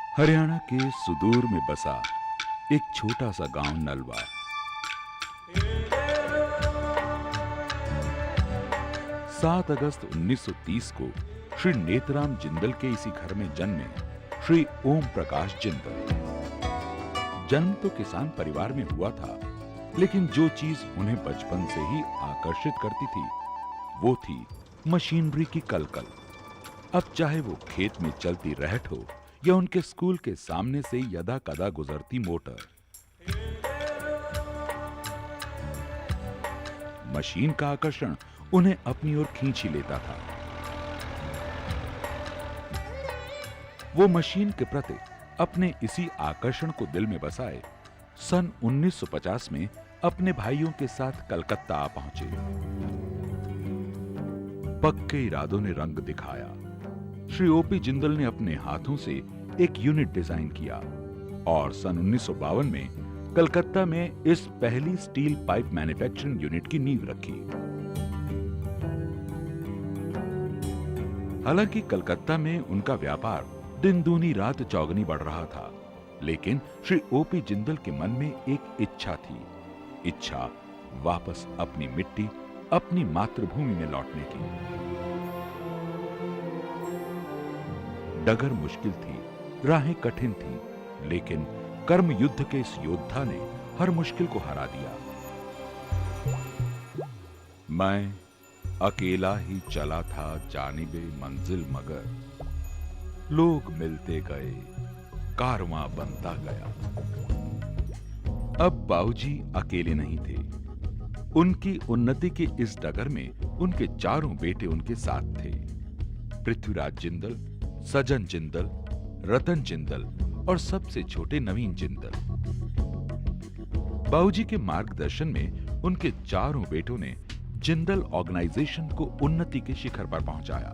हरियाणा के सुदूर में बसा एक छोटा सा गांव नलवा। 7 अगस्त 1930 को श्री नेतराम जिंदल के इसी घर में जन्मे श्री ओम प्रकाश जिंदल। जन्म तो किसान परिवार में हुआ था, लेकिन जो चीज उन्हें बचपन से ही आकर्षित करती थी वो थी मशीनरी की कलकल। अब चाहे वो खेत में चलती रहट हो या उनके स्कूल के सामने से यदा कदा गुजरती मोटर, मशीन का आकर्षण उन्हें अपनी ओर खींच ही लेता था। वो मशीन के प्रति अपने इसी आकर्षण को दिल में बसाए सन 1950 में अपने भाइयों के साथ कलकत्ता आ पहुंचे। पक्के इरादों ने रंग दिखाया। श्री ओपी जिंदल ने अपने हाथों से एक यूनिट डिजाइन किया और सन 1952 में कलकत्ता में इस पहली स्टील पाइप मैन्युफैक्चरिंग यूनिट की नींव रखी। हालांकि कलकत्ता में उनका व्यापार दिन दूनी रात चौगनी बढ़ रहा था, लेकिन श्री ओपी जिंदल के मन में एक इच्छा थी। इच्छा वापस अपनी मिट्टी, अपनी मातृभूमि में लौटने की। डगर मुश्किल थी, राहें कठिन थी, लेकिन कर्म युद्ध के इस योद्धा ने हर मुश्किल को हरा दिया। मैं अकेला ही चला था जानिबे मंजिल, मगर लोग मिलते गए, कारवां बनता गया। अब बाबूजी अकेले नहीं थे। उनकी उन्नति के इस डगर में उनके चारों बेटे उनके साथ थे। पृथ्वीराज जिंदल, सजन जिंदल, रतन जिंदल और सबसे छोटे नवीन जिंदल। बाबूजी के मार्गदर्शन में उनके चारों बेटों ने जिंदल ऑर्गेनाइजेशन को उन्नति के शिखर पर पहुंचाया।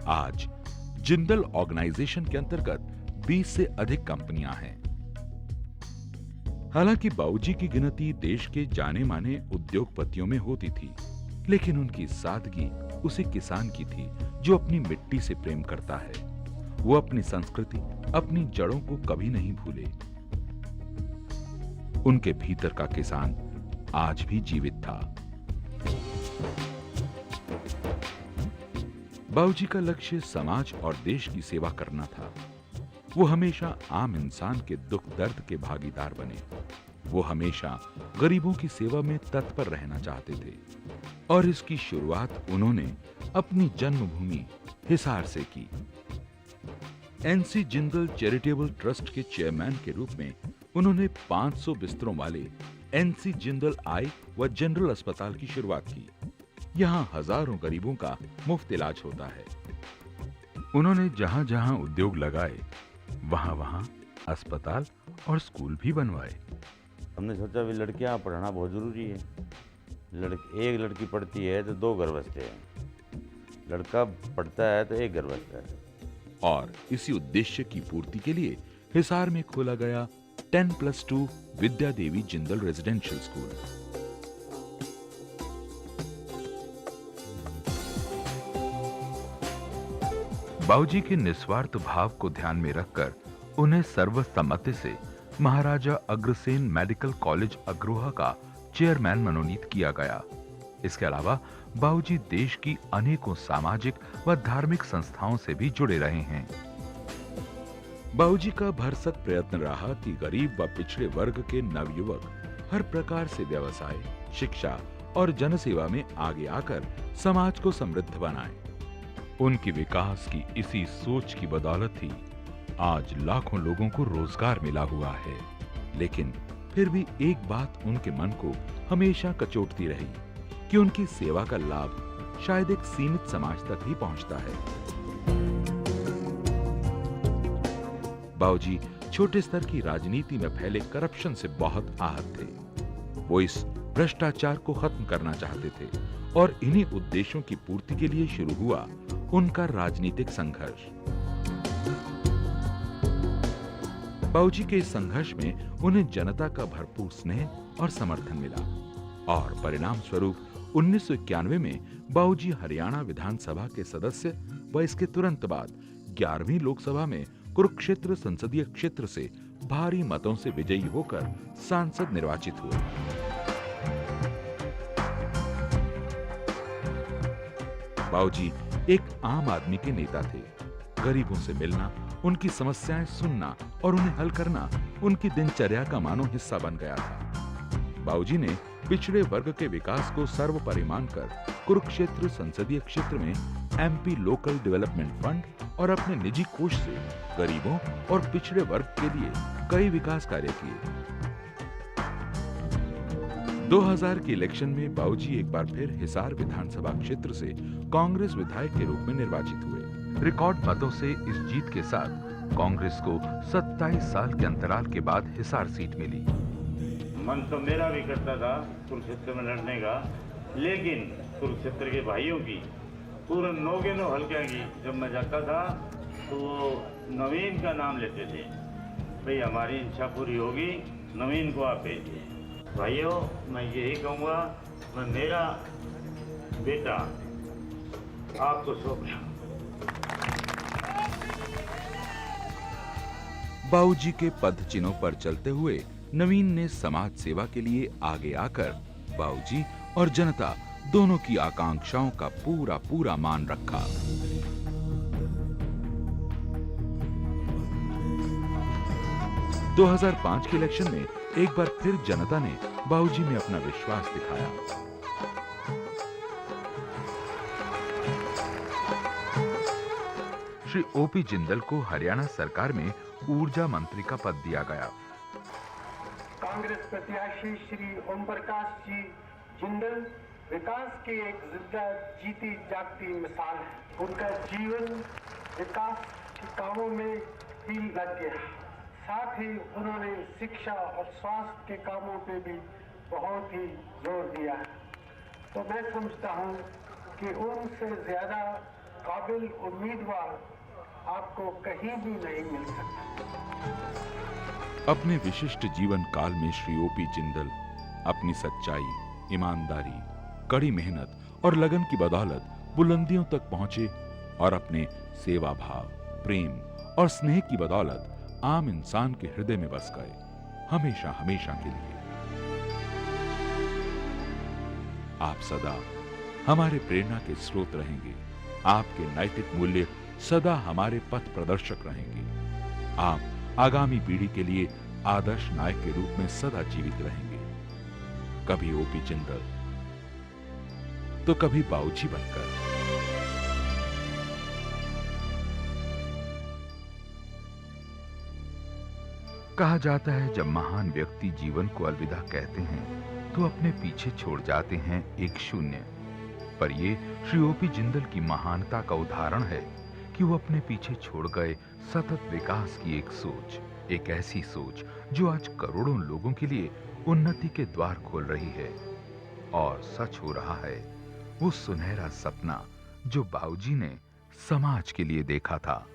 आज जिंदल ऑर्गेनाइजेशन के अंतर्गत 20 से अधिक कंपनियां हैं। हालांकि बाबूजी की गिनती देश के जाने माने उद्योगपतियों में होती थी, लेकिन उनकी सादगी उसी किसान की थी जो अपनी मिट्टी से प्रेम करता है। वो अपनी संस्कृति, अपनी जड़ों को कभी नहीं भूले। उनके भीतर का किसान आज भी जीवित था। बाबूजी का लक्ष्य समाज और देश की सेवा करना था। वो हमेशा आम इंसान के दुख दर्द के भागीदार बने। वो हमेशा गरीबों की सेवा में तत्पर रहना चाहते थे और इसकी शुरुआत उन्होंने अपनी जन्मभूमि हिसार से की। एनसी जिंदल चैरिटेबल ट्रस्ट के चेयरमैन के रूप में उन्होंने 500 बिस्तरों वाले एनसी जिंदल आई व जनरल अस्पताल की शुरुआत की। यहां हजारों गरीबों का मुफ्त इलाज होता है। उन्होंने जहां जहां उद्योग लगाए, वहां वहां अस्पताल और स्कूल भी बनवाए। हमने सोचा भी लड़कियां पढ़ाना बहुत जरूरी है। एक लड़की पढ़ती है तो 2 घर बसते हैं, लड़का पढ़ता है तो 1 घर बसता है। और इसी उद्देश्य की पूर्ति के लिए हिसार में खोला गया 10+2 विद्या देवी जिंदल रेजिडेंशियल स्कूल। बाबूजी के निस्वार्थ भाव को ध्यान में रखकर उन्हें सर्वसम्मति से महाराजा अग्रसेन मेडिकल कॉलेज अग्रोहा का चेयरमैन मनोनीत किया गया। इसके अलावा बाबूजी देश की अनेकों सामाजिक व धार्मिक संस्थाओं से भी जुड़े रहे हैं। बाबूजी का भरसक प्रयत्न रहा कि गरीब व पिछड़े वर्ग के नवयुवक हर प्रकार से व्यवसाय, शिक्षा और जनसेवा में आगे आकर समाज को समृद्ध बनाएं। उनकी विकास की इसी सोच की बदौलत ही आज लाखों लोगों को रोजगार मिला हुआ है। लेकिन फिर भी एक बात उनके मन को हमेशा कचोटती रही कि उनकी सेवा का लाभ शायद एक सीमित समाज तक ही पहुंचता है। बाबूजी छोटे स्तर की राजनीति में फैले करप्शन से बहुत आहत थे। वो इस भ्रष्टाचार को खत्म करना चाहते थे और इन्हीं उद्देश्यों की पूर्ति के लिए शुरू हुआ उनका राजनीतिक संघर्ष। बाबूजी के इस संघर्ष में उन्हें जनता का भरपूर स्नेह और समर्थन मिला और परिणाम स्वरूप 1991 में बाबूजी हरियाणा विधानसभा के सदस्य व इसके तुरंत बाद 11वीं लोकसभा में कुरुक्षेत्र संसदीय क्षेत्र से भारी मतों से विजयी होकर सांसद निर्वाचित हुए। बाबूजी एक आम आदमी के नेता थे। गरीबों से मिलना, उनकी समस्याएं सुनना और उन्हें हल करना उनकी दिनचर्या का मानो हिस्सा बन गया था। बाबूजी ने पिछड़े वर्ग के विकास को सर्वोपरि मानकर कुरुक्षेत्र संसदीय क्षेत्र में एमपी लोकल डेवलपमेंट फंड और अपने निजी कोष से गरीबों और पिछड़े वर्ग के लिए कई विकास कार्य किए। 2000 के इलेक्शन में बाबूजी एक बार फिर हिसार विधानसभा क्षेत्र से कांग्रेस विधायक के रूप में निर्वाचित हुए। रिकॉर्ड मतों से इस जीत के साथ कांग्रेस को 27 साल के अंतराल के बाद हिसार सीट मिली। मन तो मेरा भी करता था कुरुक्षेत्र में लड़ने का, लेकिन कुरुक्षेत्र के भाइयों की पूरे नौगे नौ हल्के की जब मैं जाता था तो वो नवीन का नाम लेते थे, भाई हमारी इच्छा पूरी होगी, नवीन को आप भेजिए। भाइयों मैं यही कहूँगा, मैं मेरा बेटा आपको सौंप रहा हूँ। बाबूजी के पद चिन्हों पर चलते हुए नवीन ने समाज सेवा के लिए आगे आकर बाबूजी और जनता दोनों की आकांक्षाओं का पूरा मान रखा। दो 2005 के इलेक्शन में एक बार फिर जनता ने बाबूजी में अपना विश्वास दिखाया। श्री ओपी जिंदल को हरियाणा सरकार में ऊर्जा मंत्री का पद दिया गया। कांग्रेस प्रत्याशी श्री ओम प्रकाश जी जिंदल विकास की एक जिंदा जीती जागती मिसाल है। उनका जीवन विकास के कामों में ही लग गया। साथ ही उन्होंने शिक्षा और स्वास्थ्य के कामों पे भी बहुत ही जोर दिया। तो मैं समझता हूँ कि उनसे ज्यादा काबिल उम्मीदवार आपको कहीं भी नहीं मिल सकता। अपने विशिष्ट जीवन काल में श्री ओपी जिंदल अपनी सच्चाई, ईमानदारी, कड़ी मेहनत और लगन की बदौलत बुलंदियों तक पहुंचे और अपने सेवा भाव, प्रेम और स्नेह की बदौलत आम इंसान के हृदय में बस गए, हमेशा हमेशा के लिए। आप सदा हमारे प्रेरणा के स्रोत रहेंगे। आपके नैतिक मूल्य सदा हमारे पथ प्रदर्शक रहेंगे। आप आगामी पीढ़ी के लिए आदर्श नायक के रूप में सदा जीवित रहेंगे। कभी ओपी जिंदल तो कभी बाबूजी बनकर। कहा जाता है जब महान व्यक्ति जीवन को अलविदा कहते हैं तो अपने पीछे छोड़ जाते हैं एक शून्य। पर ये श्री ओपी जिंदल की महानता का उदाहरण है कि वो अपने पीछे छोड़ गए सतत विकास की एक सोच, एक ऐसी सोच जो आज करोड़ों लोगों के लिए उन्नति के द्वार खोल रही है। और सच हो रहा है वो सुनहरा सपना जो बाबूजी ने समाज के लिए देखा था।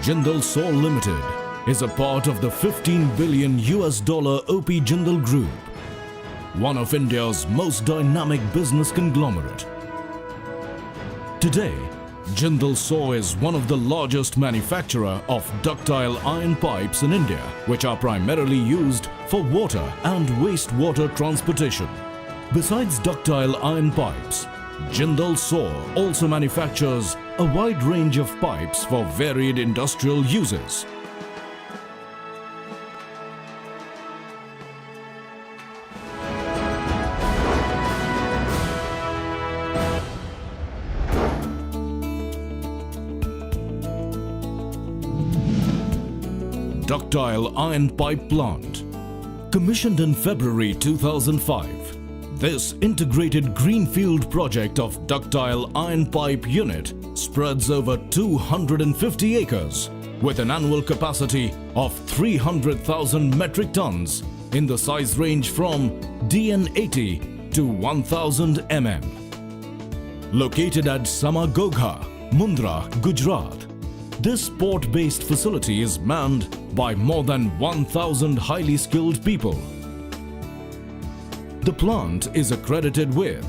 Jindal SAW Limited is a part of the $15 billion OP Jindal Group, one of India's most dynamic business conglomerate. Today, Jindal SAW is one of the largest manufacturer of ductile iron pipes in India, which are primarily used for water and wastewater transportation. Besides ductile iron pipes, Jindal SAW also manufactures a wide range of pipes for varied industrial uses. Ductile Iron Pipe Plant. Commissioned in February 2005, this integrated greenfield project of ductile iron pipe unit spreads over 250 acres with an annual capacity of 300,000 metric tons in the size range from DN80 to 1000 mm. Located at Samagogha, Mundra, Gujarat, this port-based facility is manned by more than 1,000 highly skilled people. The plant is accredited with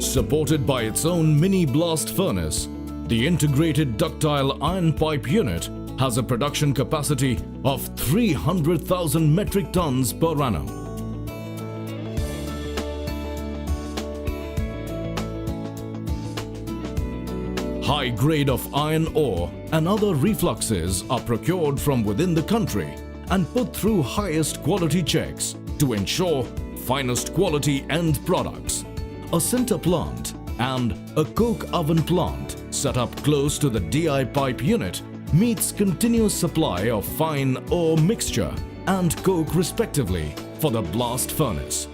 supported by its own mini blast furnace. The integrated ductile iron pipe unit has a production capacity of 300,000 metric tons per annum. High grade of iron ore and other refluxes are procured from within the country and put through highest quality checks to ensure finest quality end products. A sinter plant and a coke oven plant set up close to the DI pipe unit meets continuous supply of fine ore mixture and coke respectively for the blast furnace.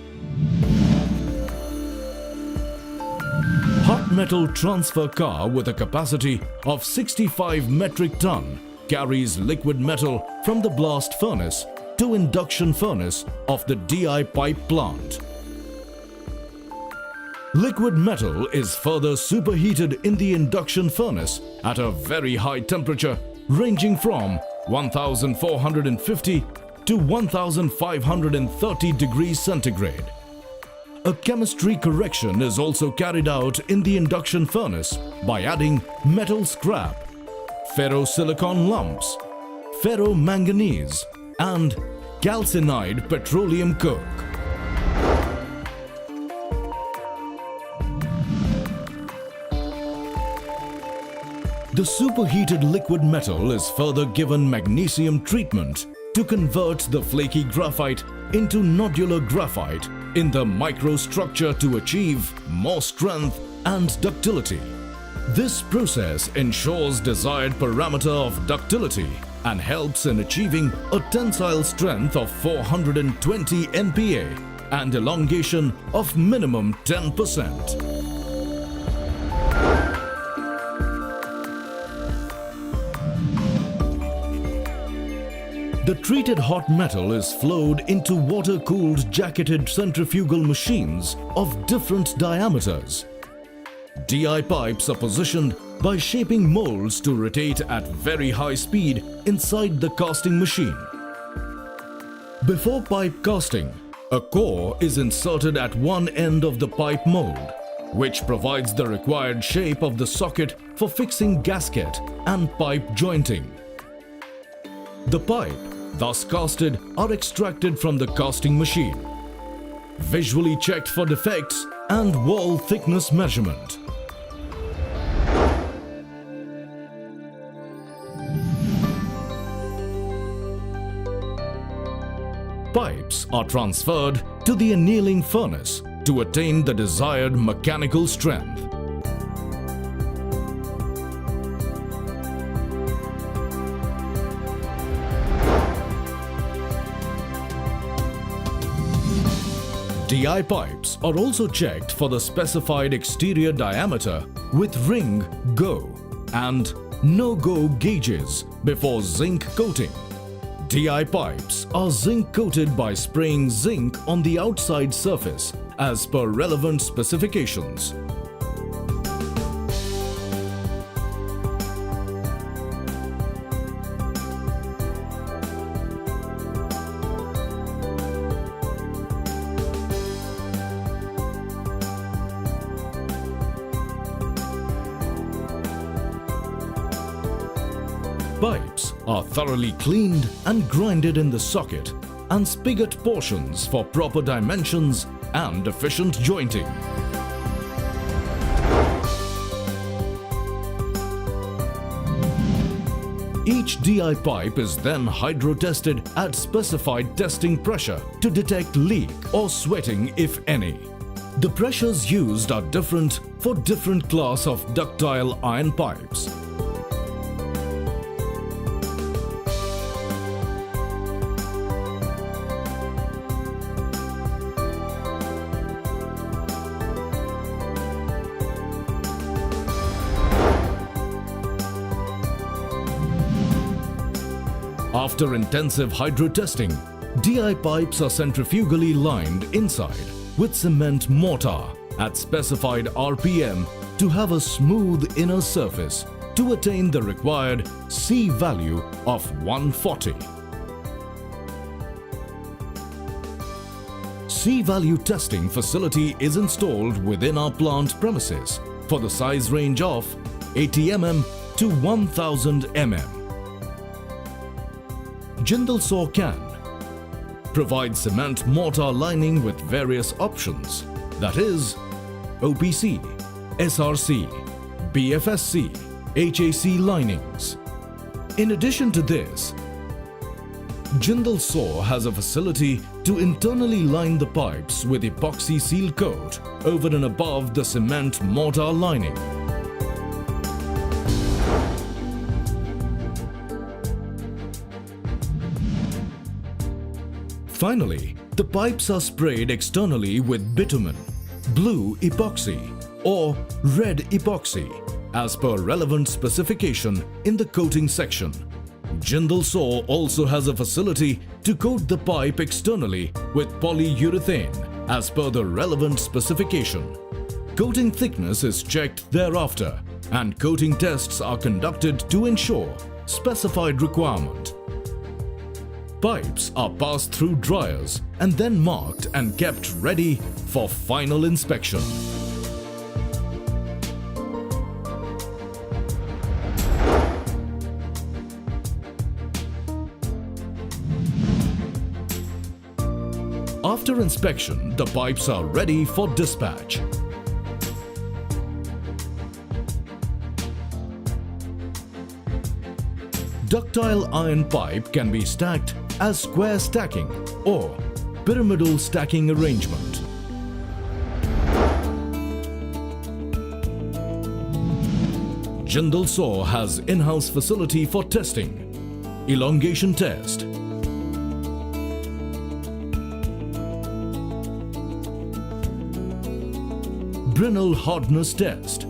Hot metal transfer car with a capacity of 65 metric ton carries liquid metal from the blast furnace to induction furnace of the DI pipe plant. Liquid metal is further superheated in the induction furnace at a very high temperature ranging from 1450 to 1530 degrees centigrade. A chemistry correction is also carried out in the induction furnace by adding metal scrap, ferrosilicon lumps, ferromanganese and calcined petroleum coke. The superheated liquid metal is further given magnesium treatment to convert the flaky graphite into nodular graphite in the microstructure to achieve more strength and ductility. This process ensures desired parameter of ductility and helps in achieving a tensile strength of 420 MPa and elongation of minimum 10%. The treated hot metal is flowed into water-cooled jacketed centrifugal machines of different diameters. DI pipes are positioned by shaping molds to rotate at very high speed inside the casting machine. Before pipe casting, a core is inserted at one end of the pipe mold, which provides the required shape of the socket for fixing gasket and pipe jointing. The pipe, thus casted, are extracted from the casting machine, visually checked for defects and wall thickness measurement. Pipes are transferred to the annealing furnace to attain the desired mechanical strength. DI pipes are also checked for the specified exterior diameter with ring go and no-go gauges before zinc coating. DI pipes are zinc coated by spraying zinc on the outside surface as per relevant specifications. Pipes are thoroughly cleaned and grinded in the socket and spigot portions for proper dimensions and efficient jointing. Each DI pipe is then hydro-tested at specified testing pressure to detect leak or sweating if any. The pressures used are different for different class of ductile iron pipes. After intensive hydro testing, DI pipes are centrifugally lined inside with cement mortar at specified RPM to have a smooth inner surface to attain the required C value of 140. C value testing facility is installed within our plant premises for the size range of 80 mm to 1000 mm. Jindal SAW can provide cement mortar lining with various options, that is OPC, SRC, BFSC, HAC linings. In addition to this, Jindal SAW has a facility to internally line the pipes with epoxy seal coat over and above the cement mortar lining. Finally, the pipes are sprayed externally with bitumen, blue epoxy or red epoxy as per relevant specification in the coating section. Jindal SAW also has a facility to coat the pipe externally with polyurethane as per the relevant specification. Coating thickness is checked thereafter and coating tests are conducted to ensure specified requirement. Pipes are passed through dryers and then marked and kept ready for final inspection. After inspection, the pipes are ready for dispatch. Ductile iron pipe can be stacked as square stacking or pyramidal stacking arrangement. Jindal SAW has in-house facility for testing, elongation test, Brinell hardness test,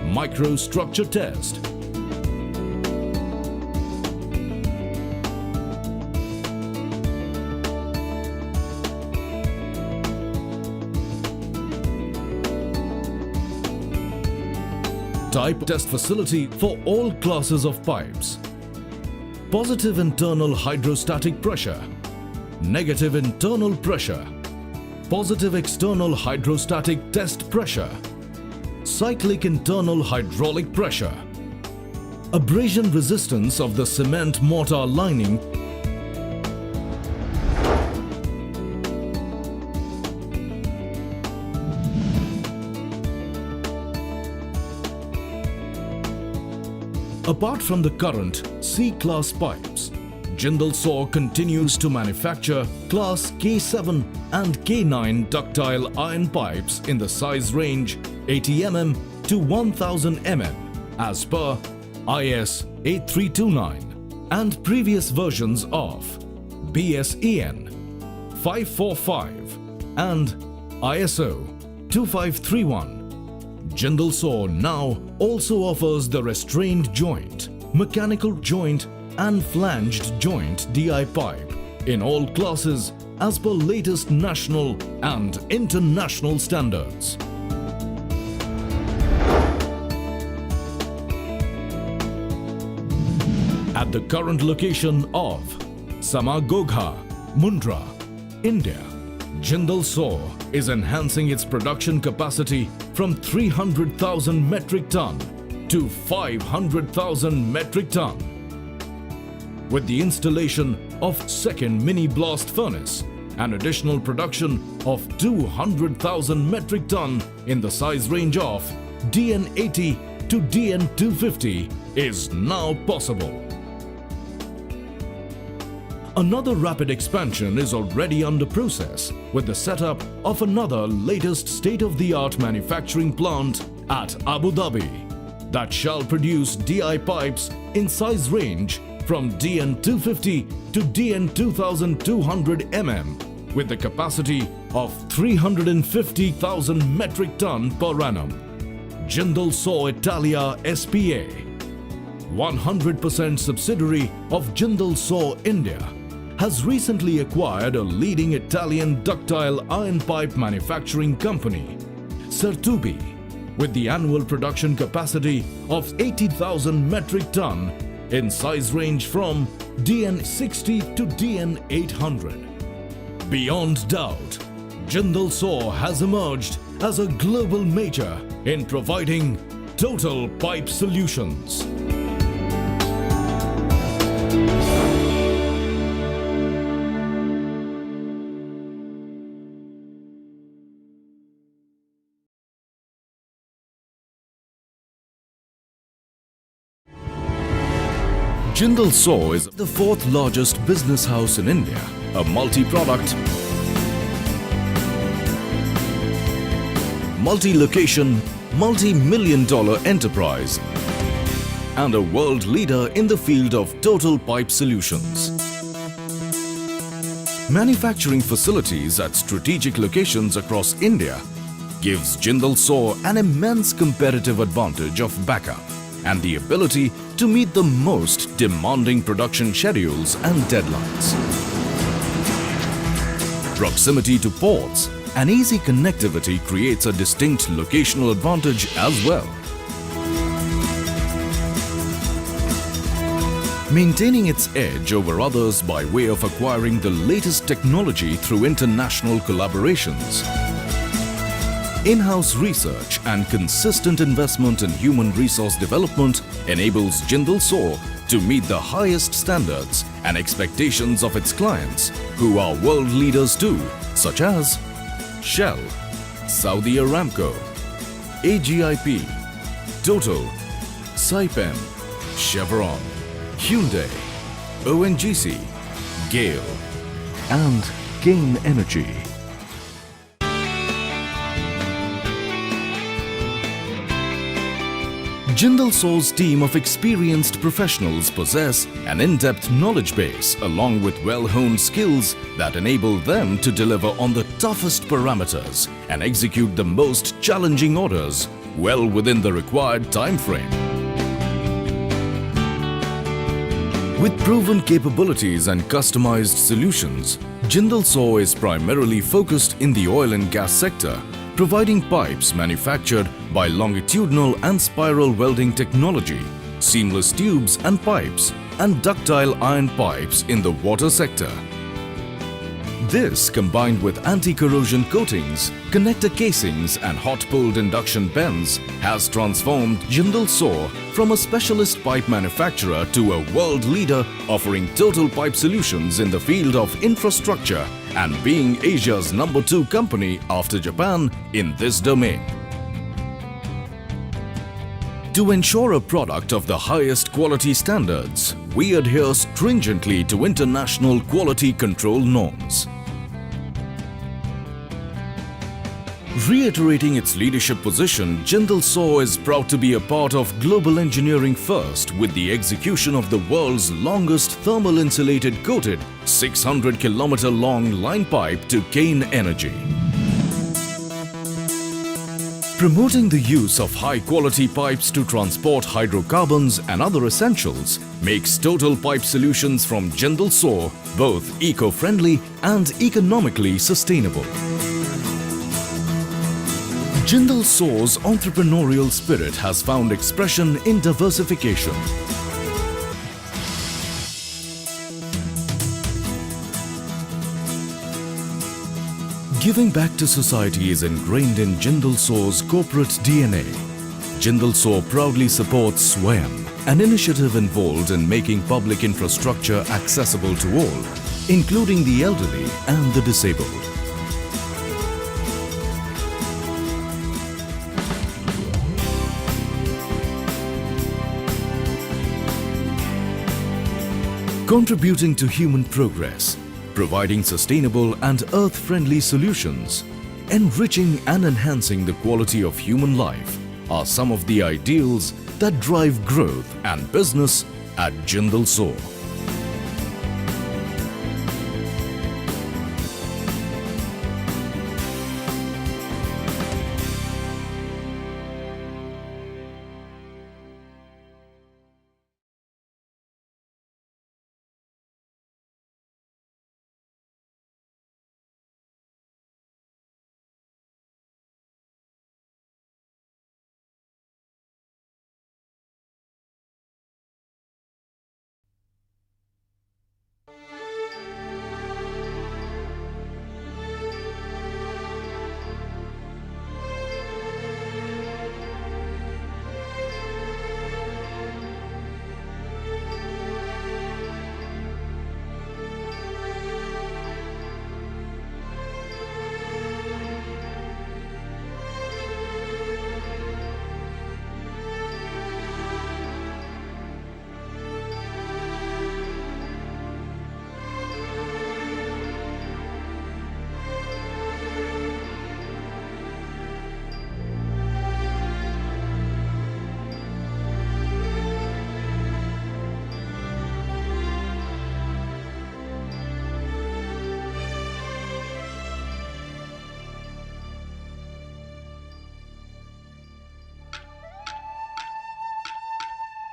microstructure test, type test facility for all classes of pipes, positive internal hydrostatic pressure, negative internal pressure, positive external hydrostatic test pressure, cyclic internal hydraulic pressure, abrasion resistance of the cement mortar lining, apart from the current C-class pipes, Jindal SAW continues to manufacture Class K7 and K9 ductile iron pipes in the size range 80 mm to 1000 mm as per IS 8329 and previous versions of BSEN 545 and ISO 2531. Jindal SAW now also offers the restrained joint, mechanical joint and flanged joint DI pipe in all classes as per latest national and international standards. At the current location of Samagogha, Mundra, India, Jindal SAW is enhancing its production capacity from 300,000 metric ton to 500,000 metric ton. With the installation of second mini blast furnace, an additional production of 200,000 metric ton in the size range of DN80 to DN250 is now possible. Another rapid expansion is already under process with the setup of another latest state-of-the-art manufacturing plant at Abu Dhabi that shall produce DI pipes in size range from DN250 to DN2200 mm with the capacity of 350,000 metric ton per annum. Jindal SAW Italia SPA, 100% subsidiary of Jindal SAW India, has recently acquired a leading Italian ductile iron pipe manufacturing company, Certupi, with the annual production capacity of 80,000 metric ton in size range from DN60 to DN800. Beyond doubt, Jindal SAW has emerged as a global major in providing total pipe solutions. Jindal SAW is the fourth largest business house in India, a multi-product, multi-location, multi-million-dollar enterprise and a world leader in the field of total pipe solutions. Manufacturing facilities at strategic locations across India gives Jindal SAW an immense competitive advantage of backup and the ability to meet the most demanding production schedules and deadlines. Proximity to ports and easy connectivity creates a distinct locational advantage as well. Maintaining its edge over others by way of acquiring the latest technology through international collaborations. In-house research and consistent investment in human resource development enables Jindal SAW to meet the highest standards and expectations of its clients, who are world leaders too, such as Shell, Saudi Aramco, AGIP, Total, Saipem, Chevron, Hyundai, ONGC, GAIL, and Gain Energy. Jindal SAW's team of experienced professionals possess an in-depth knowledge base along with well-honed skills that enable them to deliver on the toughest parameters and execute the most challenging orders well within the required time frame. With proven capabilities and customized solutions, Jindal SAW is primarily focused in the oil and gas sector, providing pipes manufactured by longitudinal and spiral welding technology, seamless tubes and pipes, and ductile iron pipes in the water sector. This, combined with anti-corrosion coatings, connector casings and hot-pulled induction pens, has transformed Jindal SAW from a specialist pipe manufacturer to a world leader offering total pipe solutions in the field of infrastructure and being Asia's #2 company after Japan in this domain. To ensure a product of the highest quality standards, we adhere stringently to international quality control norms. Reiterating its leadership position, Jindal SAW is proud to be a part of global engineering first with the execution of the world's longest thermal insulated coated 600 kilometer long line pipe to gain energy. Promoting the use of high-quality pipes to transport hydrocarbons and other essentials makes Total Pipe Solutions from Jindal SAW both eco-friendly and economically sustainable. Jindal SAW's entrepreneurial spirit has found expression in diversification. Giving back to society is ingrained in Jindal SAW's corporate DNA. Jindal SAW proudly supports Swayam, an initiative involved in making public infrastructure accessible to all, including the elderly and the disabled. Contributing to human progress, providing sustainable and earth-friendly solutions, enriching and enhancing the quality of human life are some of the ideals that drive growth and business at Jindal SAW.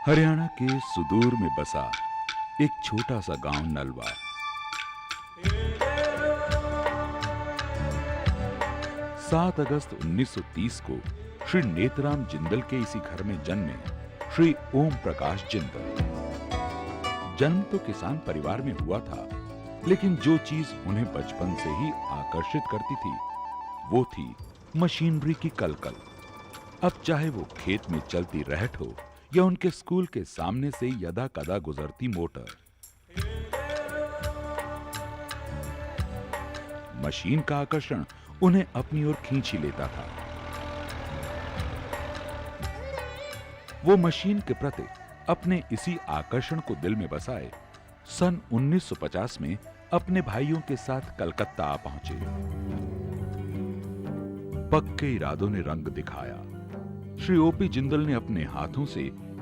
Haryana के सुदूर में बसा एक छोटा सा गांव नलवा। सात अगस्त 1930 को श्री नेतराम जिंदल के इसी घर में जन्मे श्री ओम प्रकाश जिंदल। जन्म तो किसान परिवार में हुआ था, लेकिन जो चीज उन्हें बचपन से ही आकर्षित करती थी वो थी मशीनरी की कलकल। अब चाहे वो खेत में चलती रहट हो या उनके स्कूल के सामने से यदा कदा गुजरती मोटर, मशीन का आकर्षण उन्हें अपनी ओर खींच ही लेता था। वो मशीन के प्रति अपने इसी आकर्षण को दिल में बसाए सन 1950 में अपने भाइयों के साथ कलकत्ता आ पहुंचे। पक्के इरादों ने रंग दिखाया। श्री ओपी जिंदल ने अपने हाथों से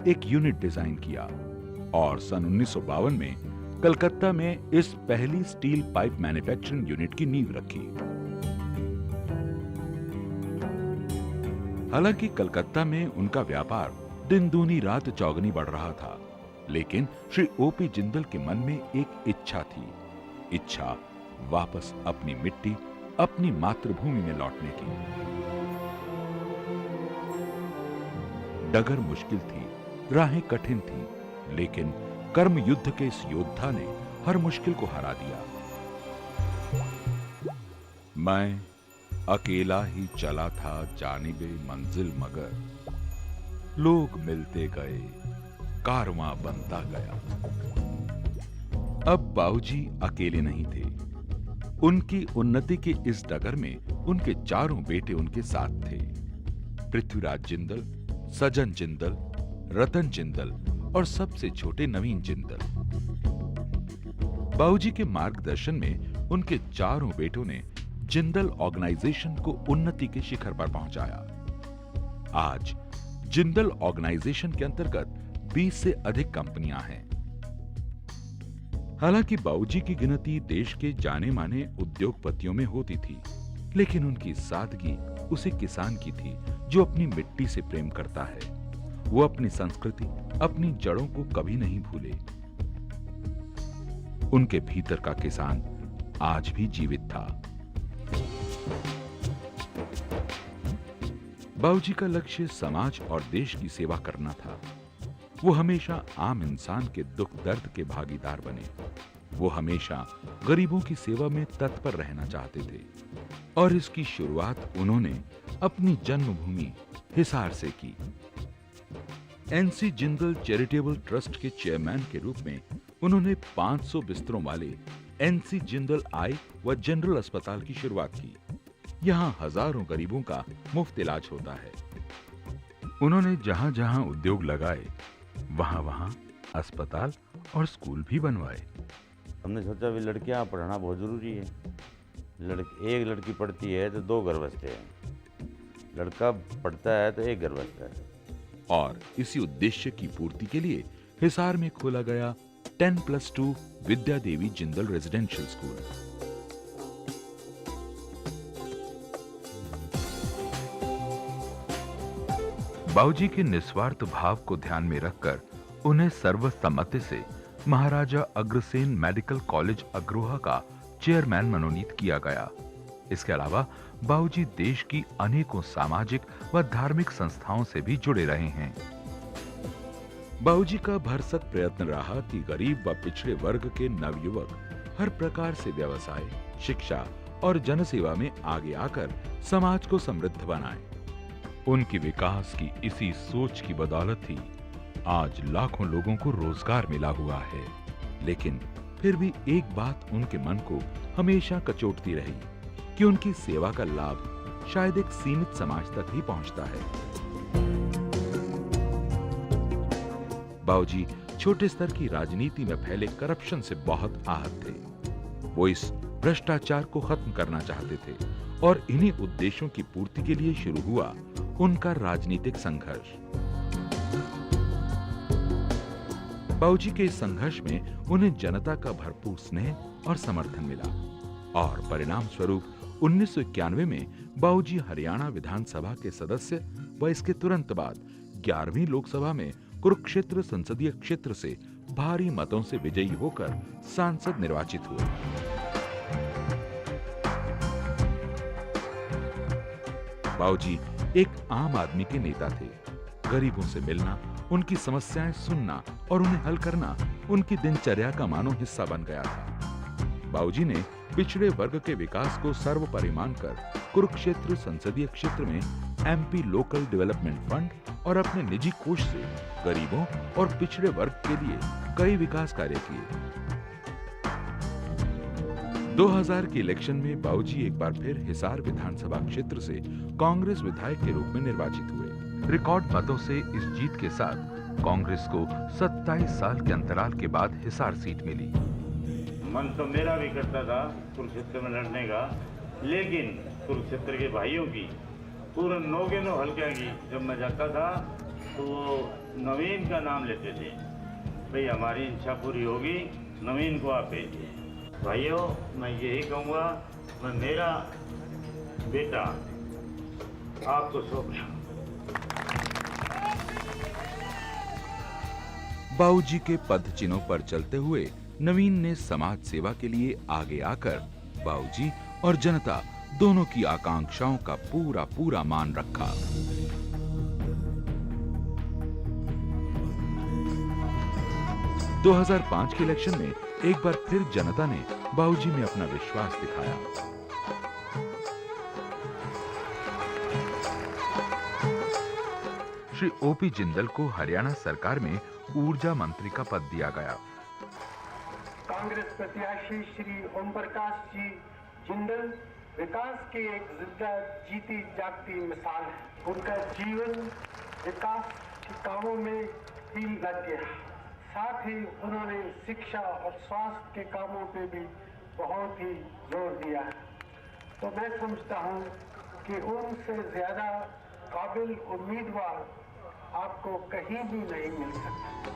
एक यूनिट डिजाइन किया और सन 1952 में कलकत्ता में इस पहली स्टील पाइप मैन्युफैक्चरिंग यूनिट की नींव रखी। हालांकि कलकत्ता में उनका व्यापार दिन दूनी रात चौगनी बढ़ रहा था, लेकिन श्री ओपी जिंदल के मन में एक इच्छा थी, इच्छा वापस अपनी मिट्टी, अपनी मातृभूमि में लौटने की। डगर मुश्किल थी, राहें कठिन थी, लेकिन कर्म युद्ध के इस योद्धा ने हर मुश्किल को हरा दिया। मैं अकेला ही चला था जानिबे मंजिल मगर, लोग मिलते गए कारवां बनता गया। अब बाबूजी अकेले नहीं थे। उनकी उन्नति की इस डगर में उनके चारों बेटे उनके साथ थे। पृथ्वीराज जिंदल, सजन जिंदल, रतन जिंदल और सबसे छोटे नवीन जिंदल। बाबूजी के मार्गदर्शन में उनके चारों बेटों ने जिंदल ऑर्गेनाइजेशन को उन्नति के शिखर पर पहुंचाया। आज जिंदल ऑर्गेनाइजेशन के अंतर्गत 20 से अधिक कंपनियां हैं। हालांकि बाबूजी की गिनती देश के जाने माने उद्योगपतियों में होती थी, लेकिन उनकी सादगी उसी किसान की थी जो अपनी मिट्टी से प्रेम करता है। वो अपनी संस्कृति, अपनी जड़ों को कभी नहीं भूले। उनके भीतर का किसान आज भी जीवित था। बाबूजी का लक्ष्य समाज और देश की सेवा करना था। वो हमेशा आम इंसान के दुख दर्द के भागीदार बने। वो हमेशा गरीबों की सेवा में तत्पर रहना चाहते थे और इसकी शुरुआत उन्होंने अपनी जन्मभूमि हिसार से की। एनसी जिंदल चैरिटेबल ट्रस्ट के चेयरमैन के रूप में उन्होंने 500 बिस्तरों वाले एनसी जिंदल आई व जनरल अस्पताल की शुरुआत की। यहाँ हजारों गरीबों का मुफ्त इलाज होता है। उन्होंने जहां जहां उद्योग लगाए, वहां वहां अस्पताल और स्कूल भी बनवाए। हमने सोचा भी लड़कियां पढ़ाना बहुत ज़रूरी है। एक लड़की पढ़ती है तो 2 घर बसते हैं, लड़का पढ़ता है तो 1 घर बसता है। और इसी उद्देश्य की पूर्ति के लिए हिसार में खोला गया 10+2 विद्या देवी जिंदल रेजिडेंशियल स्कूल। बाबूजी के निस्वार्थ भाव को ध्यान में रखकर उन्हें सर्वसम्मति से महाराजा अग्रसेन मेडिकल कॉलेज अग्रोहा का चेयरमैन मनोनीत किया गया। इसके अलावा बाबूजी देश की अनेकों सामाजिक व धार्मिक संस्थाओं से भी जुड़े रहे हैं। बाबूजी का भरसक प्रयत्न रहा कि गरीब व पिछड़े वर्ग के नवयुवक हर प्रकार से व्यवसाय, शिक्षा और जनसेवा में आगे आकर समाज को समृद्ध बनाएं। उनकी विकास की इसी सोच की बदौलत ही आज लाखों लोगों को रोजगार मिला हुआ है। लेकिन फिर भी एक बात उनके मन को हमेशा कचोटती रही कि उनकी सेवा का लाभ शायद एक सीमित समाज तक ही पहुंचता है। बाबूजी छोटे स्तर की राजनीति में फैले करप्शन से बहुत आहत थे। वो इस भ्रष्टाचार को खत्म करना चाहते थे और इन्हीं उद्देश्यों की पूर्ति के लिए शुरू हुआ उनका राजनीतिक संघर्ष। बाबूजी के इस संघर्ष में उन्हें जनता का भरपूर स्नेह और समर्थन मिला और परिणाम स्वरूप 1991 में बाबूजी हरियाणा विधानसभा के सदस्य व इसके तुरंत बाद 11वीं लोकसभा में कुरुक्षेत्र संसदीय क्षेत्र से भारी मतों से विजयी होकर सांसद निर्वाचित हुए। बाबूजी एक आम आदमी के नेता थे। गरीबों से मिलना, उनकी समस्याएं सुनना और उन्हें हल करना उनकी दिनचर्या का मानो हिस्सा बन गया था। बाबूजी ने पिछड़े वर्ग के विकास को सर्वोपरि मानकर कुरुक्षेत्र संसदीय क्षेत्र में एमपी लोकल डेवलपमेंट फंड और अपने निजी कोष से गरीबों और पिछड़े वर्ग के लिए कई विकास कार्य किए। 2000 के इलेक्शन में बाबूजी एक बार फिर हिसार विधानसभा क्षेत्र से कांग्रेस विधायक के रूप में निर्वाचित हुए। रिकॉर्ड मतों से इस जीत के साथ कांग्रेस को 27 साल के अंतराल के बाद हिसार सीट मिली। मन तो मेरा भी करता था कुरुक्षेत्र में लड़ने का, लेकिन कुरुक्षेत्र के भाइयों की पूरा नौगे नो हल्के की जब मैं जाता था तो वो नवीन का नाम लेते थे, भाई हमारी इच्छा पूरी होगी, नवीन को आप भेजिए। भाइयों मैं यही कहूँगा, मैं मेरा बेटा आपको सौंप रहा हूँ। बाबूजी के पद चिन्हों पर चलते हुए नवीन ने समाज सेवा के लिए आगे आकर बाबूजी और जनता दोनों की आकांक्षाओं का पूरा पूरा मान रखा। – 2005 के इलेक्शन में एक बार फिर जनता ने बाबूजी में अपना विश्वास दिखाया। श्री ओपी जिंदल को हरियाणा सरकार में ऊर्जा मंत्री का पद दिया गया। कांग्रेस प्रत्याशी श्री ओम प्रकाश जी जिंदल विकास की एक जिंदा जीती जागती मिसाल है। उनका जीवन विकास के कामों में ही लग गया, साथ ही उन्होंने शिक्षा और स्वास्थ्य के कामों पे भी बहुत ही जोर दिया है। तो मैं समझता हूं कि उनसे ज्यादा काबिल उम्मीदवार आपको कहीं भी नहीं मिल सकता।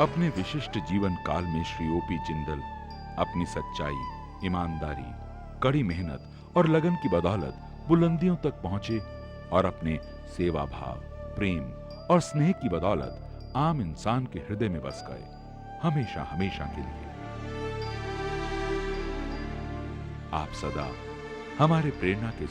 अपने विशिष्ट जीवन काल में श्री ओपी जिंदल अपनी सच्चाई, ईमानदारी, कड़ी मेहनत और लगन की बदौलत बुलंदियों तक पहुंचे और अपने सेवा भाव, प्रेम और स्नेह की बदौलत आम इंसान के हृदय में बस गए, हमेशा हमेशा के लिए। आप सदा हमारे प्रेरणा के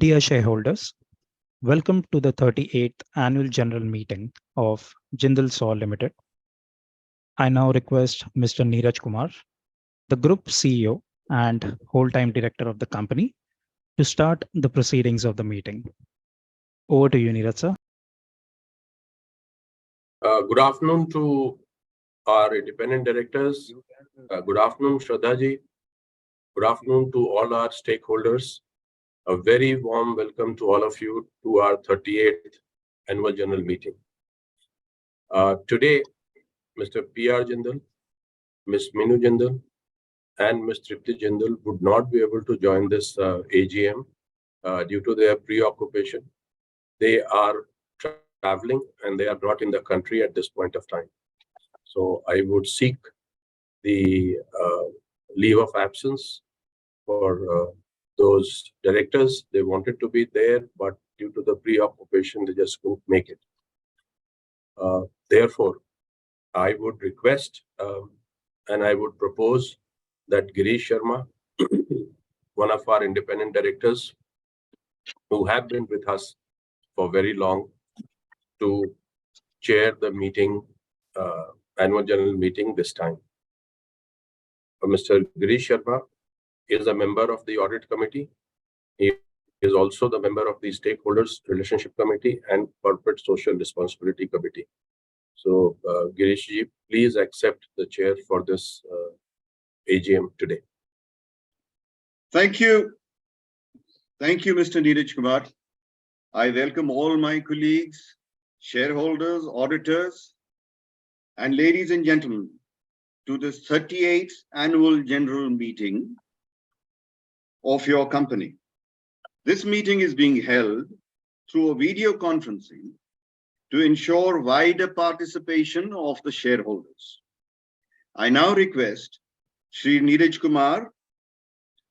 Dear shareholders, welcome to the 38th Annual General Meeting of Jindal SAW Limited. I now request Mr. Neeraj Kumar, the Group CEO and whole-time Director of the company, to start the proceedings of the meeting. Over to you, Neeraj sir. Good afternoon to our independent directors. Good afternoon, Shraddha ji. Good afternoon to all our stakeholders. A very warm welcome to all of you to our 38th Annual General Meeting. Today, Mr. P.R. Jindal, Ms. Minu Jindal, and Ms. Tripti Jindal would not be able to join this AGM due to their preoccupation. They are traveling and they are not in the country at this point of time. So I would seek the leave of absence for those directors. They wanted to be there, but due to the preoccupation, they just couldn't make it. Therefore, I would request and I would propose that Girish Sharma, one of our independent directors who have been with us for very long, to chair the meeting, annual general meeting this time. Mr. Girish Sharma is a member of the audit committee. He is also the member of the stakeholders relationship committee and corporate social responsibility committee. So Girish ji, please accept the chair for this AGM today. Thank you. Thank you, Mr. Neeraj Kumar. I welcome all my colleagues, shareholders, auditors, and ladies and gentlemen to this 38th Annual General Meeting of your company. This meeting is being held through a video conferencing to ensure wider participation of the shareholders. I now request Shri Neeraj Kumar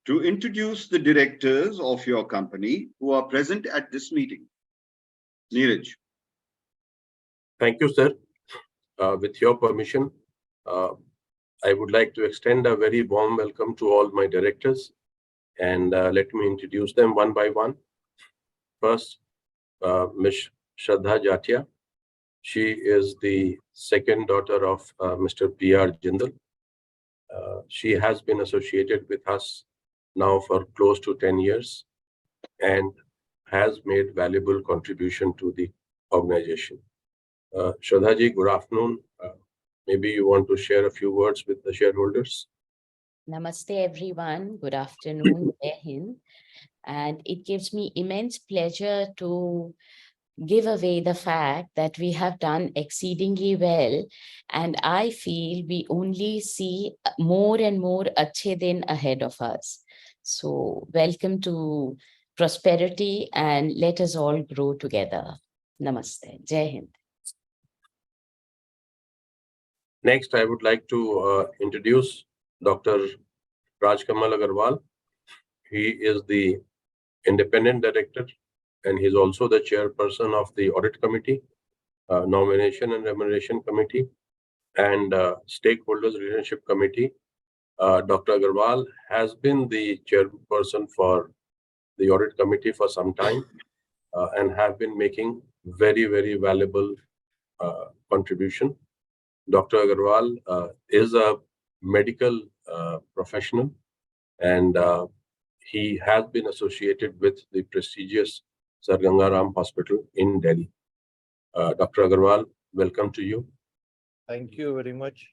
to introduce the directors of your company who are present at this meeting. Neeraj. Thank you, sir. With your permission, I would like to extend a very warm welcome to all my directors, and let me introduce them one by one. First, Ms. Shraddha Jatia. She is the second daughter of Mr. P.R. Jindal. She has been associated with us now for close to 10 years and has made valuable contribution to the organization. Shraddha ji, good afternoon. Maybe you want to share a few words with the shareholders. Namaste everyone, good afternoon, Jai Hind. And it gives me immense pleasure to give away the fact that we have done exceedingly well, and I feel we only see more and more achhe din ahead of us. So welcome to prosperity and let us all grow together. Namaste, Jai Hind. Next, I would like to introduce Dr. Rajkamal Agarwal. He is the independent director and he's also the chairperson of the audit committee, nomination and remuneration committee, and stakeholders relationship committee. Dr. Agarwal has been the chairperson for the audit committee for some time and have been making very, very valuable contribution. Dr. Agarwal is a medical professional, and he has been associated with the prestigious Sir Ganga Ram Hospital in Delhi. Dr. Agarwal, welcome to you. Thank you very much.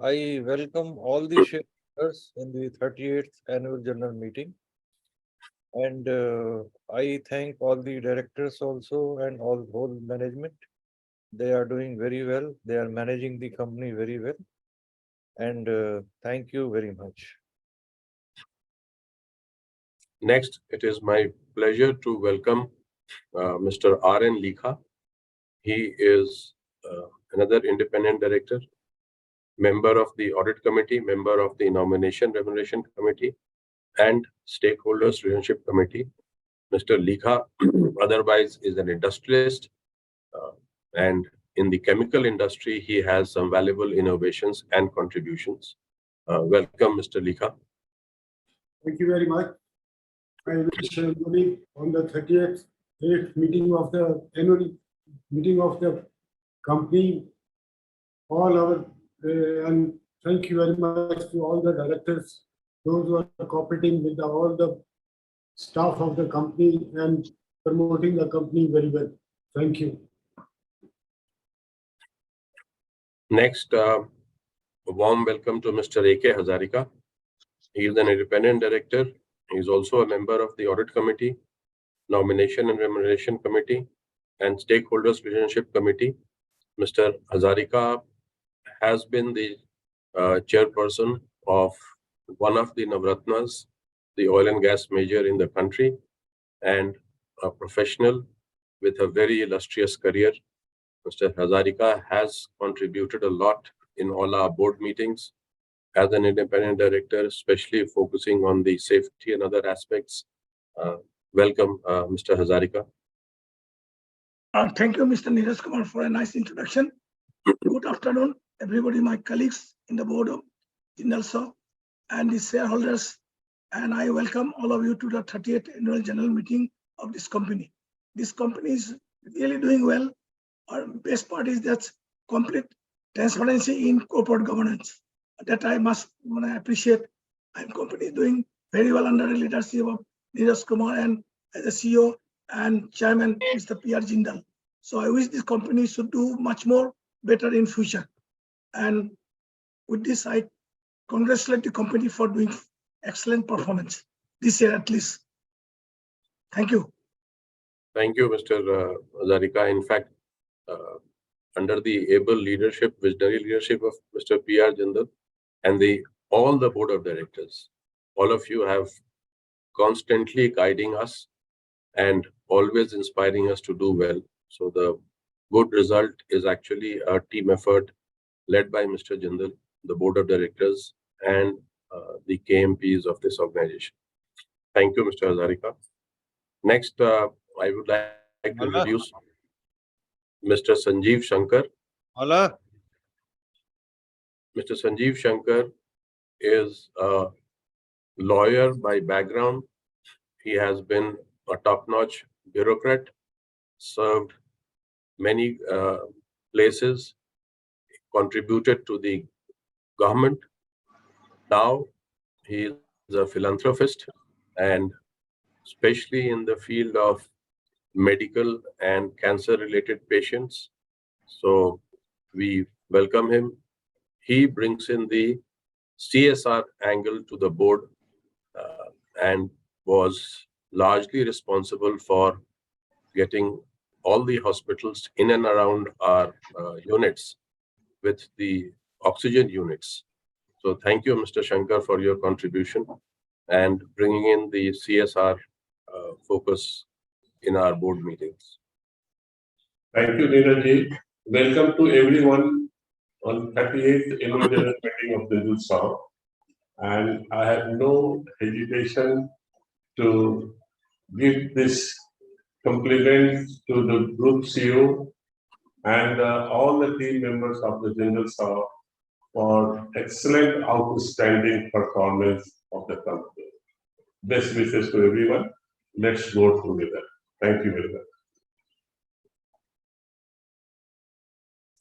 I welcome all the shareholders us in the 38th annual general meeting. And I thank all the directors also and all whole management. They are doing very well. They are managing the company very well. And thank you very much. Next, it is my pleasure to welcome Mr. R.N. Likha. He is another independent director, member of the audit committee, member of the nomination remuneration committee, and stakeholders relationship committee. Mr. Likha otherwise is an industrialist, and in the chemical industry, he has some valuable innovations and contributions. Welcome, Mr. Likha. Thank you very much. I wish everybody on the 38th meeting of the annual meeting of the company, all our and thank you very much to all the directors, those who are cooperating with all the staff of the company and promoting the company very well. Thank you. Next, a warm welcome to Mr. A.K. Hazarika. He is an independent director. He is also a member of the audit committee, nomination and remuneration committee, and stakeholders relationship committee. Mr. Hazarika has been the chairperson of one of the Navratnas, the oil and gas major in the country, and a professional with a very illustrious career. Mr. Hazarika has contributed a lot in all our board meetings as an independent director, especially focusing on the safety and other aspects. Welcome, Mr. Hazarika. Thank you, Mr. Neeraj Kumar, for a nice introduction. Good afternoon, everybody, my colleagues in the board of Jindal SAW and the shareholders. And I welcome all of you to the 38th annual general meeting of this company. This company is really doing well. Our best part is that complete transparency in corporate governance. That I must appreciate. Our company is doing very well under the leadership of Neeraj Kumar and as a CEO and chairman, Mr. P.R. Jindal. So I wish this company should do much more better in future. And with this, I congratulate the company for doing excellent performance this year at least. Thank you. Thank you, Mr. Hazarika. In fact, under the able leadership, visionary leadership of Mr. P.R. Jindal and all the board of directors, all of you have constantly guiding us and always inspiring us to do well. So the good result is actually a team effort led by Mr. Jindal, the board of directors, and the KMPs of this organization. Thank you, Mr. Hazarika. Next, I would like to introduce Mr. Sanjeev Shankar. Hola. Mr. Sanjeev Shankar is a lawyer by background. He has been a top-notch bureaucrat, served many places, contributed to the government. Now he is a philanthropist, and especially in the field of medical and cancer-related patients. So we welcome him. He brings in the CSR angle to the board and was largely responsible for getting all the hospitals in and around our units with the oxygen units. So thank you, Mr. Shankar, for your contribution and bringing in the CSR focus in our board meetings. Thank you, Neeraj. Welcome to everyone on 38th annual general meeting of Jindal SAW. And I have no hesitation to give this compliment to the group CEO and all the team members of the Jindal SAW for excellent, outstanding performance of the company. Best wishes to everyone. Let's go together. Thank you very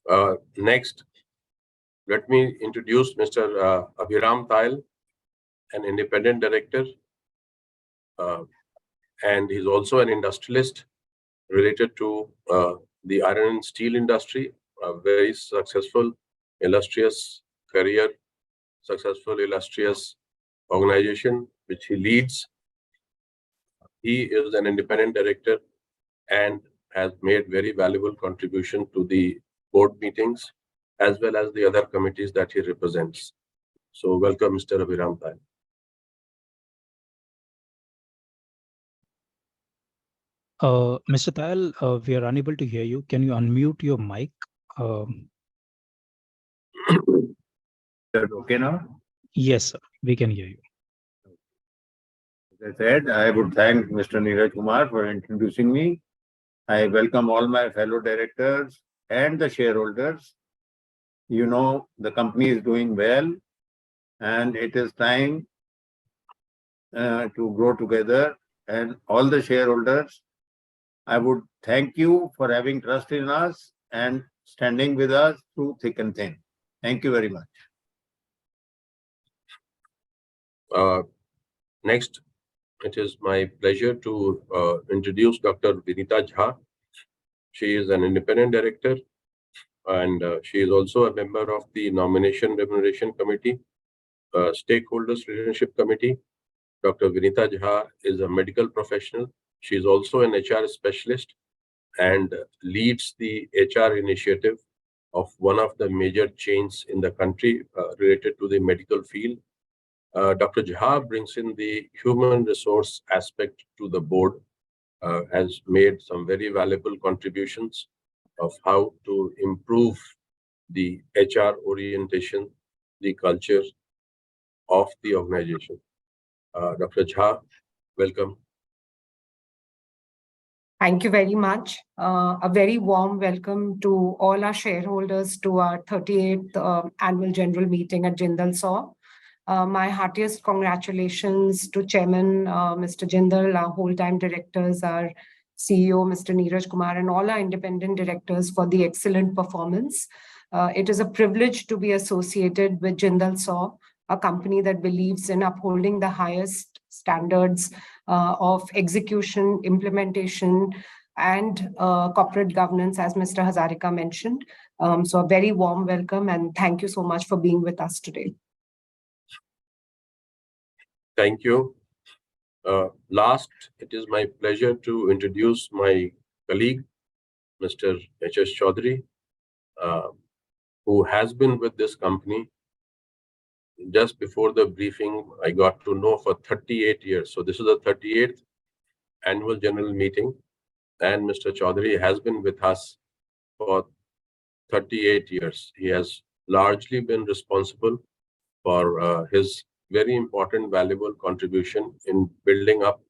much. Next, let me introduce Mr. Abhiram Tayal, an independent director, and he's also an industrialist related to the iron and steel industry, a very successful, illustrious career, successful, illustrious organization which he leads. He is an independent director and has made very valuable contribution to the board meetings as well as the other committees that he represents. So welcome, Mr. Abhiram Pai. Mr. Tayal, we are unable to hear you. Can you unmute your mic? Is that okay now? Yes, sir. We can hear you. As I said, I would thank Mr. Neeraj Kumar for introducing me. I welcome all my fellow directors and the shareholders. You know, the company is doing well and it is time to grow together. And all the shareholders, I would thank you for having trust in us and standing with us through thick and thin. Thank you very much. Next, it is my pleasure to introduce Dr. Vinita Jha. She is an independent director and she is also a member of the Nomination Remuneration Committee, Stakeholders Relationship Committee. Dr. Vinita Jha is a medical professional. She is also an HR specialist and leads the HR initiative of one of the major chains in the country related to the medical field. Dr. Jha brings in the human resource aspect to the board, has made some very valuable contributions of how to improve the HR orientation, the culture of the organization. Dr. Jha, welcome. Thank you very much. A very warm welcome to all our shareholders to our 38th annual general meeting at Jindal SAW. My heartiest congratulations to Chairman Mr. Jindal, our whole-time directors, our CEO Mr. Neeraj Kumar, and all our independent directors for the excellent performance. It is a privilege to be associated with Jindal SAW, a company that believes in upholding the highest standards of execution, implementation, and corporate governance, as Mr. Hazarika mentioned. So a very warm welcome and thank you so much for being with us today. Thank you. Last, it is my pleasure to introduce my colleague, Mr. H.S. Chaudhary, who has been with this company. Just before the briefing, I got to know for 38 years. So this is the 38th annual general meeting. And Mr. Chaudhary has been with us for 38 years. He has largely been responsible for his very important, valuable contribution in building up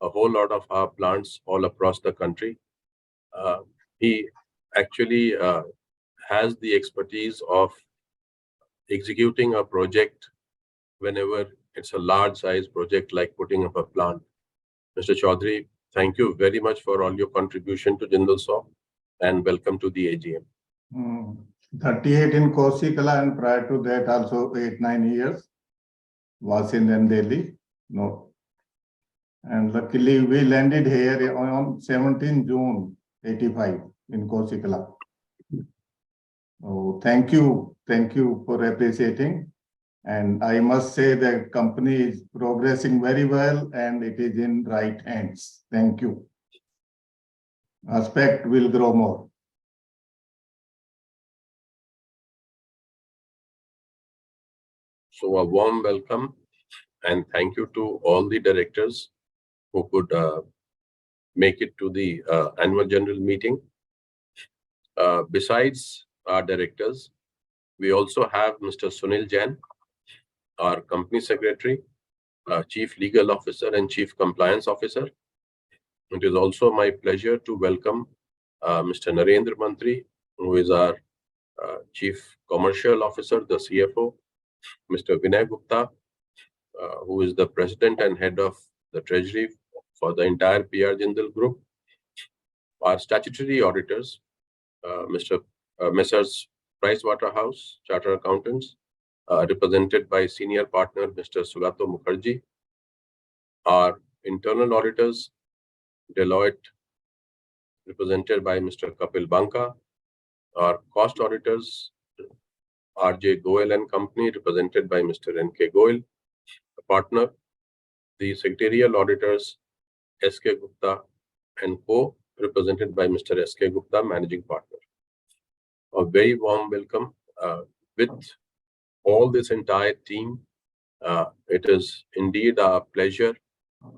a whole lot of our plants all across the country. He actually has the expertise of executing a project whenever it's a large size project like putting up a plant. Mr. Chaudhary, thank you very much for all your contribution to Jindal SAW and welcome to the AGM. 38 in Kosikala and prior to that also 8-9 years was in Delhi. No. And luckily we landed here on 17 June 85 in Kosikala. Oh, thank you for appreciating. And I must say the company is progressing very well and it is in right hands. Thank you. Aspect will grow more. So a warm welcome and thank you to all the directors who could make it to the annual general meeting. Besides our directors, we also have Mr. Sunil Jain, our company secretary, chief legal officer and chief compliance officer. It is also my pleasure to welcome Mr. Narendra Mantri, who is our chief commercial officer, the CFO, Mr. Vinay Gupta, who is the president and head of the treasury for the entire PR Jindal group, our statutory auditors, Messrs. Pricewaterhouse Chartered Accountants, represented by senior partner Mr. Sulato Mukherjee, our internal auditors, Deloitte, represented by Mr. Kapil Banka, our cost auditors, R.J. Goel and Company, represented by Mr. N.K. Goel, a partner. The secretarial auditors, S.K. Gupta and Co., represented by Mr. S.K. Gupta, managing partner. A very warm welcome with all this entire team. It is indeed a pleasure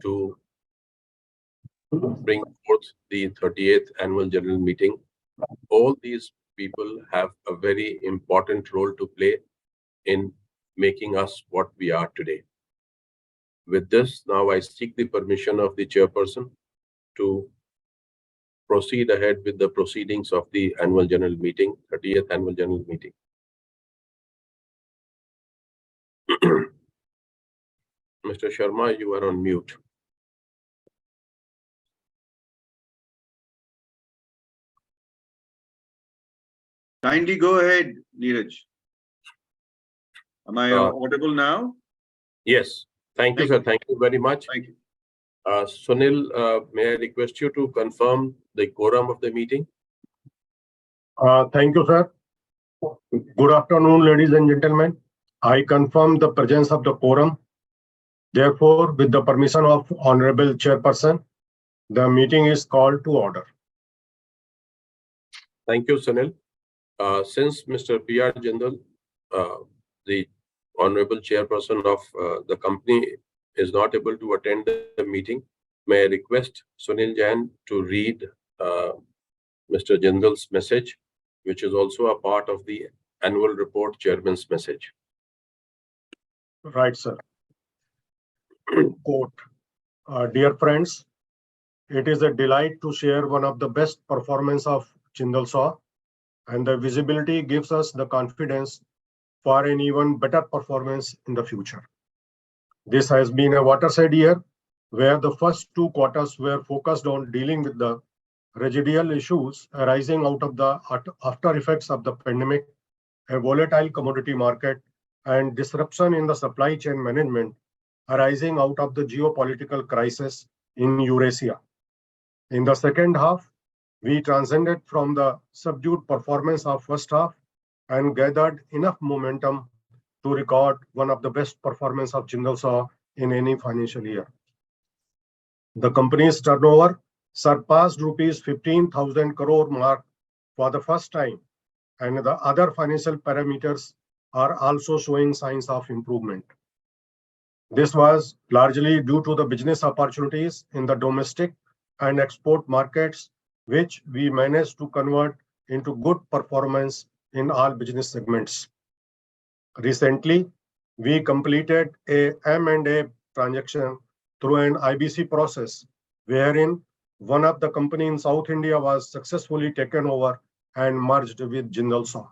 to bring forth the 38th annual general meeting. All these people have a very important role to play in making us what we are today. With this, now I seek the permission of the chairperson to proceed ahead with the proceedings of the annual general meeting, 30th annual general meeting. Mr. Sharma, you are on mute. Kindly go ahead, Neeraj. Am I audible now? Yes. Thank you, sir. Thank you very much. Thank you. Sunil, may I request you to confirm the quorum of the meeting? Thank you, sir. Good afternoon, ladies and gentlemen. I confirm the presence of the quorum. Therefore, with the permission of Honorable Chairperson, the meeting is called to order. Thank you, Sunil. Since Mr. P.R. Jindal, the Honorable Chairperson of the company, is not able to attend the meeting, may I request Sunil Jain to read Mr. Jindal's message, which is also a part of the annual report chairman's message. Right, sir. Quote, dear friends, it is a delight to share one of the best performance of Jindal SAW, and the visibility gives us the confidence for an even better performance in the future. This has been a watershed year where the first 2 quarters were focused on dealing with the residual issues arising out of the after effects of the pandemic, a volatile commodity market, and disruption in the supply chain management arising out of the geopolitical crisis in Eurasia. In the second half, we transcended from the subdued performance of first half and gathered enough momentum to record one of the best performance of Jindal SAW in any financial year. The company's turnover surpassed rupees 15,000 crore mark for the first time, and the other financial parameters are also showing signs of improvement. This was largely due to the business opportunities in the domestic and export markets, which we managed to convert into good performance in all business segments. Recently, we completed a M&A transaction through an IBC process, wherein one of the company in South India was successfully taken over and merged with Jindal SAW.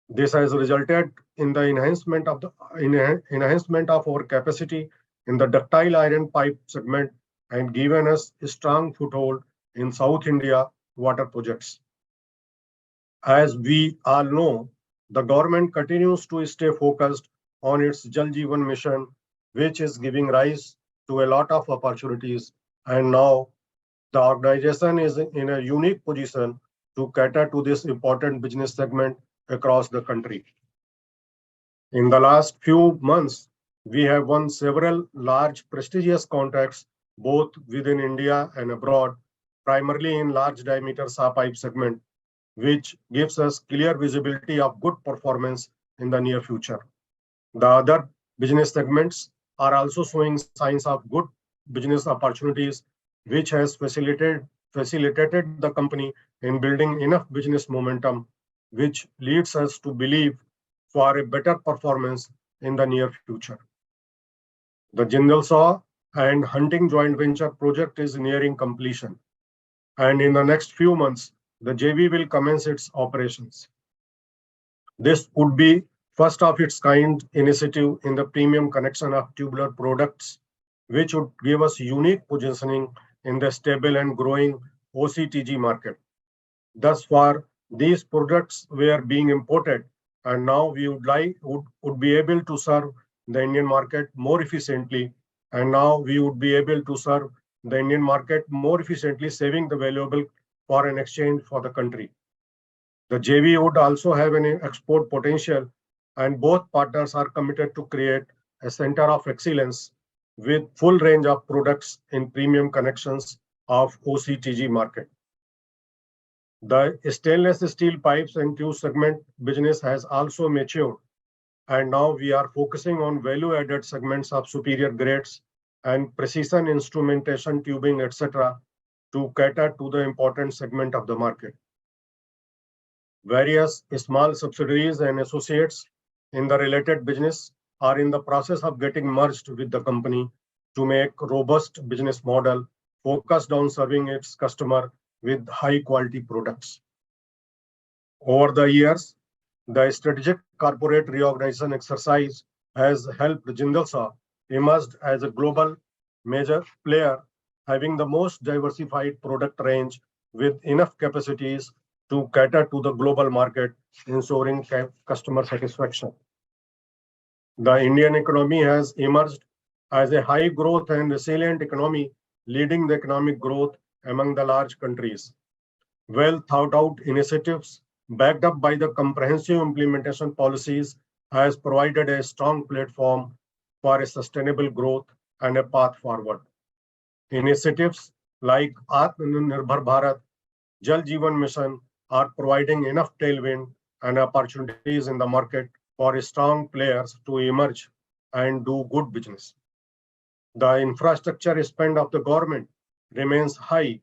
This has resulted in the enhancement of our capacity in the ductile iron pipe segment and given us a strong foothold in South India water projects. As we all know, the government continues to stay focused on its Jal Jeevan mission, which is giving rise to a lot of opportunities, and now the organization is in a unique position to cater to this important business segment across the country. In the last few months, we have won several large prestigious contracts both within India and abroad, primarily in large diameter SAW pipe segment, which gives us clear visibility of good performance in the near future. The other business segments are also showing signs of good business opportunities, which has facilitated the company in building enough business momentum, which leads us to believe for a better performance in the near future. The Jindal SAW and Hunting joint venture project is nearing completion, and in the next few months, the JV will commence its operations. This would be first of its kind initiative in the premium connection of tubular products, which would give us unique positioning in the stable and growing OCTG market. Thus far, these products were being imported, and now we would be able to serve the Indian market more efficiently, and now we would be able to serve the Indian market more efficiently, saving the valuable foreign exchange for the country. The JV would also have an export potential, and both partners are committed to create a center of excellence with full range of products in premium connections of OCTG market. The stainless steel pipes and tube segment business has also matured, and now we are focusing on value-added segments of superior grades and precision instrumentation tubing, etc., to cater to the important segment of the market. Various small subsidiaries and associates in the related business are in the process of getting merged with the company to make robust business model focused on serving its customer with high quality products. Over the years, the strategic corporate reorganization exercise has helped Jindal SAW emerge as a global major player, having the most diversified product range with enough capacities to cater to the global market, ensuring customer satisfaction. The Indian economy has emerged as a high growth and resilient economy, leading the economic growth among the large countries. Well thought out initiatives backed up by the comprehensive implementation policies has provided a strong platform for a sustainable growth and a path forward. Initiatives like Atmanirbhar Bharat, Jal Jeevan Mission are providing enough tailwind and opportunities in the market for strong players to emerge and do good business. The infrastructure spend of the government remains high,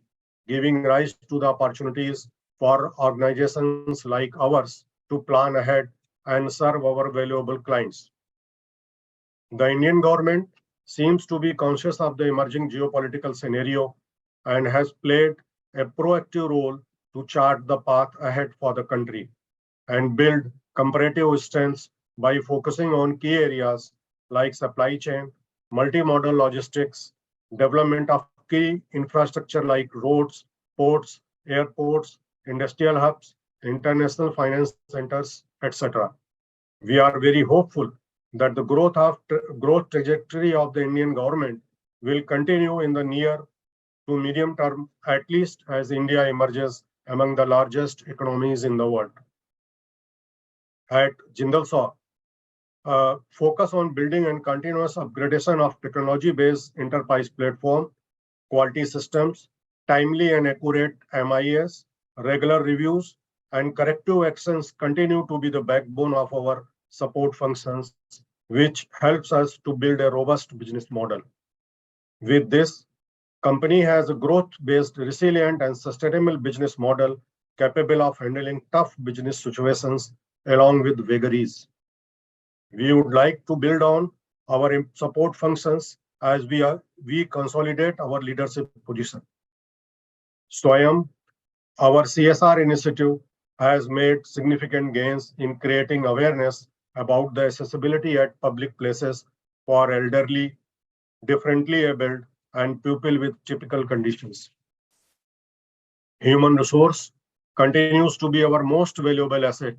giving rise to the opportunities for organizations like ours to plan ahead and serve our valuable clients. The Indian government seems to be conscious of the emerging geopolitical scenario and has played a proactive role to chart the path ahead for the country and build comparative strengths by focusing on key areas like supply chain, multimodal logistics, development of key infrastructure like roads, ports, airports, industrial hubs, international finance centers, etc. We are very hopeful that the growth trajectory of the Indian government will continue in the near to medium term, at least as India emerges among the largest economies in the world. At Jindal SAW, focus on building and continuous upgradation of technology-based enterprise platform, quality systems, timely and accurate MIS, regular reviews, and corrective actions continue to be the backbone of our support functions, which helps us to build a robust business model. With this, company has a growth-based, resilient, and sustainable business model capable of handling tough business situations along with vagaries. We would like to build on our support functions as we consolidate our leadership position. Swayam, our CSR initiative, has made significant gains in creating awareness about the accessibility at public places for elderly, differently abled, and people with typical conditions. Human resource continues to be our most valuable asset,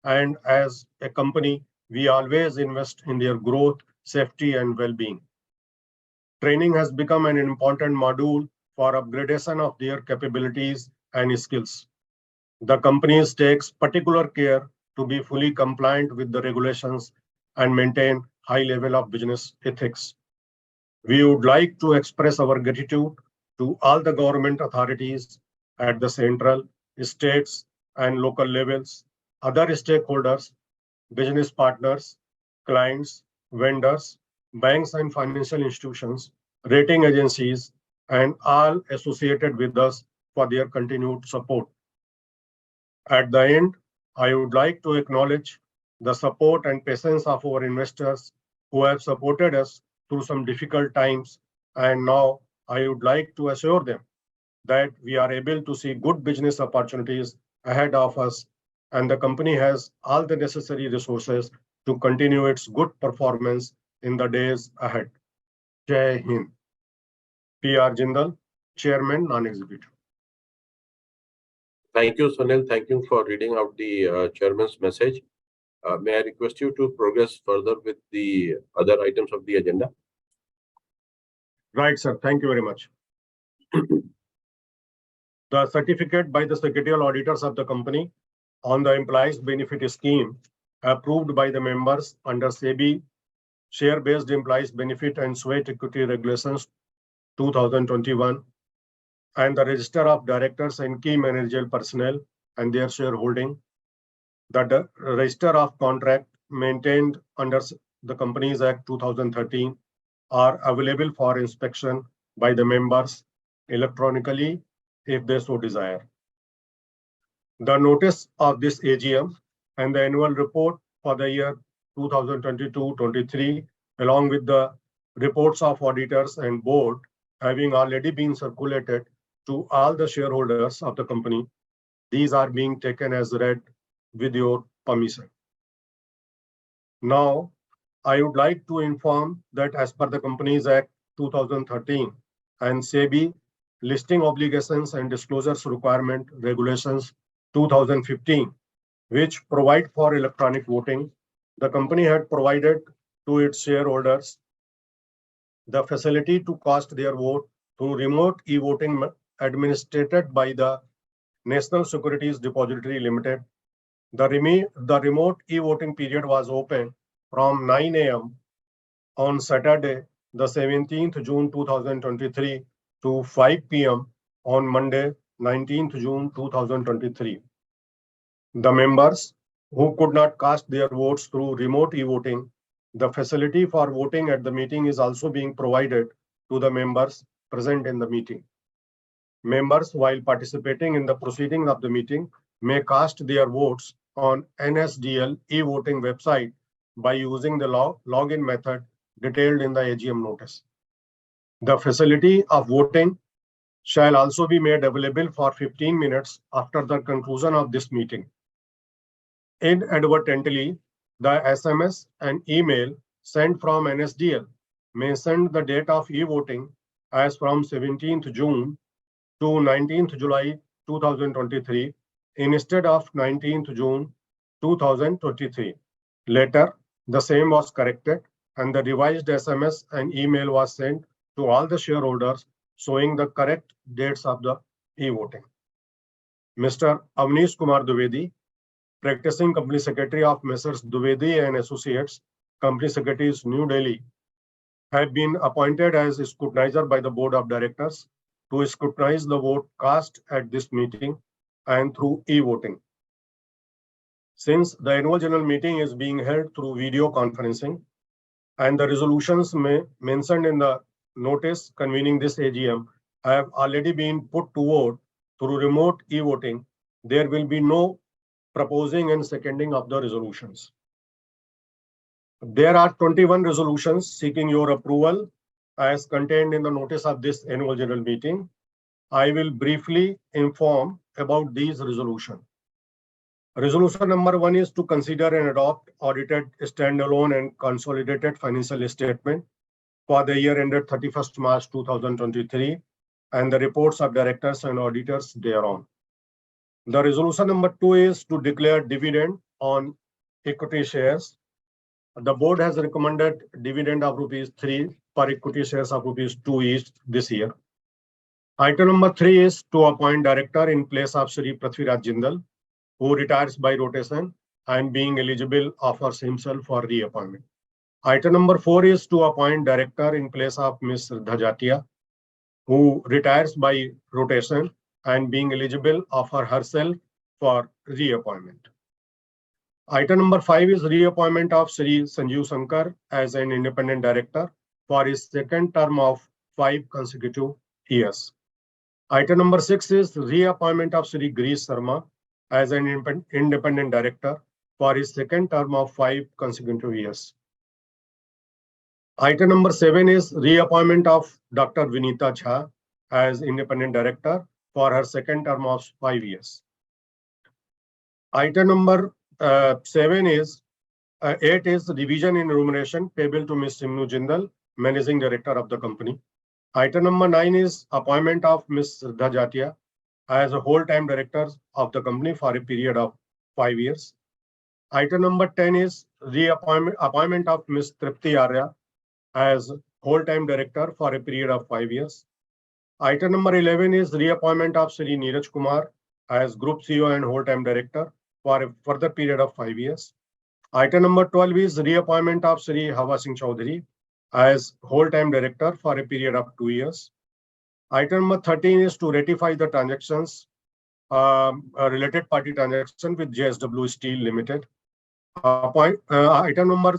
and as a company, we always invest in their growth, safety, and well-being. Training has become an important module for upgradation of their capabilities and skills. The company takes particular care to be fully compliant with the regulations and maintain high level of business ethics. We would like to express our gratitude to all the government authorities at the central, states, and local levels, other stakeholders, business partners, clients, vendors, banks and financial institutions, rating agencies, and all associated with us for their continued support. At the end, I would like to acknowledge the support and patience of our investors who have supported us through some difficult times, and now I would like to assure them that we are able to see good business opportunities ahead of us, and the company has all the necessary resources to continue its good performance in the days ahead. Jai Hind. P.R. Jindal, Chairman, Non-Executive. Thank you, Sunil. Thank you for reading out the chairman's message. May I request you to progress further with the other items of the agenda? Right, sir. Thank you very much. The certificate by the secretarial auditors of the company on the employees benefit scheme approved by the members under SEBI share-based employees benefit and sweat equity regulations 2021 and the register of directors and key managerial personnel and their shareholding, the register of contract maintained under the Companies Act 2013 are available for inspection by the members electronically if they so desire. The notice of this AGM and the annual report for the year 2022-23, along with the reports of auditors and board having already been circulated to all the shareholders of the company, these are being taken as read with your permission. Now, I would like to inform that as per the Companies Act 2013 and SEBI Listing Obligations and Disclosures Requirement Regulations 2015, which provide for electronic voting, the company had provided to its shareholders the facility to cast their vote through remote e-voting administered by the National Securities Depository Limited. The remote e-voting period was open from 9 a.m. on Saturday, the 17th June 2023 to 5 p.m. on Monday, 19th June 2023. The members who could not cast their votes through remote e-voting, the facility for voting at the meeting is also being provided to the members present in the meeting. Members, while participating in the proceedings of the meeting, may cast their votes on NSDL e-voting website by using the login method detailed in the AGM notice. The facility of voting shall also be made available for 15 minutes after the conclusion of this meeting. Inadvertently, the SMS and email sent from NSDL may send the date of e-voting as from 17th June to 19th July 2023 instead of 19th June 2023. Later, the same was corrected and the revised SMS and email was sent to all the shareholders showing the correct dates of the e-voting. Mr. Avnish Kumar Dwivedi, Practicing Company Secretary of Messrs. Dwivedi and Associates, Company Secretaries, New Delhi, have been appointed as scrutinizer by the Board of Directors to scrutinize the vote cast at this meeting and through e-voting. Since the annual general meeting is being held through video conferencing and the resolutions mentioned in the notice convening this AGM have already been put to vote through remote e-voting, there will be no proposing and seconding of the resolutions. There are 21 resolutions seeking your approval as contained in the notice of this annual general meeting. I will briefly inform about these resolutions. Resolution number 1 is to consider and adopt audited standalone and consolidated financial statement for the year ended 31st March 2023 and the reports of directors and auditors thereon. The resolution number 2 is to declare dividend on equity shares. The board has recommended dividend of ₹3 per equity shares of ₹2 each this year. Item number 3 is to appoint director in place of Shri Prithviraj Jindal, who retires by rotation and being eligible offers himself for reappointment. Item number 4 is to appoint director in place of Ms. Shraddha Jatia, who retires by rotation and being eligible offer herself for reappointment. Item number 5 is reappointment of Shri Sanjeev Shankar as an independent director for his second term of 5 consecutive years. Item number 6 is reappointment of Shri Girish Sharma as an independent director for his second term of 5 consecutive years. Item number 7 is reappointment of Dr. Vinita Jha as independent director for her second term of 5 years. Item number 8 is revision in remuneration payable to Ms. Simnu Jindal, Managing Director of the company. Item number 9 is appointment of Ms. Shraddha Jatia as a whole-time director of the company for a period of 5 years. Item number 10 is appointment of Ms. Tripti Arya as whole-time director for a period of 5 years. Item number 11 is reappointment of Shri Neeraj Kumar as Group CEO and whole-time director for a further period of 5 years. Item number 12 is reappointment of Sri Hawa Singh Chaudhary as whole-time director for a period of 2 years. Item number 13 is to ratify the transactions, related party transaction with JSW Steel Limited. Item number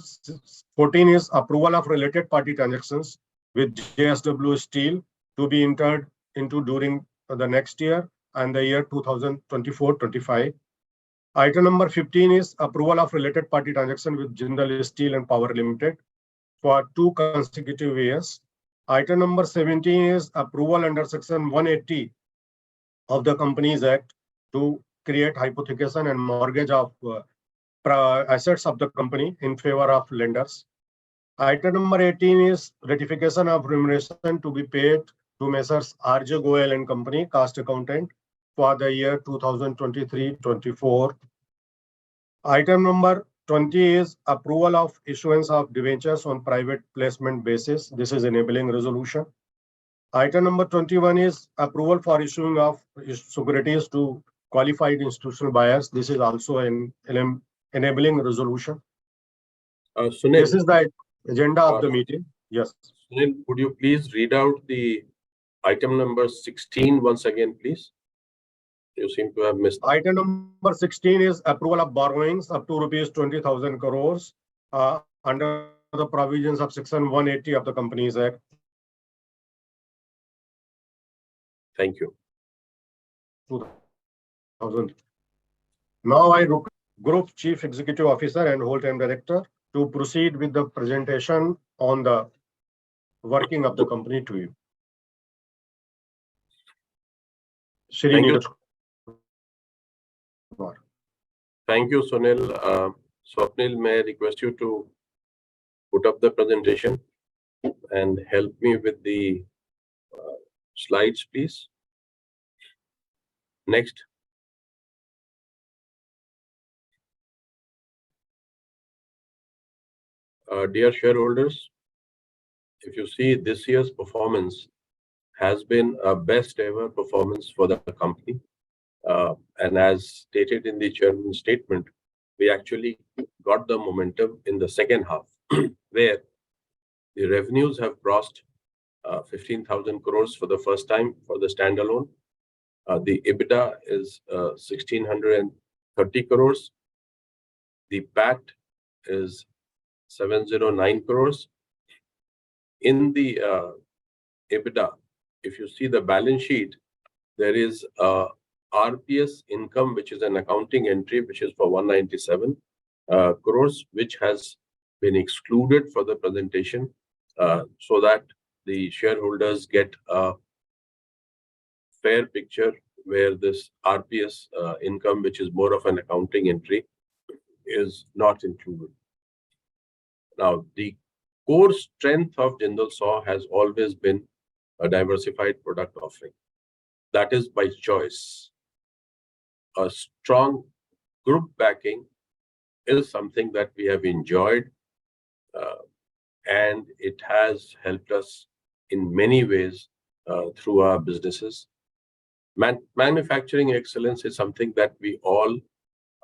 14 is approval of related party transactions with JSW Steel to be entered into during the next year and the year 2024-25. Item number 15 is approval of related party transaction with Jindal Steel and Power Limited for 2 consecutive years. Item number 17 is approval under section 180 of the Companies Act to create hypothecation and mortgage of assets of the company in favor of lenders. Item number 18 is ratification of remuneration to be paid to Messrs. RJ Goel and Company, cost accountant, for the year 2023-24. Item number 20 is approval of issuance of debentures on private placement basis. This is enabling resolution. Item number 21 is approval for issuing of securities to qualified institutional buyers. This is also an enabling resolution. Sunil, This is the agenda of the meeting. Yes. Sunil, would you please read out the item number 16 once again, please? You seem to have missed. Item number 16 is approval of borrowings up to rupees 20,000 crores under the provisions of section 180 of the Companies Act. Thank you. 2000. Now I look Group Chief Executive Officer and whole-time director to proceed with the presentation on the working of the company to you. Shri Thank you. Neeraj Kumar. Thank you, Sunil. Swapnil, may I request you to put up the presentation and help me with the slides, please. Next. Dear shareholders, if you see, this year's performance has been a best ever performance for the company. And as stated in the chairman's statement, we actually got the momentum in the second half, where the revenues have crossed 15,000 crores for the first time for the standalone. The EBITDA is 1,630 crores. The PAT is 709 crores. In the EBITDA, if you see the balance sheet, there is a RPS income, which is an accounting entry, which is for 197 crores, which has been excluded for the presentation, so that the shareholders get a fair picture where this RPS income, which is more of an accounting entry, is not included. Now, the core strength of Jindal SAW has always been a diversified product offering. That is by choice. A strong group backing is something that we have enjoyed, and it has helped us in many ways through our businesses. Manufacturing excellence is something that we all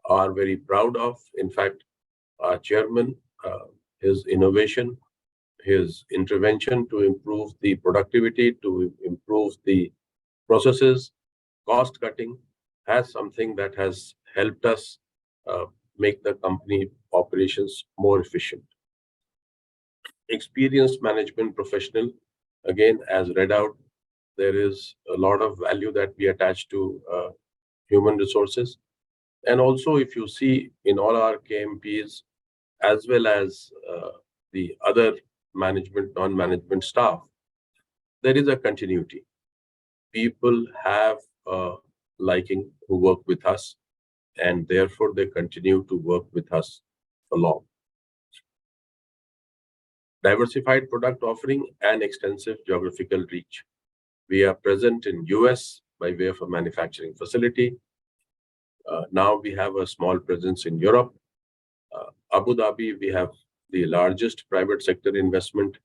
are very proud of. In fact, our chairman, his innovation, his intervention to improve the productivity, to improve the processes, cost cutting, has something that has helped us make the company operations more efficient. Experienced management professional, again, as read out, there is a lot of value that we attach to human resources. And also, if you see in all our KMPs, as well as the other management, non-management staff, there is a continuity. People have a liking who work with us, and therefore they continue to work with us along. Diversified product offering and extensive geographical reach. We are present in US by way of a manufacturing facility. Now we have a small presence in Europe. Abu Dhabi, we have the largest private sector investment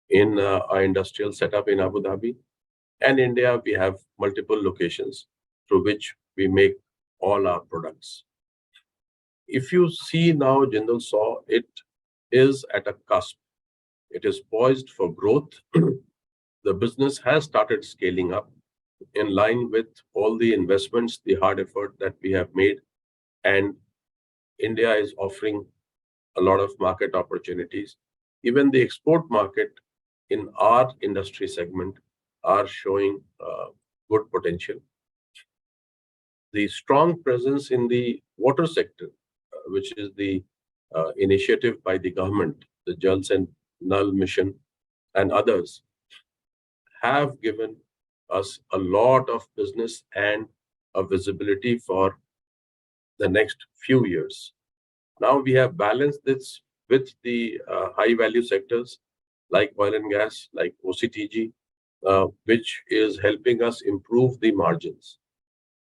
in our industrial setup in Abu Dhabi. And India, we have multiple locations through which we make all our products. if you see now Jindal SAW, it is at a cusp. It is poised for growth. The business has started scaling up in line with all the investments, the hard effort that we have made, and India is offering a lot of market opportunities. Even the export market in our industry segment are showing good potential. The strong presence in the water sector, which is the initiative by the government, the Jal and Nal mission and others, have given us a lot of business and a visibility for the next few years. Now we have balanced this with the high value sectors like oil and gas, like OCTG, which is helping us improve the margins.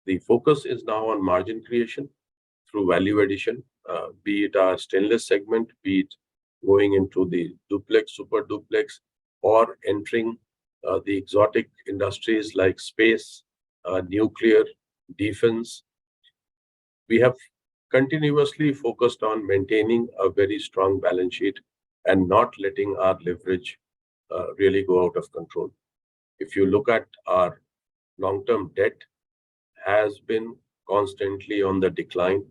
The focus is now on margin creation through value addition, be it our stainless segment, be it going into the duplex, super duplex, or entering the exotic industries like space, nuclear, defense. We have continuously focused on maintaining a very strong balance sheet and not letting our leverage really go out of control. If you look at our long-term debt, has been constantly on the decline,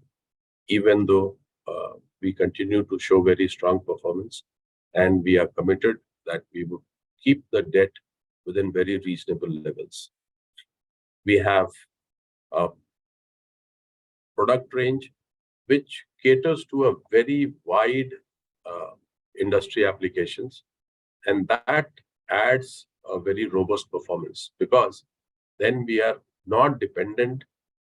even though we continue to show very strong performance, and we are committed that we would keep the debt within very reasonable levels. We have a product range which caters to a very wide industry applications, and that adds a very robust performance, because then we are not dependent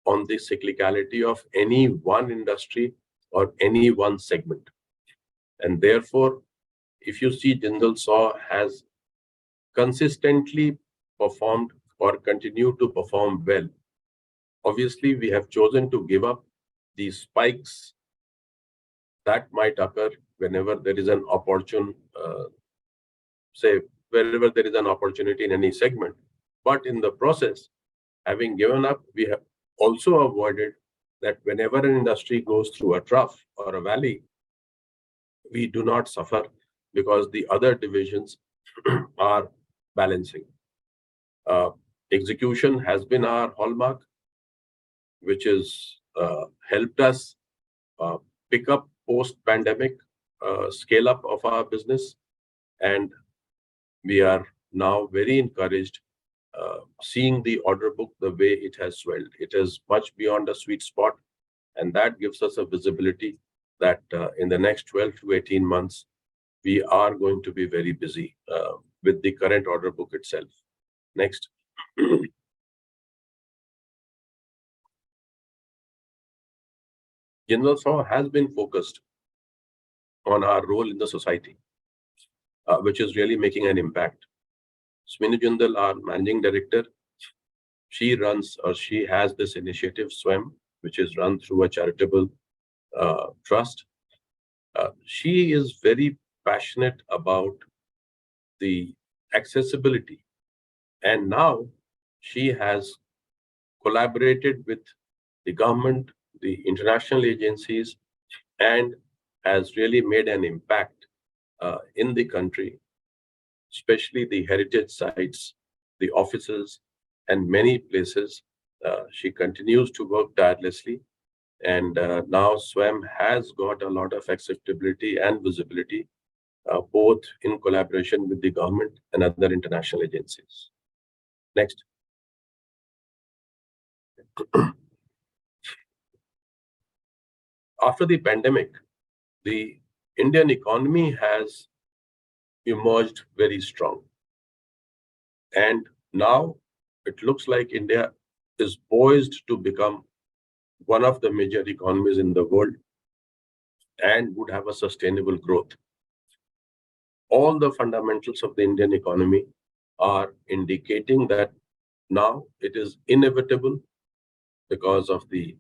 on the cyclicality of any one industry or any one segment. And therefore, if you see, Jindal SAW has consistently performed or continue to perform well. Obviously, we have chosen to give up these spikes that might occur whenever there is an opportune, wherever there is an opportunity in any segment. But in the process, having given up, we have also avoided that whenever an industry goes through a trough or a valley, we do not suffer because the other divisions are balancing. Execution has been our hallmark, which has helped us pick up post-pandemic scale up of our business, and we are now very encouraged seeing the order book the way it has swelled. It is much beyond a sweet spot, and that gives us a visibility that in the next 12 to 18 months, we are going to be very busy with the current order book itself. Next. Jindal SAW has been focused on our role in the society, which is really making an impact. Sminu Jindal, our managing director, she has this initiative, SWAM, which is run through a charitable trust. She is very passionate about the accessibility, and now she has collaborated with the government, the international agencies, and has really made an impact in the country, especially the heritage sites, the offices, and many places. She continues to work tirelessly, and now SWAM has got a lot of acceptability and visibility, both in collaboration with the government and other international agencies. Next. After the pandemic, the Indian economy has emerged very strong. And now it looks like India is poised to become one of the major economies in the world and would have a sustainable growth. All the fundamentals of the Indian economy are indicating that now it is inevitable, because of the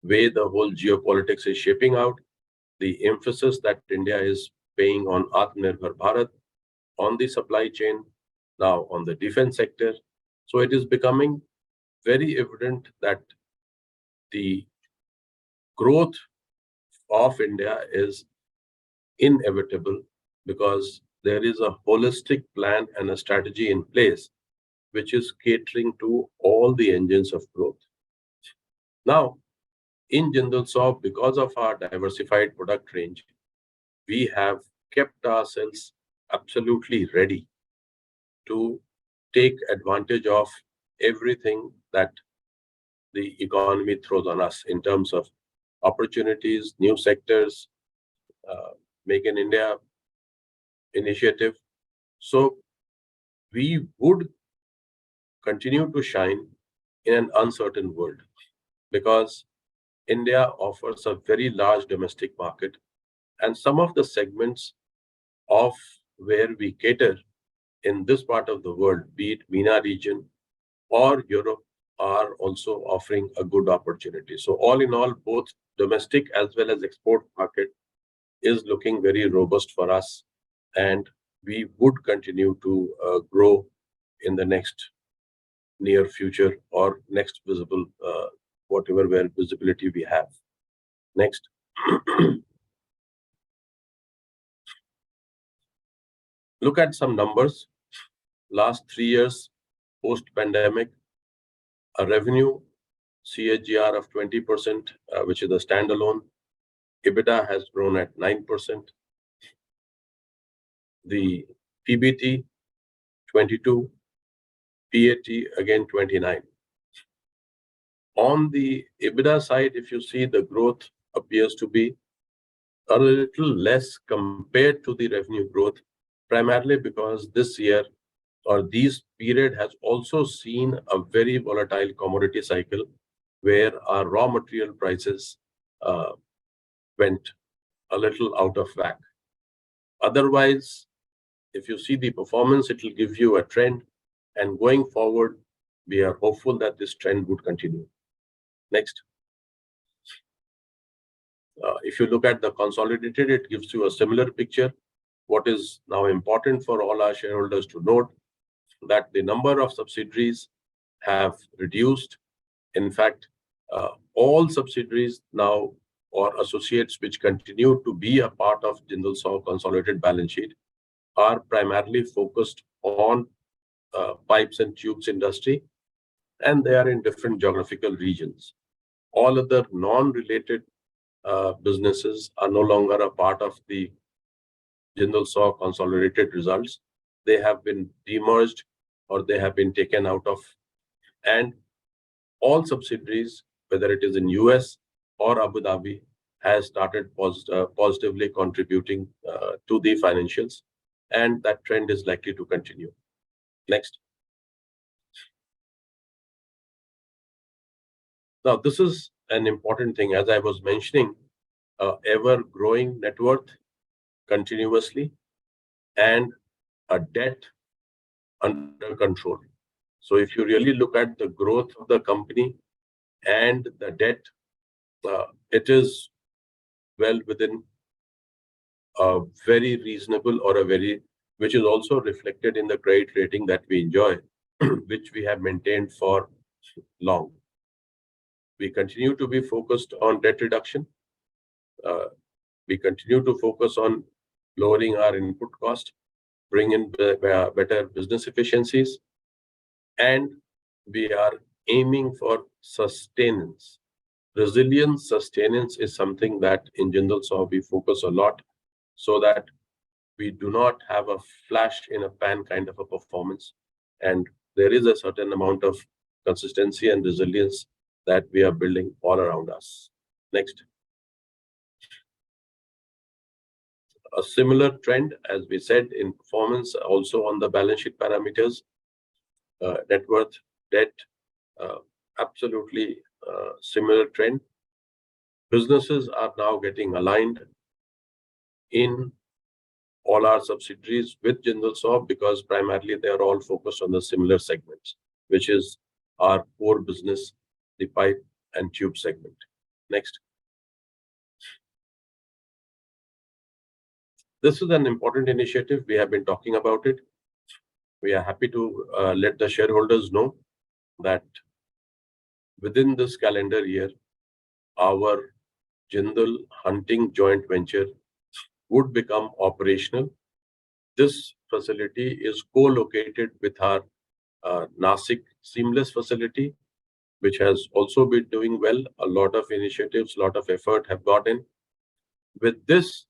way the whole geopolitics is shaping out, the emphasis that India is paying on Atmanirbhar Bharat, on the supply chain, now on the defense sector. So it is becoming very evident that the growth of India is inevitable because there is a holistic plan and a strategy in place which is catering to all the engines of growth. Now, in Jindal SAW, because of our diversified product range, we have kept ourselves absolutely ready to take advantage of everything that the economy throws on us in terms of opportunities, new sectors, Make in India initiative. So we would continue to shine in an uncertain world because India offers a very large domestic market, and some of the segments of where we cater in this part of the world, be it MENA region or Europe, are also offering a good opportunity. So all in all, both domestic as well as export market is looking very robust for us, and we would continue to grow in the next near future or next visible, whatever where visibility we have. Next. Look at some numbers. Last 3 years post-pandemic, a revenue CAGR of 20%, which is a standalone. EBITDA has grown at 9%. The PBT 22, PAT again 29. On the EBITDA side, if you see, the growth appears to be a little less compared to the revenue growth, primarily because this year or this period has also seen a very volatile commodity cycle where our raw material prices went a little out of whack. Otherwise, if you see the performance, it will give you a trend, and going forward, we are hopeful that this trend would continue. Next. If you look at the consolidated, it gives you a similar picture. What is now important for all our shareholders to note that the number of subsidiaries have reduced. In fact, all subsidiaries now or associates which continue to be a part of Jindal SAW consolidated balance sheet are primarily focused on pipes and tubes industry, and they are in different geographical regions. All other non-related businesses are no longer a part of the Jindal SAW consolidated results. They have been demerged or they have been taken out of, and all subsidiaries, whether it is in US or Abu Dhabi, has started positively contributing to the financials, and that trend is likely to continue. Next. Now, this is an important thing. As I was mentioning, ever-growing net worth continuously and a debt under control. So if you really look at the growth of the company and the debt, it is well within a very reasonable or a very, which is also reflected in the credit rating that we enjoy, which we have maintained for long. We continue to be focused on debt reduction. We continue to focus on lowering our input cost, bring in better business efficiencies, and we are aiming for sustenance. Resilience, sustenance is something that in Jindal SAW we focus a lot, so that we do not have a flash in a pan kind of a performance, and there is a certain amount of consistency and resilience that we are building all around us. Next. A similar trend, as we said, in performance, also on the balance sheet parameters, net worth, debt, absolutely similar trend. Businesses are now getting aligned in all our subsidiaries with Jindal SAW because primarily they are all focused on the similar segments, which is our core business, the pipe and tube segment. Next. This is an important initiative. We have been talking about it. We are happy to let the shareholders know that within this calendar year, our Jindal Hunting joint venture would become operational. This facility is co-located with our Nasik seamless facility, which has also been doing well. A lot of initiatives, a lot of effort have got in. With this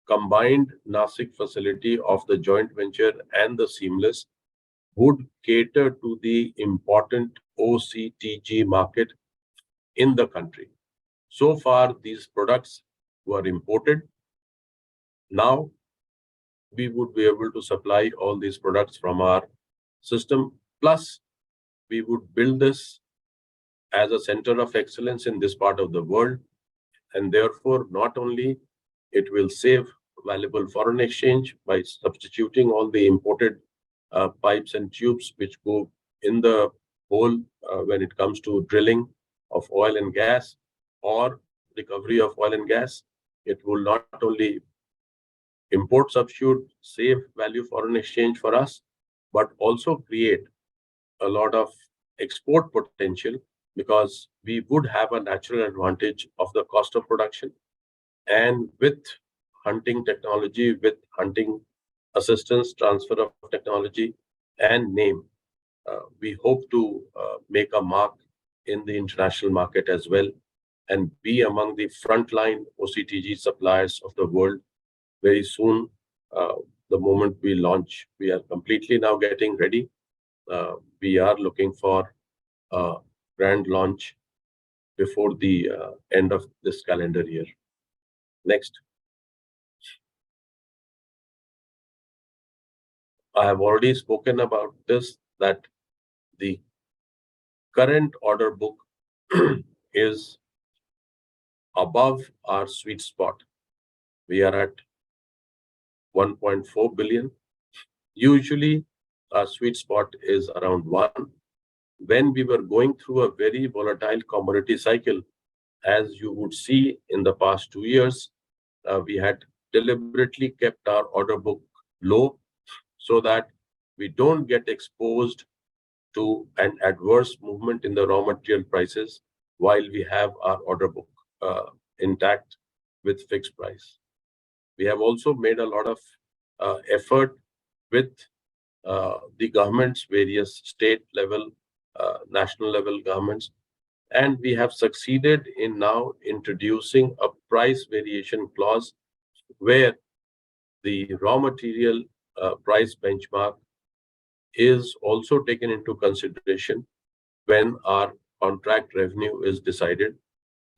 combined Nasik facility of the joint venture and the seamless would cater to the important OCTG market in the country. So far, these products were imported. Now, we would be able to supply all these products from our system. Plus, we would build this as a center of excellence in this part of the world. And therefore, not only it will save valuable foreign exchange by substituting all the imported pipes and tubes which go in the hole when it comes to drilling of oil and gas or recovery of oil and gas. It will not only import substitute, save value foreign exchange for us, but also create a lot of export potential because we would have a natural advantage of the cost of production. And with hunting technology, with hunting assistance, transfer of technology and name, we hope to make a mark in the international market as well and be among the frontline OCTG suppliers of the world very soon. The moment we launch, we are completely now getting ready. We are looking for a grand launch before the end of this calendar year. Next. I have already spoken about this, that the current order book is above our sweet spot. We are at 1.4 billion. Usually, our sweet spot is around 1. When we were going through a very volatile commodity cycle, as you would see in the past 2 years, we had deliberately kept our order book low so that we don't get exposed to an adverse movement in the raw material prices while we have our order book intact with fixed price. We have also made a lot of effort with the governments, various state level, national level governments, and we have succeeded in now introducing a price variation clause where the raw material price benchmark is also taken into consideration when our contract revenue is decided.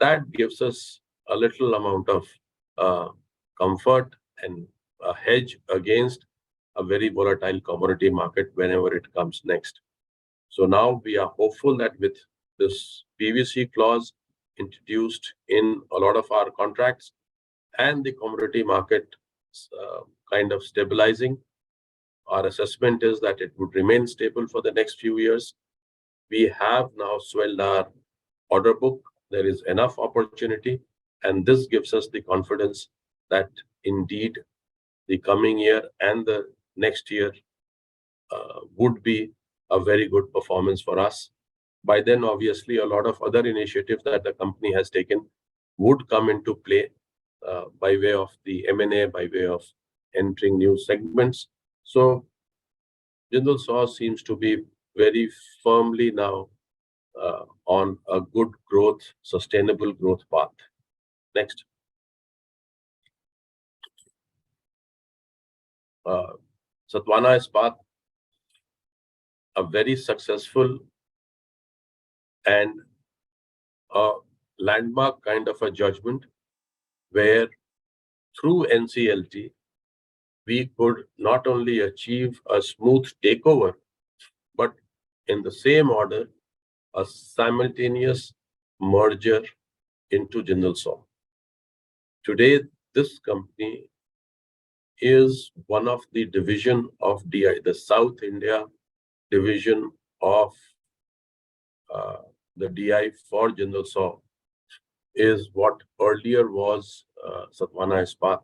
That gives us a little amount of comfort and a hedge against a very volatile commodity market whenever it comes next. So now we are hopeful that with this PVC clause introduced in a lot of our contracts and the commodity market kind of stabilizing, our assessment is that it would remain stable for the next few years. We have now swelled our order book. There is enough opportunity, and this gives us the confidence that indeed the coming year and the next year would be a very good performance for us. By then, obviously, a lot of other initiatives that the company has taken would come into play by way of the M&A, by way of entering new segments. So Jindal SAW seems to be very firmly now on a good growth, sustainable growth path. Next. Sathavahana Ispat, a very successful and a landmark kind of a judgment where through NCLT, we could not only achieve a smooth takeover, but in the same order, a simultaneous merger into Jindal SAW. Today, this company is one of the division of DI, the South India division of the DI for Jindal SAW is what earlier was Sathavahana Ispat.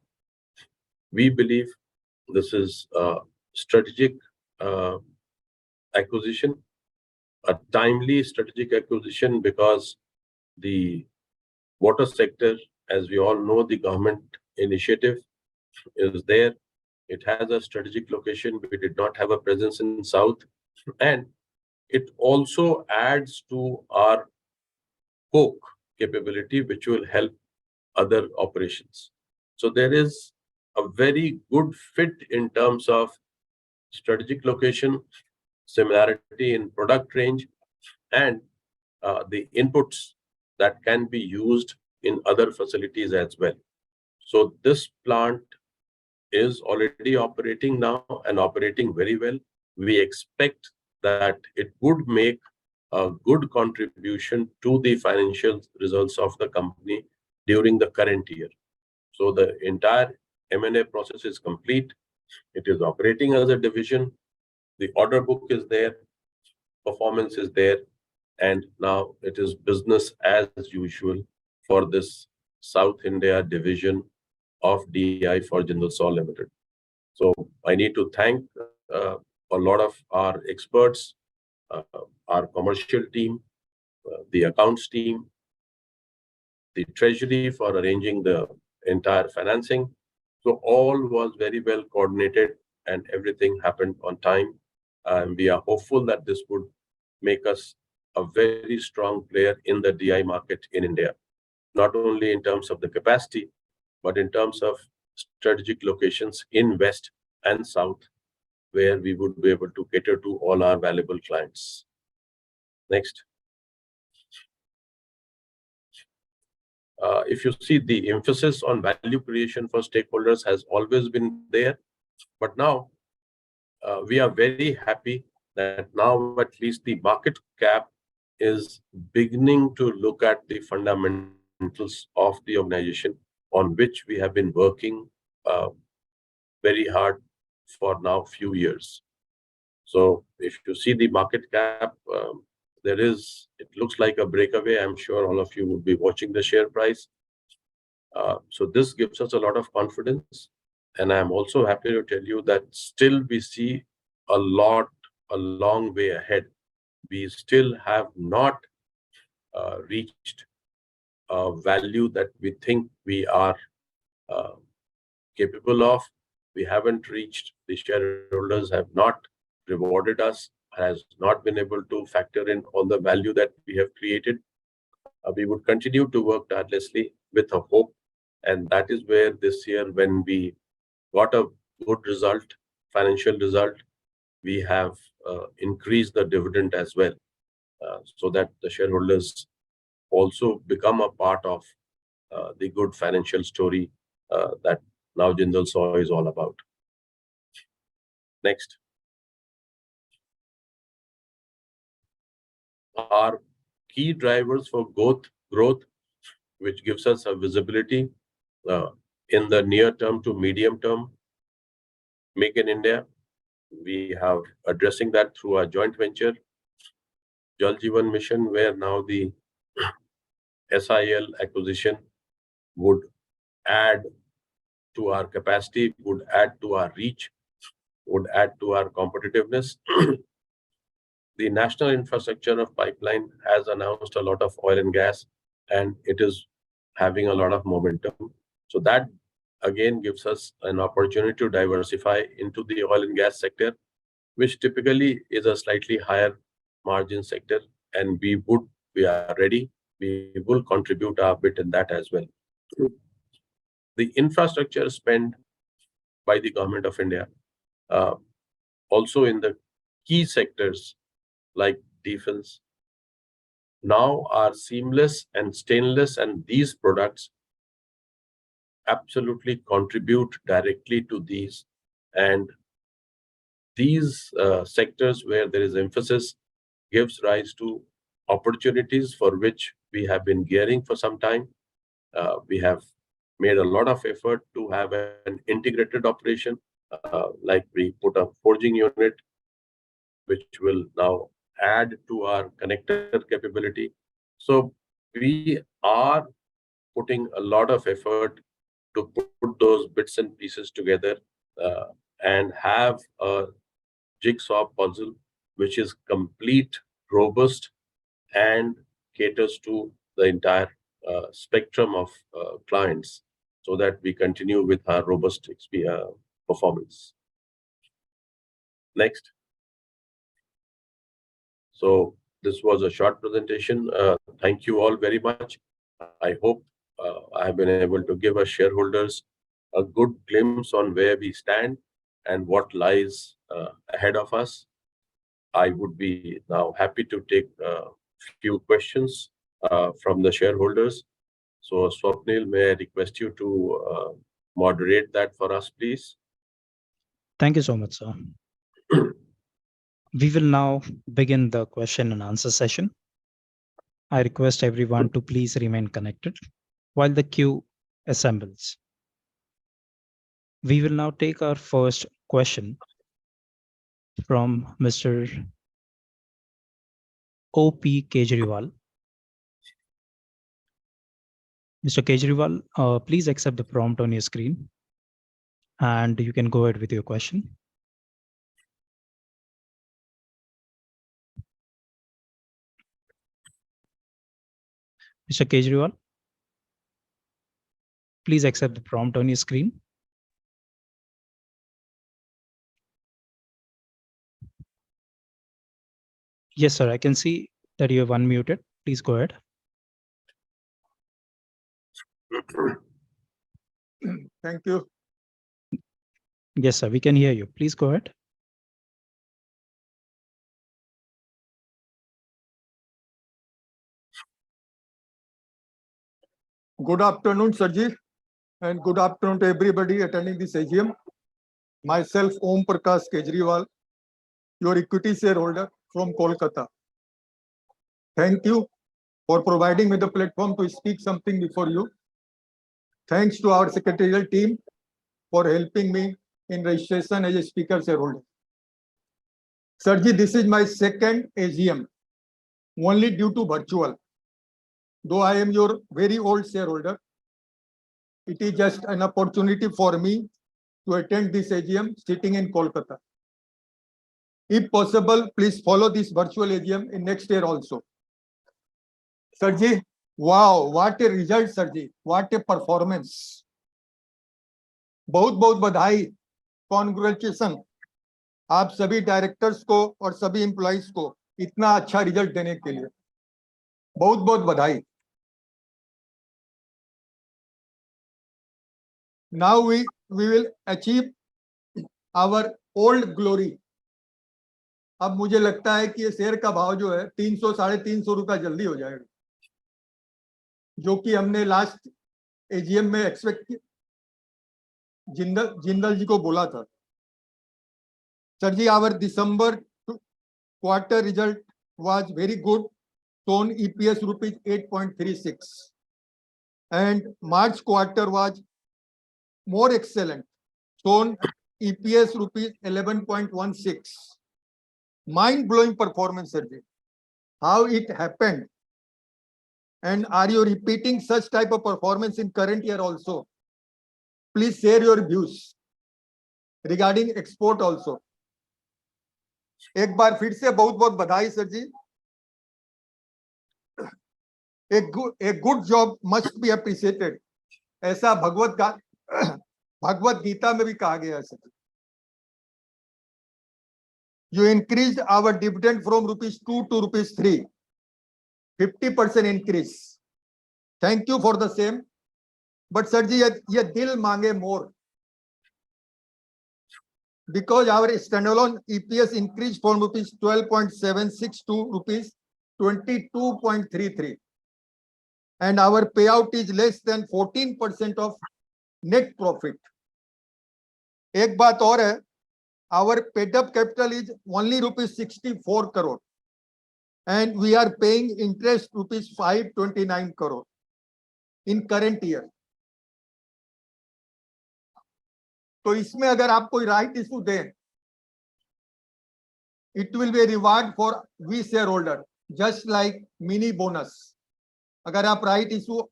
We believe this is a strategic acquisition, a timely strategic acquisition, because the water sector, as we all know, the government initiative is there. It has a strategic location. We did not have a presence in South, and it also adds to our coke capability, which will help other operations. So there is a very good fit in terms of strategic location, similarity in product range, and the inputs that can be used in other facilities as well. So this plant is already operating now and operating very well. We expect that it would make a good contribution to the financial results of the company during the current year. So the entire M&A process is complete. It is operating as a division. The order book is there, performance is there, and now it is business as usual for this South India division of DI for Jindal SAW Limited. So I need to thank a lot of our experts, our commercial team, the accounts team, the treasury for arranging the entire financing. So all was very well coordinated and everything happened on time. We are hopeful that this would make us a very strong player in the DI market in India, not only in terms of the capacity, but in terms of strategic locations in West and South, where we would be able to cater to all our valuable clients. Next. If you see, the emphasis on value creation for stakeholders has always been there, but now we are very happy that now at least the market cap is beginning to look at the fundamentals of the organization on which we have been working very hard for now few years. So if you see the market cap, it looks like a breakaway. I'm sure all of you would be watching the share price. So this gives us a lot of confidence. And I'm also happy to tell you that still we see a long way ahead. We still have not reached a value that we think we are capable of. We haven't reached, the shareholders have not rewarded us, has not been able to factor in all the value that we have created. We would continue to work tirelessly with a hope. And that is where this year, when we got a good result, financial result, we have increased the dividend as well, so that the shareholders also become a part of the good financial story that now Jindal SAW is all about. Next. Our key drivers for growth, which gives us a visibility in the near term to medium term. Make in India, we have addressing that through our joint venture, Jal Jeevan Mission, where now the SIL acquisition would add to our capacity, would add to our reach, would add to our competitiveness. The National Infrastructure of Pipeline has announced a lot of oil and gas, and it is having a lot of momentum. So that again gives us an opportunity to diversify into the oil and gas sector, which typically is a slightly higher margin sector, and we are ready. We will contribute our bit in that as well. The infrastructure spend by the Government of India, also in the key sectors like defense, now are seamless and stainless, and these products absolutely contribute directly to these. And these sectors where there is emphasis gives rise to opportunities for which we have been gearing for some time. We have made a lot of effort to have an integrated operation, like we put a forging unit, which will now add to our connector capability. So we are putting a lot of effort to put those bits and pieces together and have a jigsaw puzzle which is complete, robust, and caters to the entire spectrum of clients so that we continue with our robust performance. Next. So this was a short presentation. Thank you all very much. I hope I have been able to give our shareholders a good glimpse on where we stand and what lies ahead of us. I would be now happy to take a few questions from the shareholders. So Swapnil, may I request you to moderate that for us, please? Thank you so much, sir. We will now begin the question and answer session. I request everyone to please remain connected while the queue assembles. We will now take our first question from Mr. O.P. Kejriwal. Mr. Kejriwal, please accept the prompt on your screen and you can go ahead with your question. Mr. Kejriwal, please accept the prompt on your screen. Yes, sir, I can see that you have unmuted. Please go ahead. Thank you. Yes, sir, we can hear you. Please go ahead. Good afternoon, Sarji, and good afternoon to everybody attending this AGM. Myself, Om Prakash Kejriwal, your equity shareholder from Kolkata. Thank you for providing me the platform to speak something before you. Thanks to our secretarial team for helping me in registration as a speaker shareholder. Sarji, this is my second AGM, only due to virtual. Though I am your very old shareholder, it is just an opportunity for me to attend this AGM sitting in Kolkata. If possible, please follow this virtual AGM in next year also. Sarji, wow, what a result, Sarji, what a performance. बहुत बहुत बधाई, congratulation आप सभी directors को और सभी employees को इतना अच्छा रिजल्ट देने के लिए बहुत बहुत बधाई. Now we will achieve our old glory. अब मुझे लगता है कि ये शेयर का भाव जो है 300 350 रुपया जल्दी हो जाएगा, जो कि हमने लास्ट एजीएम में एक्सपेक्ट जिंदल जी को बोला था. Sir ji, our December quarter result was very good, shown EPS rupees 8.36 and March quarter was more excellent, shown EPS rupees 11.16. Mind-blowing performance, sir. How it happened, and are you repeating such type of performance in current year also? Please share your views regarding export also. एक बार फिर से बहुत बहुत बधाई sir ji. A good job must be appreciated. ऐसा भगवत गीता में भी कहा गया है sir. You increased our dividend from rupees 2 to rupees 3, 50% increase. Thank you for the same. But sir ji, ये दिल मांगे more, because our standalone EPS increased from rupees 12.76 to rupees 22.33, and our payout is less than 14% of net profit. एक बात और है, our paid up capital is only rupees 64 crore and we are paying interest rupees 529 crore in current year. तो इसमें अगर आप कोई right issue दें, it will be a reward for we shareholder, just like mini bonus. अगर आप right issue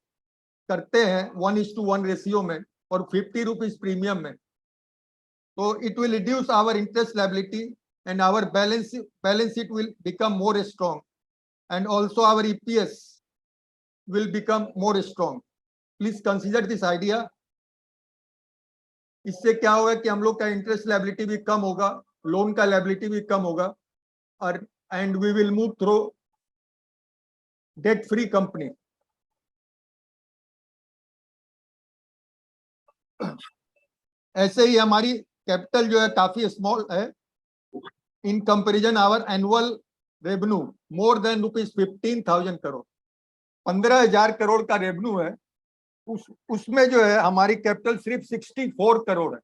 करते हैं 1:1 रेशियो में और 50 रुपीज प्रीमियम में, तो it will reduce our interest liability and our balance sheet will become more strong, and also our EPS will become more strong. Please consider this idea. इससे क्या होगा कि हम लोग का इंटरेस्ट लायबिलिटी भी कम होगा, लोन का लायबिलिटी भी कम होगा, और and we will move through debt free company. ऐसे ही हमारी कैपिटल जो है काफी स्मॉल है in comparison our annual revenue more than ₹15,000 crore. 15,000 crore का रेवेन्यू है, उसमें जो है हमारी कैपिटल सिर्फ 64 करोड़ है.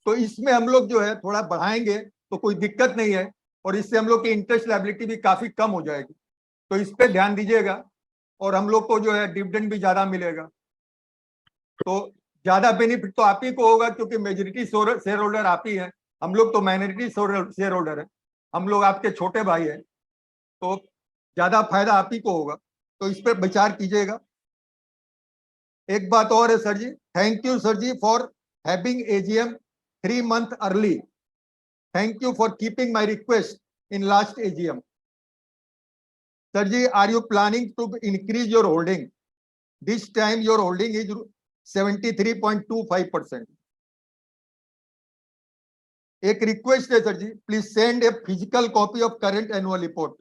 तो इसमें हम लोग जो है थोड़ा बढ़ाएंगे तो कोई दिक्कत नहीं है, और इससे हम लोग की इंटरेस्ट लायबिलिटी भी काफी कम हो जाएगी. तो इस पे ध्यान दीजिएगा, और हम लोग को जो है डिविडेंड भी ज्यादा मिलेगा. तो ज्यादा बेनिफिट तो आप ही को होगा, क्योंकि मेजोरिटी शेयर होल्डर आप ही हैं. हम लोग तो माइनॉरिटी शेयर होल्डर है, हम लोग आपके छोटे भाई हैं, तो ज्यादा फायदा आप ही को होगा. तो इस पर विचार कीजिएगा. एक बात और है sir ji, thank you sir ji for having AGM 3 months अर्ली. Thank you for keeping my request in last AGM. Sir ji, are you planning to increase your holding? This time your holding is 73.25%. एक रिक्वेस्ट है sir ji, please send a physical copy of current annual report.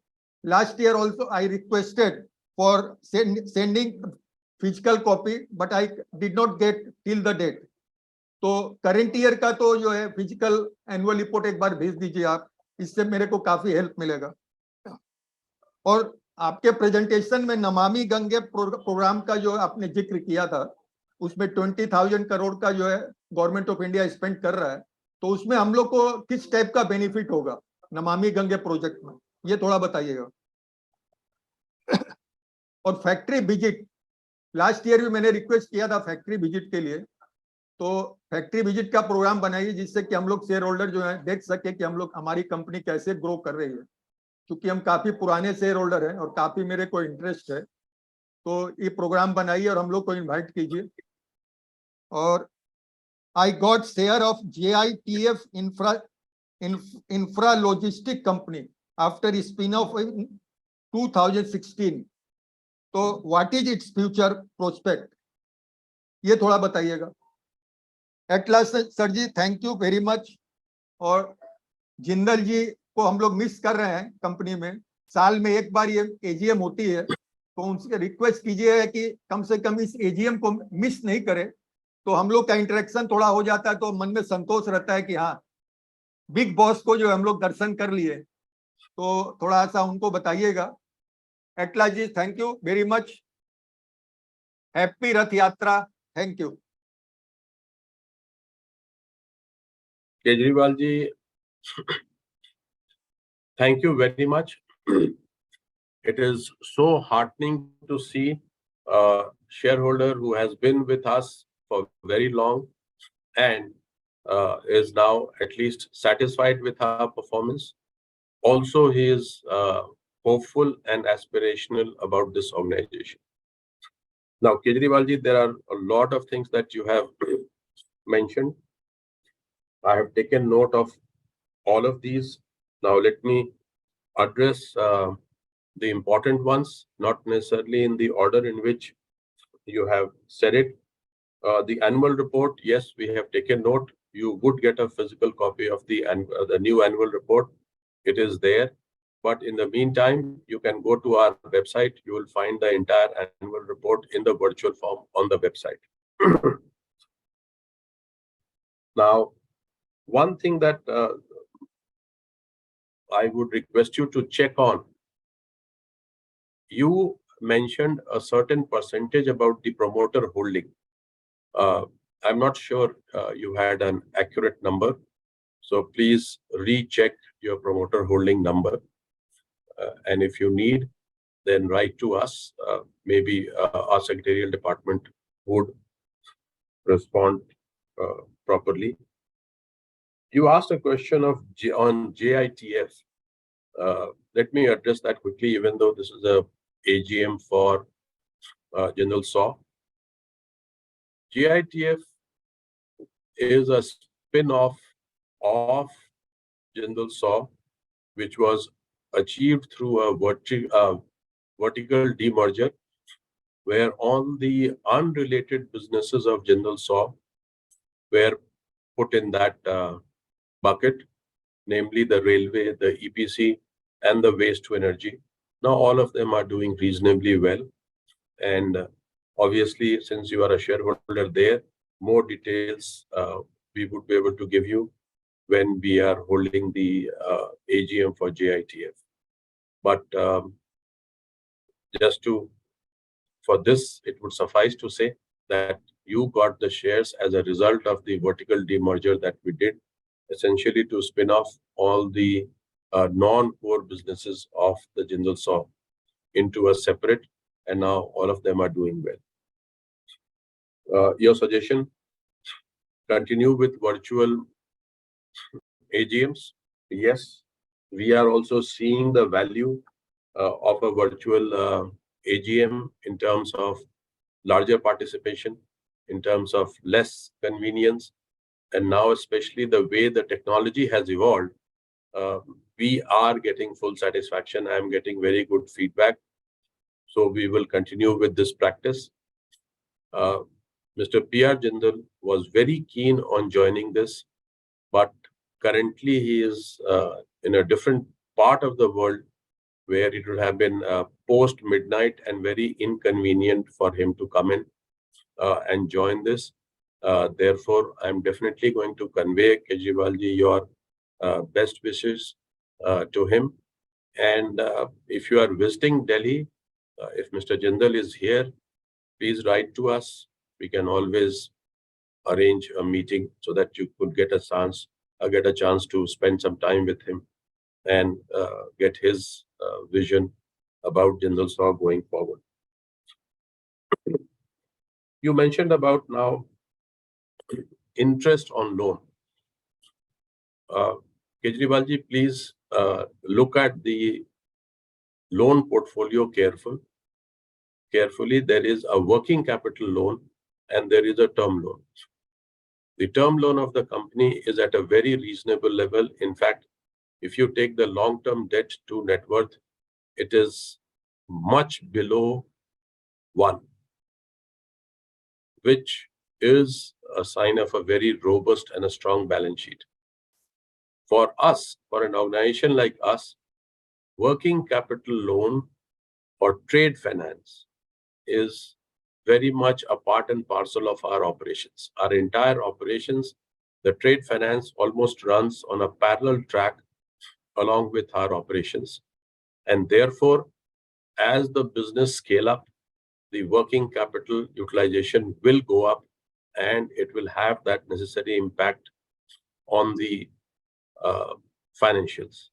Last year also I requested for sending physical copy, but I did not get till the date. तो current year का तो जो है physical annual report एक बार भेज दीजिए आप, इससे मेरे को काफी हेल्प मिलेगा. और आपके प्रेजेंटेशन में नमामि गंगे प्रोग्राम का जो आपने जिक्र किया था, उसमें 20,000 करोड़ का जो है गवर्नमेंट ऑफ इंडिया स्पेंड कर रहा है, तो उसमें हम लोग को किस टाइप का बेनिफिट होगा नमामि गंगे प्रोजेक्ट में, ये थोड़ा बताइएगा. और फैक्ट्री विजिट, लास्ट ईयर भी मैंने रिक्वेस्ट किया था फैक्ट्री विजिट के लिए, तो फैक्ट्री विजिट का प्रोग्राम बनाइए, जिससे कि हम लोग शेयर होल्डर जो है देख सके कि हम लोग हमारी कंपनी कैसे ग्रो कर रही है, क्योंकि हम काफी पुराने शेयर होल्डर हैं और काफी मेरे को इंटरेस्ट है. तो ये प्रोग्राम बनाइए और हम लोग को इनवाइट कीजिए. और I got share of JITF infra logistic company after spin off in 2016. तो what is its future prospect, ये थोड़ा बताइएगा. At last sir ji, thank you very much. और जिंदल जी को हम लोग मिस कर रहे हैं कंपनी में. साल में एक बार ये AGM होती है, तो उनसे रिक्वेस्ट कीजिए कि कम से कम इस AGM को मिस नहीं करे, तो हम लोग का इंटरेक्शन थोड़ा हो जाता है, तो मन में संतोष रहता है कि हाँ बिग बॉस को जो हम लोग दर्शन कर लिए. तो थोड़ा सा उनको बताइएगा. Atla ji, thank you very much. Happy Rath Yatra. Thank you. Kejriwal ji, thank you very much. It is so heartening to see a shareholder who has been with us for very long and is now at least satisfied with our performance. Also, he is hopeful and aspirational about this organization. Now, Kejriwal ji, there are a lot of things that you have mentioned. I have taken note of all of these. Now, let me address the important ones, not necessarily in the order in which you have said it. The annual report, yes, we have taken note. You would get a physical copy of the new annual report. It is there. But in the meantime, you can go to our website. You will find the entire annual report in the virtual form on the website. Now, one thing that I would request you to check on, you mentioned a certain percentage about the promoter holding. I'm not sure you had an accurate number. So please recheck your promoter holding number. And if you need, then write to us. Maybe our secretarial department would respond properly. You asked a question on JITF. Let me address that quickly, even though this is a AGM for Jindal SAW. JITF is a spin-off of Jindal SAW, which was achieved through a vertical demerger where all the unrelated businesses of Jindal SAW were put in that bucket, namely the railway, the EPC, and the waste to energy. Now all of them are doing reasonably well. And obviously, since you are a shareholder there, more details we would be able to give you when we are holding the AGM for JITF. But for this, it would suffice to say that you got the shares as a result of the vertical demerger that we did, essentially to spin off all the non-core businesses of the Jindal SAW into a separate, and now all of them are doing well. Your suggestion, continue with virtual AGMs. Yes, we are also seeing the value of a virtual AGM in terms of larger participation, in terms of less convenience, and now especially the way the technology has evolved, we are getting full satisfaction. I am getting very good feedback. So we will continue with this practice. Mr. P.R. Jindal was very keen on joining this, but currently he is in a different part of the world where it would have been post-midnight and very inconvenient for him to come in and join this. Therefore, I'm definitely going to convey, Kejriwalji, your best wishes to him. And if you are visiting Delhi, if Mr. Jindal is here, please write to us. We can always arrange a meeting so that you could get a chance to spend some time with him and get his vision about Jindal SAW going forward. You mentioned about now interest on loan. Kejriwalji, please look at the loan portfolio carefully. There is a working capital loan and there is a term loan. The term loan of the company is at a very reasonable level. In fact, if you take the long-term debt to net worth, it is much below 1, which is a sign of a very robust and a strong balance sheet. For us, for an organization like us, working capital loan or trade finance is very much a part and parcel of our operations. Our entire operations, the trade finance almost runs on a parallel track along with our operations. And therefore, as the business scale up, the working capital utilization will go up and it will have that necessary impact on the financials.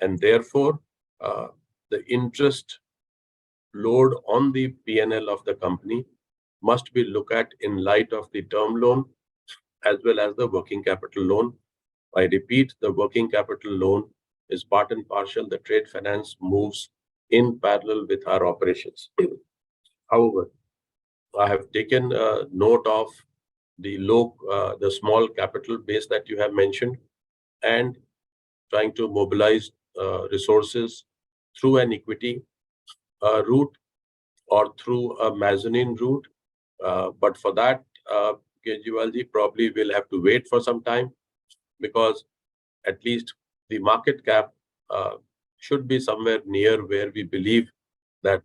And therefore, the interest load on the P&L of the company must be looked at in light of the term loan as well as the working capital loan. I repeat, the working capital loan is part and parcel. The trade finance moves in parallel with our operations. However, I have taken note of the small capital base that you have mentioned and trying to mobilize resources through an equity route or through a mezzanine route. But for that, Kejriwalji probably will have to wait for some time because at least the market cap should be somewhere near where we believe that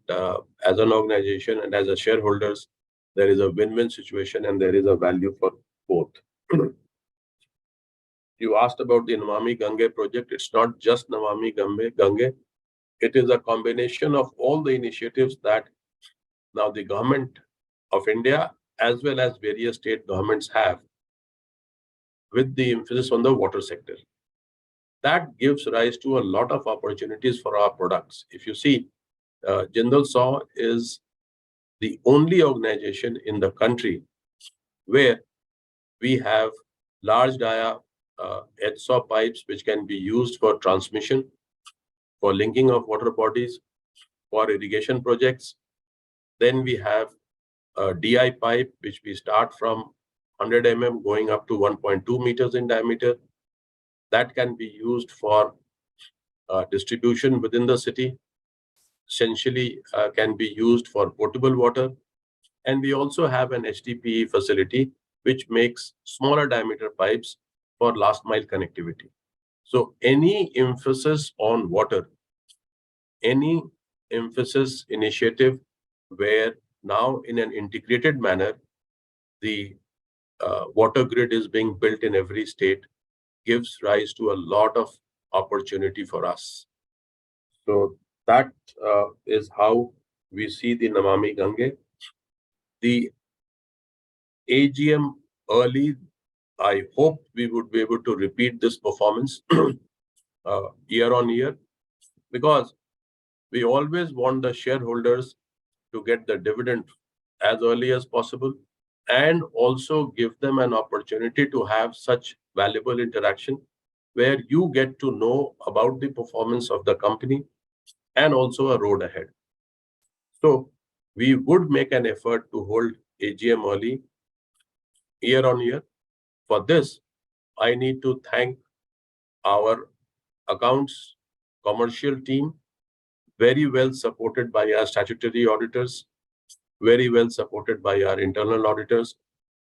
as an organization and as a shareholders, there is a win-win situation and there is a value for both. You asked about the Namami Gange project. It's not just Namami Gange. It is a combination of all the initiatives that now the government of India as well as various state governments have with the emphasis on the water sector. That gives rise to a lot of opportunities for our products. If you see, Jindal SAW is the only organization in the country where we have large dia HSAW pipes which can be used for transmission, for linking of water bodies, for irrigation projects. Then we have a DI pipe which we start from 100 mm going up to 1.2 meters in diameter. That can be used for distribution within the city. essentially can be used for potable water. And we also have an HDPE facility which makes smaller diameter pipes for last mile connectivity. So any emphasis on water, any emphasis initiative where now in an integrated manner, the water grid is being built in every state gives rise to a lot of opportunity for us. So that is how we see the Namami Gange. The AGM early, I hope we would be able to repeat this performance year on year, because we always want the shareholders to get the dividend as early as possible, and also give them an opportunity to have such valuable interaction where you get to know about the performance of the company and also a road ahead. So we would make an effort to hold AGM early year on year. For this, I need to thank our accounts commercial team, very well supported by our statutory auditors, very well supported by our internal auditors.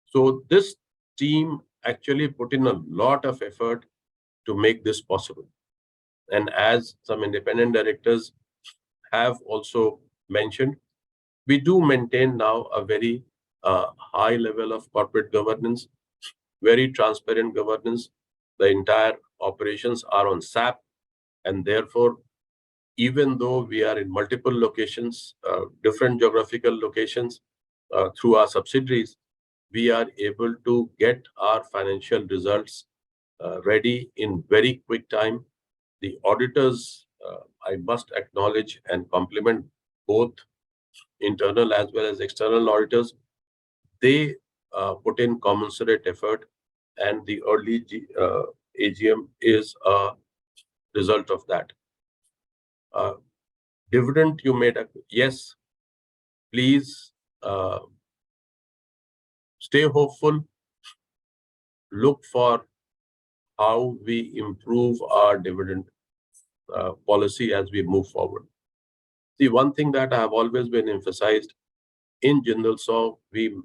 So this team actually put in a lot of effort to make this possible. And as some independent directors have also mentioned, we do maintain now a very high level of corporate governance, very transparent governance. The entire operations are on SAP, and therefore, even though we are in multiple locations, different geographical locations, through our subsidiaries, we are able to get our financial results ready in very quick time. The auditors, I must acknowledge and compliment both internal as well as external auditors. They put in commensurate effort, and the early AGM is a result of that. Dividend, you made a yes. Please stay hopeful. Look for how we improve our dividend policy as we move forward. See, one thing that I have always been emphasized in Jindal SAW, we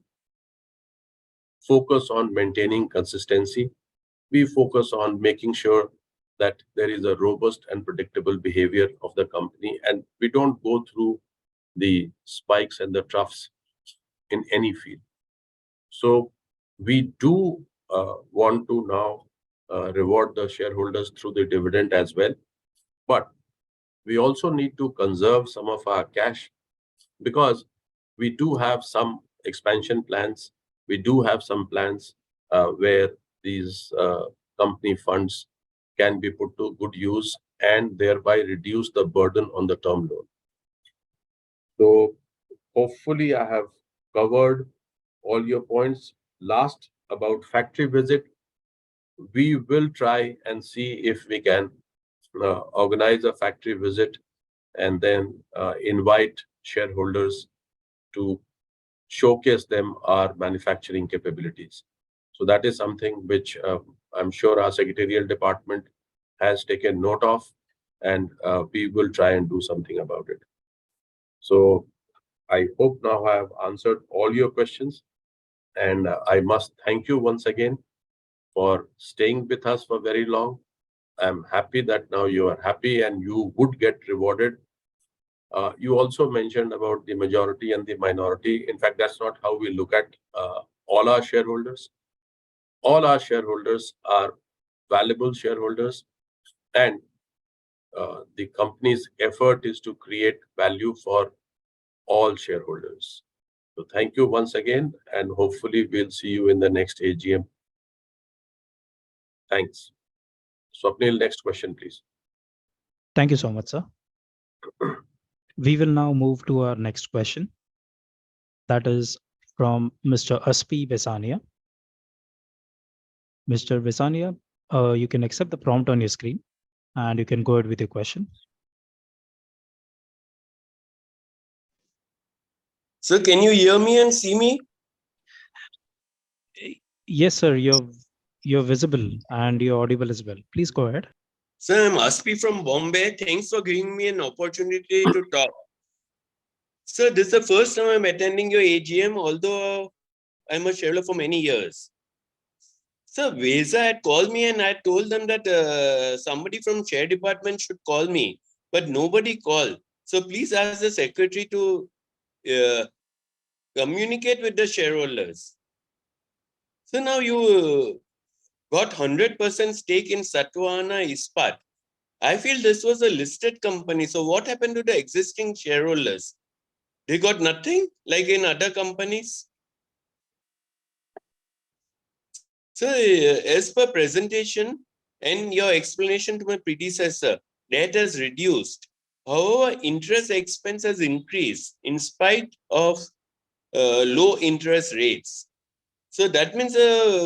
focus on maintaining consistency. We focus on making sure that there is a robust and predictable behavior of the company, and we don't go through the spikes and the troughs in any field. So we do want to now reward the shareholders through the dividend as well. But we also need to conserve some of our cash, because we do have some expansion plans. We do have some plans where these company funds can be put to good use and thereby reduce the burden on the term loan. So hopefully I have covered all your points. Last, about factory visit, we will try and see if we can organize a factory visit and then invite shareholders to showcase them our manufacturing capabilities. So that is something which I'm sure our secretarial department has taken note of, and we will try and do something about it. So I hope now I have answered all your questions, and I must thank you once again for staying with us for very long. I'm happy that now you are happy and you would get rewarded. You also mentioned about the majority and the minority. In fact, that's not how we look at all our shareholders. All our shareholders are valuable shareholders, and the company's effort is to create value for all shareholders. So thank you once again, and hopefully we'll see you in the next AGM. Thanks. Swapnil, next question, please. Thank you so much, sir. We will now move to our next question. That is from Mr. Aspi Vesania. Mr. Vesania, you can accept the prompt on your screen and you can go ahead with your question. Sir, can you hear me and see me? Yes, sir, you're visible and you're audible as well. Please go ahead. Sir, I'm Aspi from Bombay. Thanks for giving me an opportunity to talk. Sir, this is the first time I'm attending your AGM, although I'm a shareholder for many years. Sir, Vesa had called me and I told them that somebody from share department should call me, but nobody called. So please ask the secretary to communicate with the shareholders. So now you got 100% stake in Sathavahana Ispat. I feel this was a listed company. So what happened to the existing shareholders? They got nothing like in other companies? So as per presentation and your explanation to my predecessor, debt has reduced. However, interest expense has increased in spite of low interest rates. So that means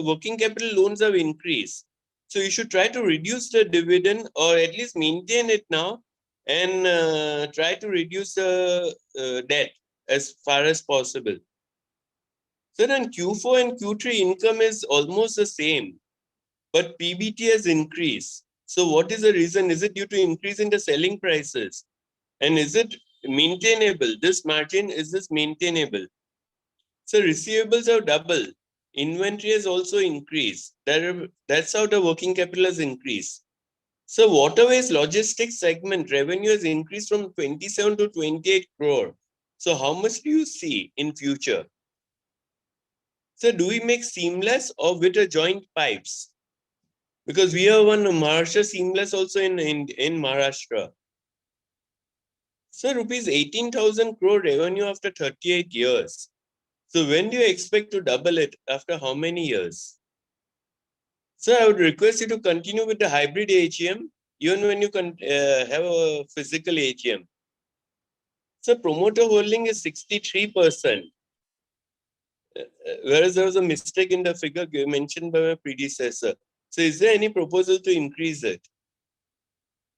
working capital loans have increased. So you should try to reduce the dividend or at least maintain it now and try to reduce the debt as far as possible. So then Q4 and Q3 income is almost the same, but PBT has increased. So what is the reason? Is it due to increase in the selling prices? And is it maintainable? This margin, is this maintainable? So receivables have doubled. Inventory has also increased. That's how the working capital has increased. So waterways logistics segment revenue has increased from 27 to 28 crore. So how much do you see in future? So do we make seamless or with a joint pipes? Because we have one Maharashtra seamless also in Maharashtra. So rupees 18,000 crore revenue after 38 years. So when do you expect to double it? After how many years? So I would request you to continue with the hybrid AGM, even when you can have a physical AGM. So promoter holding is 63%. Whereas there was a mistake in the figure mentioned by my predecessor. So is there any proposal to increase it?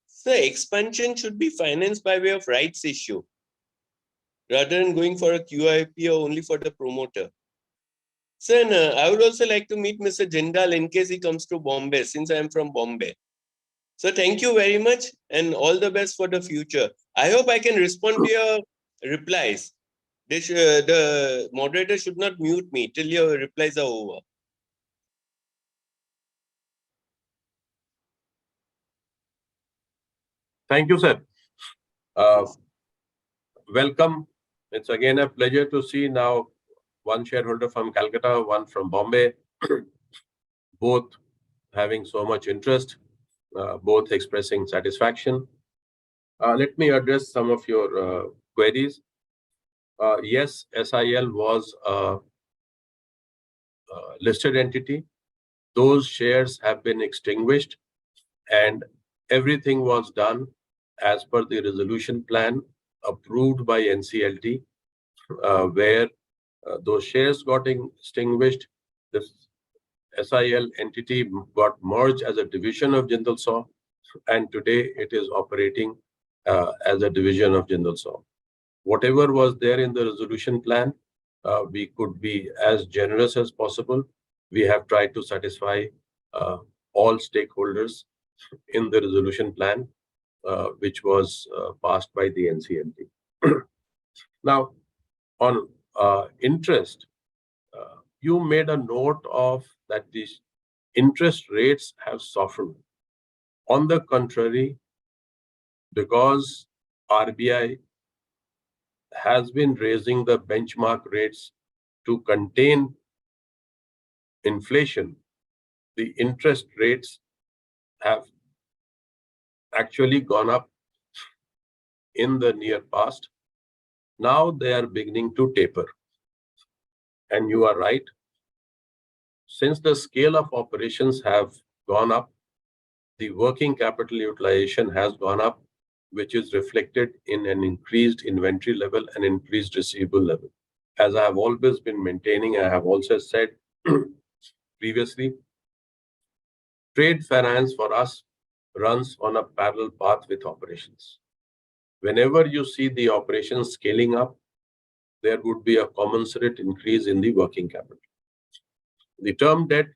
So expansion should be financed by way of rights issue, rather than going for a QIP or only for the promoter. So I would also like to meet Mr. Jindal in case he comes to Bombay, since I am from Bombay. So thank you very much and all the best for the future. I hope I can respond to your replies. The moderator should not mute me till your replies are over. Thank you, sir. Welcome. It's again a pleasure to see now one shareholder from Calcutta, one from Bombay, both having so much interest, both expressing satisfaction. Let me address some of your queries. Yes, SIL was a listed entity. Those shares have been extinguished and everything was done as per the resolution plan approved by NCLT, where those shares got extinguished. This SIL entity got merged as a division of Jindal SAW, and today it is operating as a division of Jindal SAW. Whatever was there in the resolution plan, we could be as generous as possible. We have tried to satisfy all stakeholders in the resolution plan, which was passed by the NCLT. Now, on interest, you made a note of that these interest rates have softened. On the contrary, because RBI has been raising the benchmark rates to contain inflation, the interest rates have actually gone up in the near past. Now they are beginning to taper. And you are right. Since the scale of operations have gone up, the working capital utilization has gone up, which is reflected in an increased inventory level and increased receivable level. As I have always been maintaining, I have also said previously, trade finance for us runs on a parallel path with operations. Whenever you see the operations scaling up, there would be a commensurate increase in the working capital. The term debt,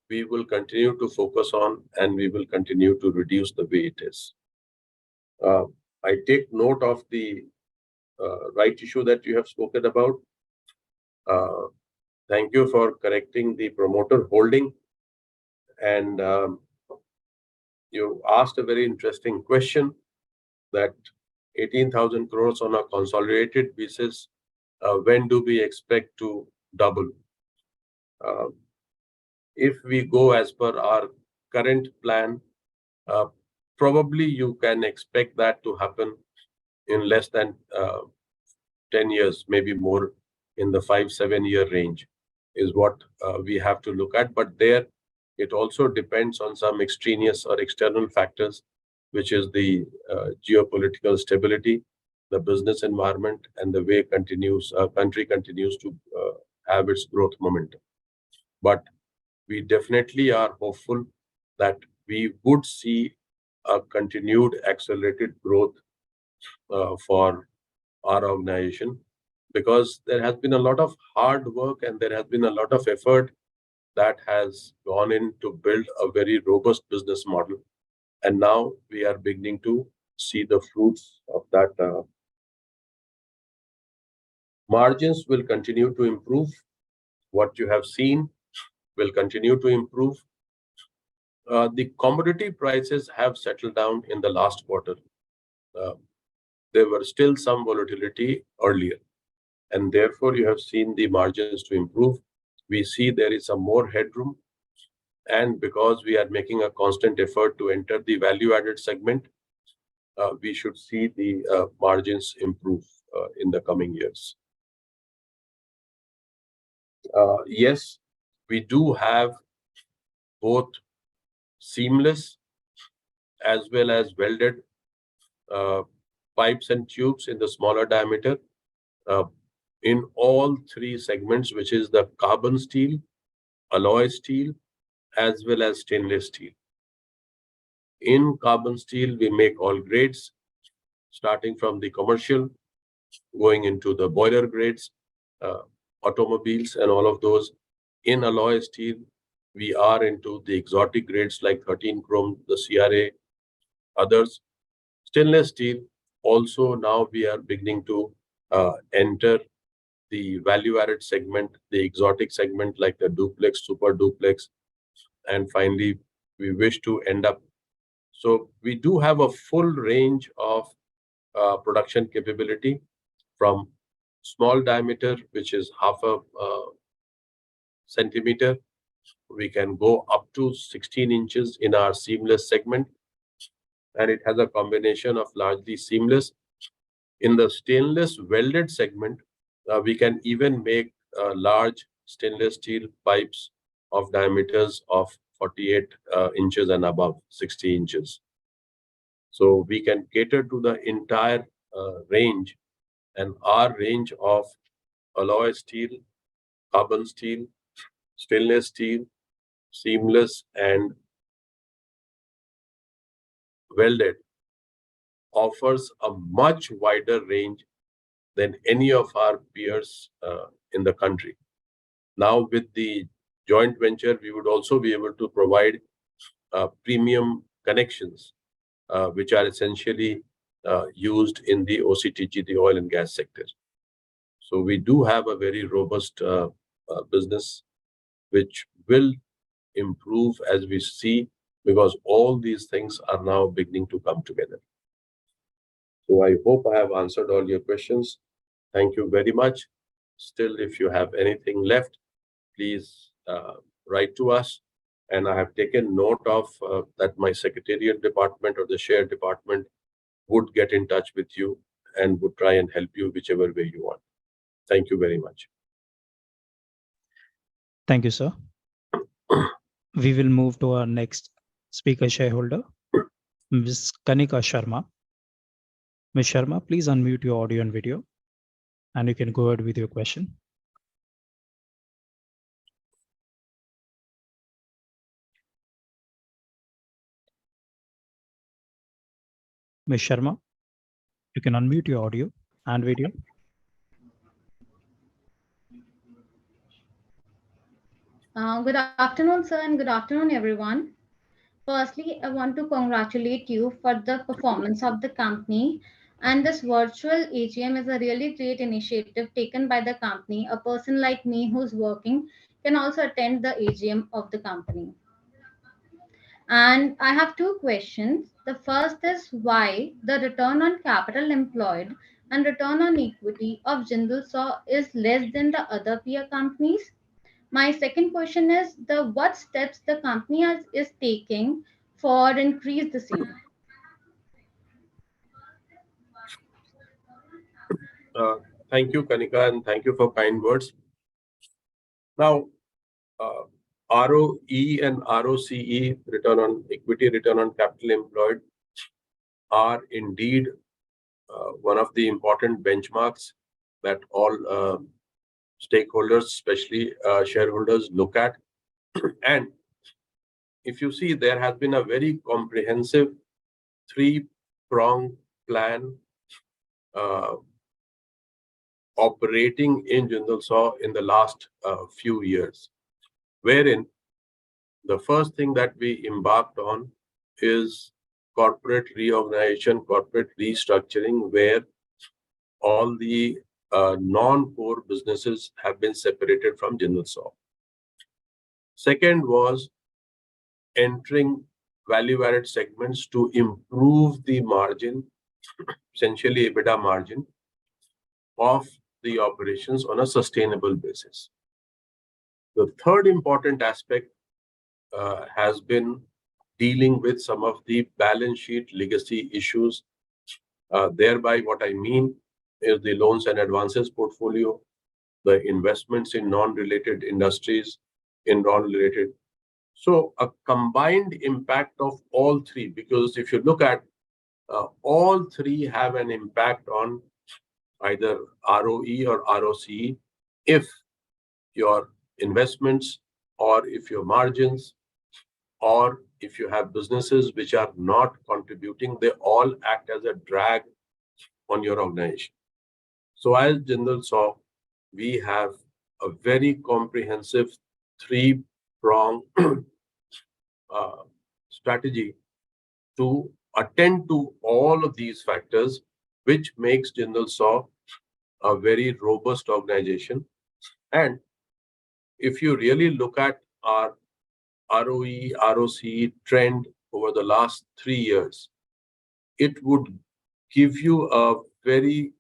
we will continue to focus on and we will continue to reduce the way it is. I take note of the right issue that you have spoken about. Thank you for correcting the promoter holding. And you asked a very interesting question that 18,000 crores on a consolidated basis, when do we expect to double? If we go as per our current plan, probably you can expect that to happen in less than 10 years, maybe more, in the 5-7 year range is what we have to look at. But there, it also depends on some extraneous or external factors, which is the geopolitical stability, the business environment, and the way country continues to have its growth momentum. But we definitely are hopeful that we would see a continued accelerated growth for our organization, because there has been a lot of hard work and there has been a lot of effort that has gone in to build a very robust business model. And now we are beginning to see the fruits of that. Margins will continue to improve. What you have seen will continue to improve. The commodity prices have settled down in the last quarter. There were still some volatility earlier, and therefore you have seen the margins to improve. We see there is some more headroom, and because we are making a constant effort to enter the value-added segment, we should see the margins improve in the coming years. Yes, we do have both seamless as well as welded pipes and tubes in the smaller diameter in all three segments, which is the carbon steel, alloy steel, as well as stainless steel. In carbon steel, we make all grades, starting from the commercial, going into the boiler grades, automobiles, and all of those. In alloy steel, we are into the exotic grades like 13 chrome, the CRA, others. Stainless steel, also now we are beginning to enter the value-added segment, the exotic segment like the duplex, super duplex, and finally we wish to end up. So we do have a full range of production capability, from small diameter, which is half a centimeter. We can go up to 16 inches in our seamless segment, and it has a combination of largely seamless. In the stainless welded segment, we can even make large stainless steel pipes of diameters of 48 inches and above 60 inches. So we can cater to the entire range, and our range of alloy steel, carbon steel, stainless steel, seamless, and welded offers a much wider range than any of our peers in the country. Now with the joint venture, we would also be able to provide premium connections, which are essentially used in the OCTG, the oil and gas sector. So we do have a very robust business, which will improve as we see, because all these things are now beginning to come together. So I hope I have answered all your questions. Thank you very much. Still, if you have anything left, please write to us. And I have taken note of that my secretariat department or the share department would get in touch with you and would try and help you whichever way you want. Thank you very much. Thank you, sir. We will move to our next speaker shareholder, Ms. Kanika Sharma. Ms. Sharma, please unmute your audio and video, and you can go ahead with your question. Ms. Sharma, you can unmute your audio and video. Good afternoon, sir, and good afternoon, everyone. Firstly, I want to congratulate you for the performance of the company. And this virtual AGM is a really great initiative taken by the company. A person like me who's working can also attend the AGM of the company. And I have two questions. The first is why the return on capital employed and return on equity of Jindal Saw is less than the other peer companies. My second question is the what steps the company is taking for increase the same. Thank you, Kanika, and thank you for kind words. Now, ROE and ROCE, return on equity, return on capital employed, are indeed one of the important benchmarks that all stakeholders, especially shareholders, look at. And if you see, there has been a very comprehensive three-pronged plan operating in Jindal Saw in the last few years, wherein the first thing that we embarked on is corporate reorganization, corporate restructuring, where all the non-core businesses have been separated from Jindal Saw. Second was entering value-added segments to improve the margin, essentially EBITDA margin, of the operations on a sustainable basis. The third important aspect has been dealing with some of the balance sheet legacy issues. Thereby, what I mean is the loans and advances portfolio, the investments in non-related industries, in non-related. So a combined impact of all three, because if you look at all three have an impact on either ROE or ROCE if your investments or if your margins or if you have businesses which are not contributing, they all act as a drag on your organization. So as Jindal Saw, we have a very comprehensive three-pronged strategy to attend to all of these factors, which makes Jindal Saw a very robust organization. And if you really look at our ROE, ROCE trend over the last 3 years, it would give you a very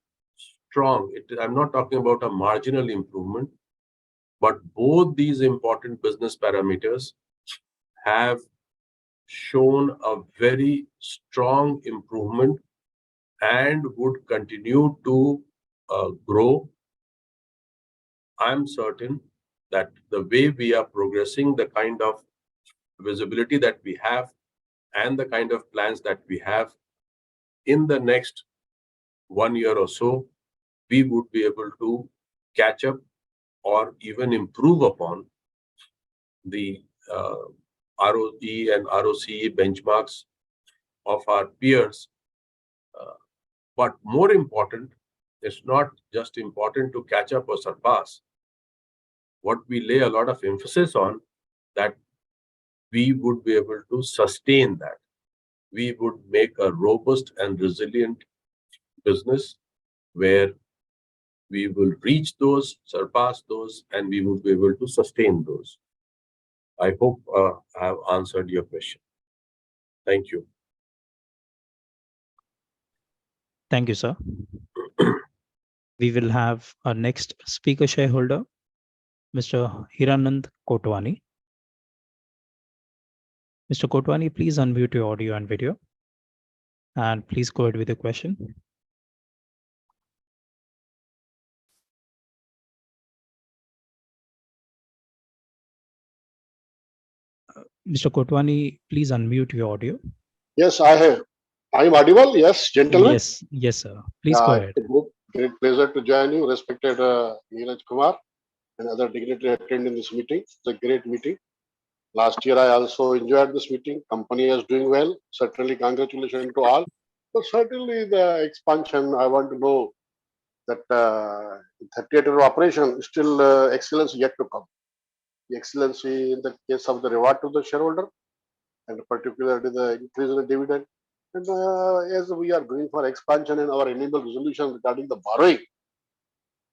strong, I'm not talking about a marginal improvement, but both these important business parameters have shown a very strong improvement and would continue to grow. I'm certain that the way we are progressing, the kind of visibility that we have and the kind of plans that we have, in the next 1 year or so, we would be able to catch up or even improve upon the ROE and ROCE benchmarks of our peers. But more important, it's not just important to catch up or surpass. What we lay a lot of emphasis on, that we would be able to sustain that. We would make a robust and resilient business where we will reach those, surpass those, and we would be able to sustain those. I hope I have answered your question. Thank you. Thank you, sir. We will have our next speaker shareholder, Mr. Hiranand Kotwani. Mr. Kotwani, please unmute your audio and video, and please go ahead with the question. Mr. Kotwani, please unmute your audio. Yes, I have. I am audible. Yes, gentlemen. Yes, sir. Please go ahead. It's a great pleasure to join you, respected Neeraj Kumar and other dignitaries attending this meeting. It's a great meeting. Last year, I also enjoyed this meeting. Company is doing well. Certainly, congratulations to all. But certainly, the expansion, I want to know that 38 of operation, still excellence yet to come. The excellency in the case of the reward to the shareholder, and particularly the increase in the dividend, And as we are going for expansion and our enable resolution regarding the borrowing,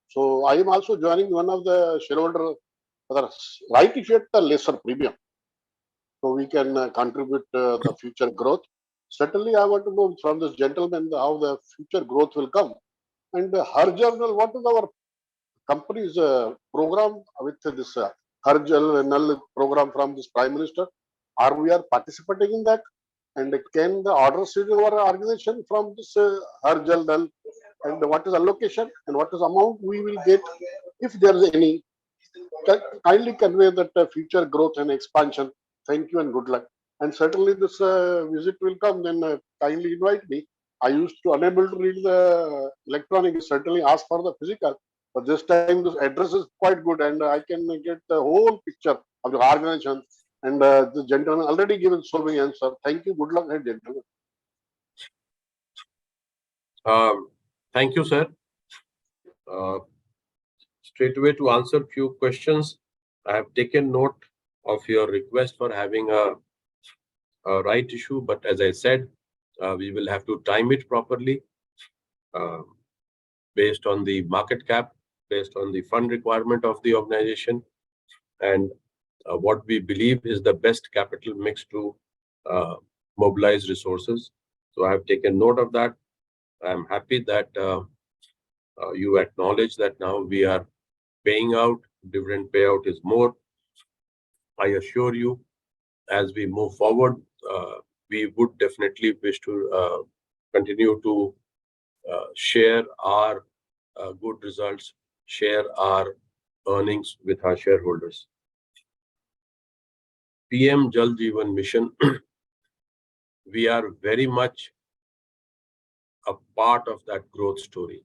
so I am also joining one of the shareholder right issue at the lesser premium, so we can contribute the future growth. Certainly, I want to know from this gentleman how the future growth will come. And Har Journal, what is our company's program with this Har Journal program from this Prime Minister? Are we participating in that? And can the orders in our organization from this Har Journal? And what is allocation and what is amount we will get if there is any? Kindly convey that future growth and expansion. Thank you and good luck. And certainly this visit will come, then kindly invite me. I used to unable to read the electronic, certainly ask for the physical. But this time this address is quite good and I can get the whole picture of the organization. And the gentleman already given so many answers. Thank you. Good luck, gentlemen. Thank you, sir. Straight away to answer few questions. I have taken note of your request for having a right issue, but as I said, we will have to time it properly based on the market cap, based on the fund requirement of the organization, and what we believe is the best capital mix to mobilize resources. So I have taken note of that. I am happy that you acknowledge that now we are paying out, dividend payout is more. I assure you, as we move forward, we would definitely wish to continue to share our good results, share our earnings with our shareholders. PM Jal Jeevan Mission, we are very much a part of that growth story.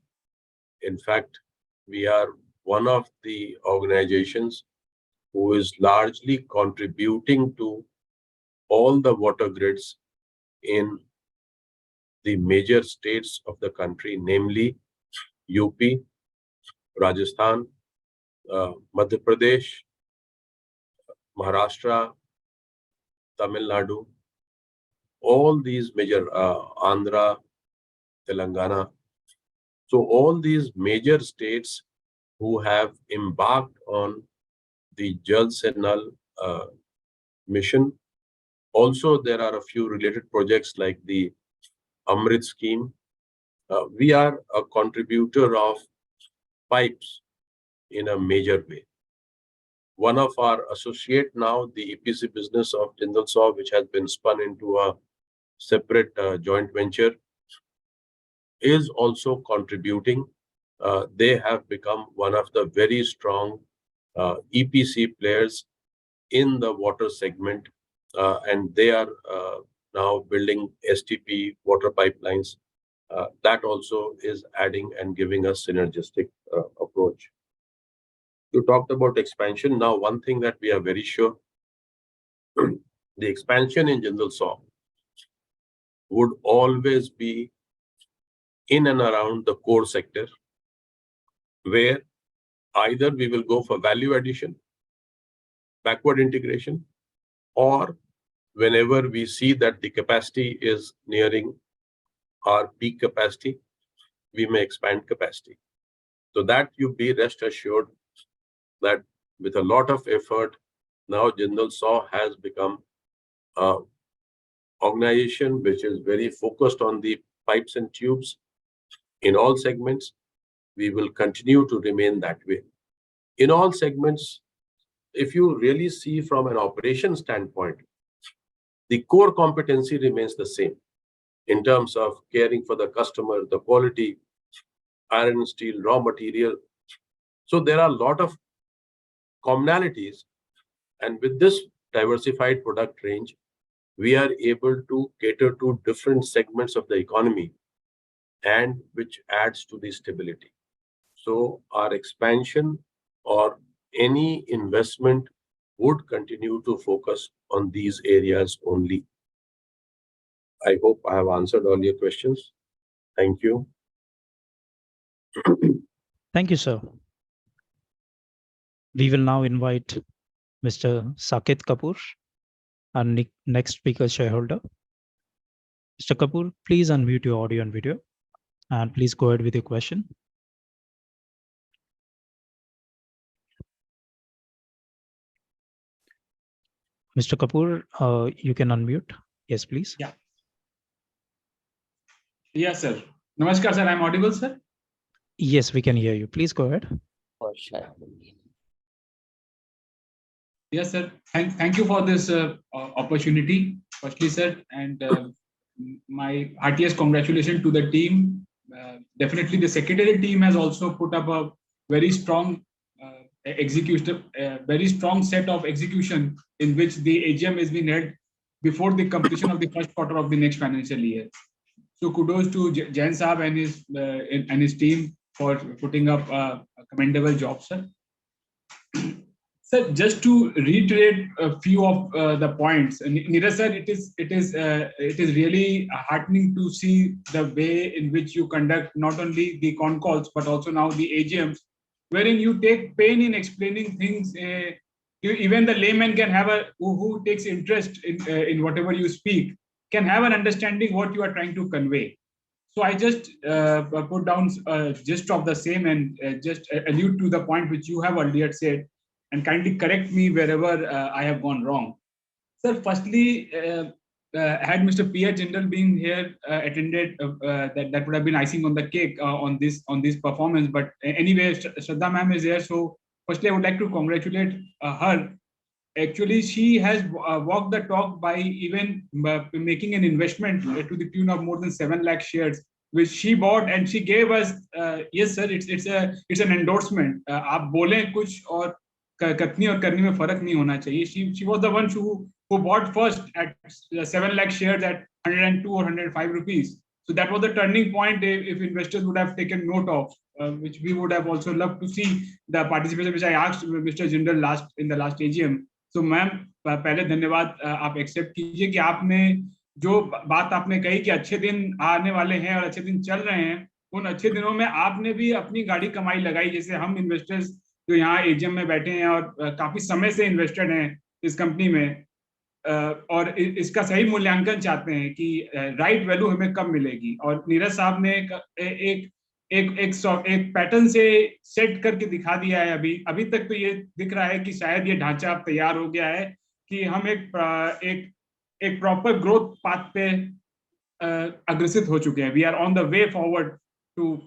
In fact, we are one of the organizations who is largely contributing to all the water grids in the major states of the country, namely UP, Rajasthan, Madhya Pradesh, Maharashtra, Tamil Nadu, all these major, Andhra, Telangana. So all these major states who have embarked on the Jal Se Nal mission. Also, there are a few related projects like the Amrit scheme. We are a contributor of pipes in a major way. One of our associate now, the EPC business of Jindal SAW, which has been spun into a separate joint venture, is also contributing. They have become one of the very strong EPC players in the water segment, and they are now building STP water pipelines. That also is adding and giving us synergistic approach. You talked about expansion. Now, one thing that we are very sure, the expansion in Jindal SAW would always be in and around the core sector, where either we will go for value addition, backward integration, or whenever we see that the capacity is nearing our peak capacity, we may expand capacity. So that you be rest assured that with a lot of effort, now Jindal SAW has become an organization which is very focused on the pipes and tubes in all segments. We will continue to remain that way. In all segments, if you really see from an operation standpoint, the core competency remains the same in terms of caring for the customer, the quality, iron and steel, raw material. So there are a lot of commonalities, and with this diversified product range, we are able to cater to different segments of the economy, and which adds to the stability. So our expansion or any investment would continue to focus on these areas only. I hope I have answered all your questions. Thank you. Thank you, sir. We will now invite Mr. Saket Kapoor, our next speaker shareholder. Mr. Kapoor, please unmute your audio and video, and please go ahead with your question. Mr. Kapoor, you can unmute. Yes, please. Yeah. Yes, sir. Namaskar, sir. I'm audible, sir. Yes, we can hear you. Please go ahead. Yes, sir. Thank you for this opportunity, firstly, sir. And my heartiest congratulations to the team. Definitely, the secretariat team has also put up a very strong very strong set of execution in which the AGM has been held before the completion of the first quarter of the next financial year. So kudos to Jain Saab and his team for putting up a commendable job, sir. Sir, just to reiterate a few of the points, Neeraj sir, it is really heartening to see the way in which you conduct not only the con calls but also now the AGMs, wherein you take pain in explaining things. Even the layman can have who takes interest in whatever you speak can have an understanding what you are trying to convey. So I just put down a gist of the same and just allude to the point which you have earlier said, and kindly correct me wherever I have gone wrong. Sir, firstly, had Mr. P.H. Jindal been here, attended, that would have been icing on the cake on this performance. But anyway, Shraddha ma'am is here. So firstly, I would like to congratulate her. Actually, she has walked the talk by even making an investment to the tune of more than 7 lakh shares, which she bought, and she gave us. Yes, sir, it's an endorsement. आप बोलें कुछ और कथनी और करनी में फर्क नहीं होना चाहिए. She was the one who bought first at 7 lakh shares at 102 or 105 rupees. So that was the turning point if investors would have taken note of, which we would have also loved to see the participation, which I asked Mr. Jindal in the last AGM. So ma'am पहले धन्यवाद आप accept कीजिए कि आपने जो बात आपने कही कि अच्छे दिन आने वाले हैं और अच्छे दिन चल रहे हैं, उन अच्छे दिनों में आपने भी अपनी गाड़ी कमाई लगाई. जैसे हम इन्वेस्टर्स जो यहाँ एजीएम में बैठे हैं और काफी समय से इन्वेस्टेड हैं इस कंपनी में, और इसका सही मूल्यांकन चाहते हैं कि राइट वैल्यू हमें कब मिलेगी. और नीरज साहब ने एक पैटर्न से सेट करके दिखा दिया है. अभी तक तो ये दिख रहा है कि शायद ये ढांचा अब तैयार हो गया है कि हम एक प्रॉपर ग्रोथ पाथ पे अग्रसित हो चुके हैं. We are on the way forward to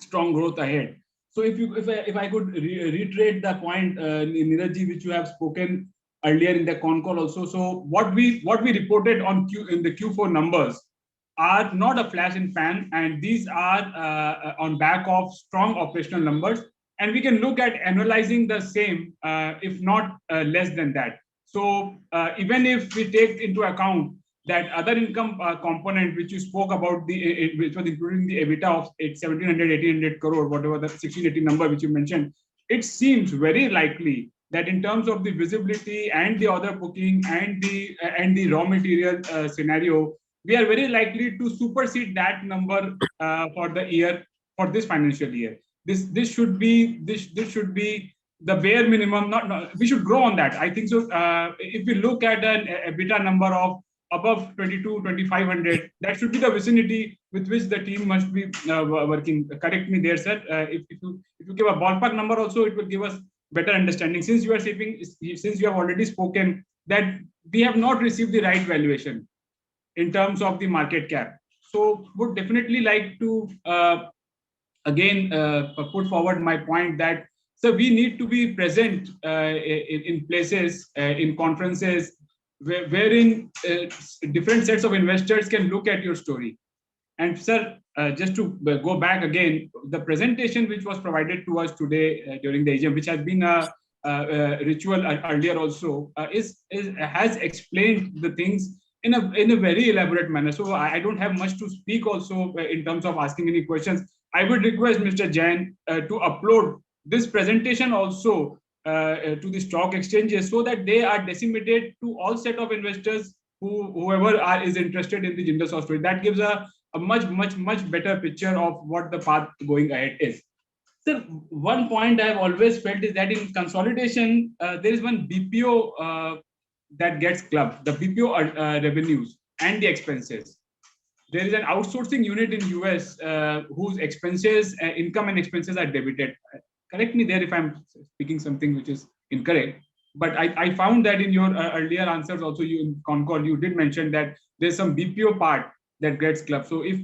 strong growth ahead. So if I could reiterate the point, Neeraj ji, which you have spoken earlier in the con call also. So what we reported in the Q4 numbers are not a flash in pan, and these are on back of strong operational numbers, and we can look at analyzing the same, if not less than that. So even if we take into account that other income component which you spoke about, which was including the EBITDA of 1,700-1,800 crore, whatever the 1,680 number which you mentioned, it seems very likely that in terms of the visibility and the order booking and the raw material scenario, we are very likely to supersede that number for the year, for this financial year. This should be the bare minimum. We should grow on that. I think so. If we look at an EBITDA number of above 2,200-2,500, that should be the vicinity with which the team must be working. Correct me there, sir. If you give a ballpark number also, it will give us better understanding. Since you have already spoken that we have not received the right valuation in terms of the market cap. So would definitely like to again put forward my point that, so we need to be present in places, in conferences, wherein different sets of investors can look at your story. And sir, just to go back again, the presentation which was provided to us today during the AGM, which has been a ritual earlier also, has explained the things in a very elaborate manner. So I don't have much to speak also in terms of asking any questions. I would request Mr. Jain to upload this presentation also to the stock exchanges, so that they are disseminated to all set of investors whoever is interested in the Jindal SAW story. That gives a much better picture of what the path going ahead is. Sir, one point I have always felt is that in consolidation, there is one BPO that gets clubbed, the BPO revenues and the expenses. there is an outsourcing unit in US whose expenses, income and expenses are debited. Correct me there if I'm speaking something which is incorrect. But I found that in your earlier answers also, you in Concall, you did mention that there's some BPO part that gets clubbed. So if,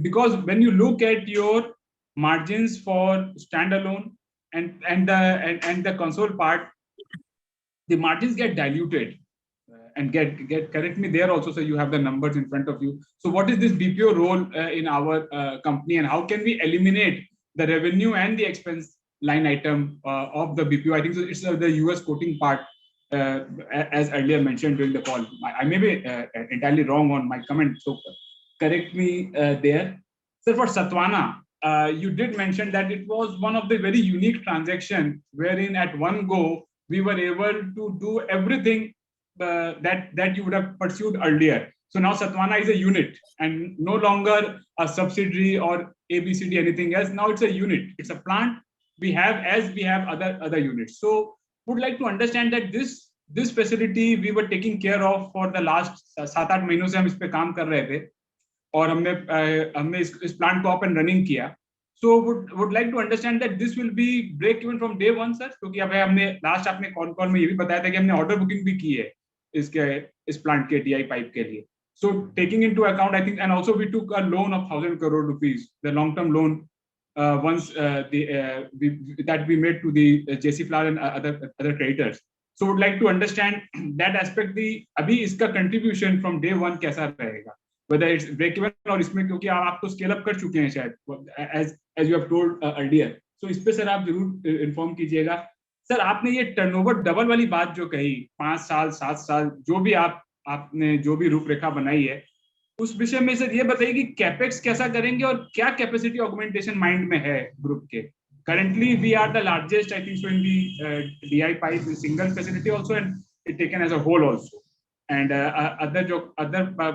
because when you look at your margins for standalone and the console part, the margins get diluted and get correct me there also, so you have the numbers in front of you. So what is this BPO role in our company, and how can we eliminate the revenue and the expense line item of the BPO? I think so it's the US quoting part, as earlier mentioned during the call. I may be entirely wrong on my comment, so correct me there. So for Sathavahana, you did mention that it was one of the very unique transactions wherein at one go we were able to do everything that you would have pursued earlier. So now Sathavahana is a unit and no longer a subsidiary or ABCD anything else. Now it's a unit. It's a plant we have as we have other units. So would like to understand that this facility we were taking care of for the last 7-8 महीनों से हम इस पे काम कर रहे थे और हमने इस प्लांट को up and running किया. So would like to understand that this will be break even from day one, sir. क्योंकि अब हमने लास्ट आपने कॉल में ये भी बताया था कि हमने ऑर्डर बुकिंग भी की है इस प्लांट के DI pipe के लिए. So taking into account, I think, and also we took a loan of 1,000 crore rupees, the long-term loan that we made to the JC Flower and other creditors. So would like to understand that aspect. अभी इसका contribution from day one कैसा रहेगा? Whether it's break even और इसमें क्योंकि आप तो scale up कर चुके हैं शायद, as you have told earlier. So इस पे सर आप जरूर inform कीजिएगा. सर आपने ये turnover double वाली बात जो कही, 5 साल 7 साल जो भी आपने जो भी रूपरेखा बनाई है, उस विषय में सर ये बताइए कि कैपेक्स कैसा करेंगे और क्या कैपेसिटी ऑगमेंटेशन माइंड में है ग्रुप के. Currently we are the largest, I think so, in the DI pipe single facility also, and it taken as a whole also, and other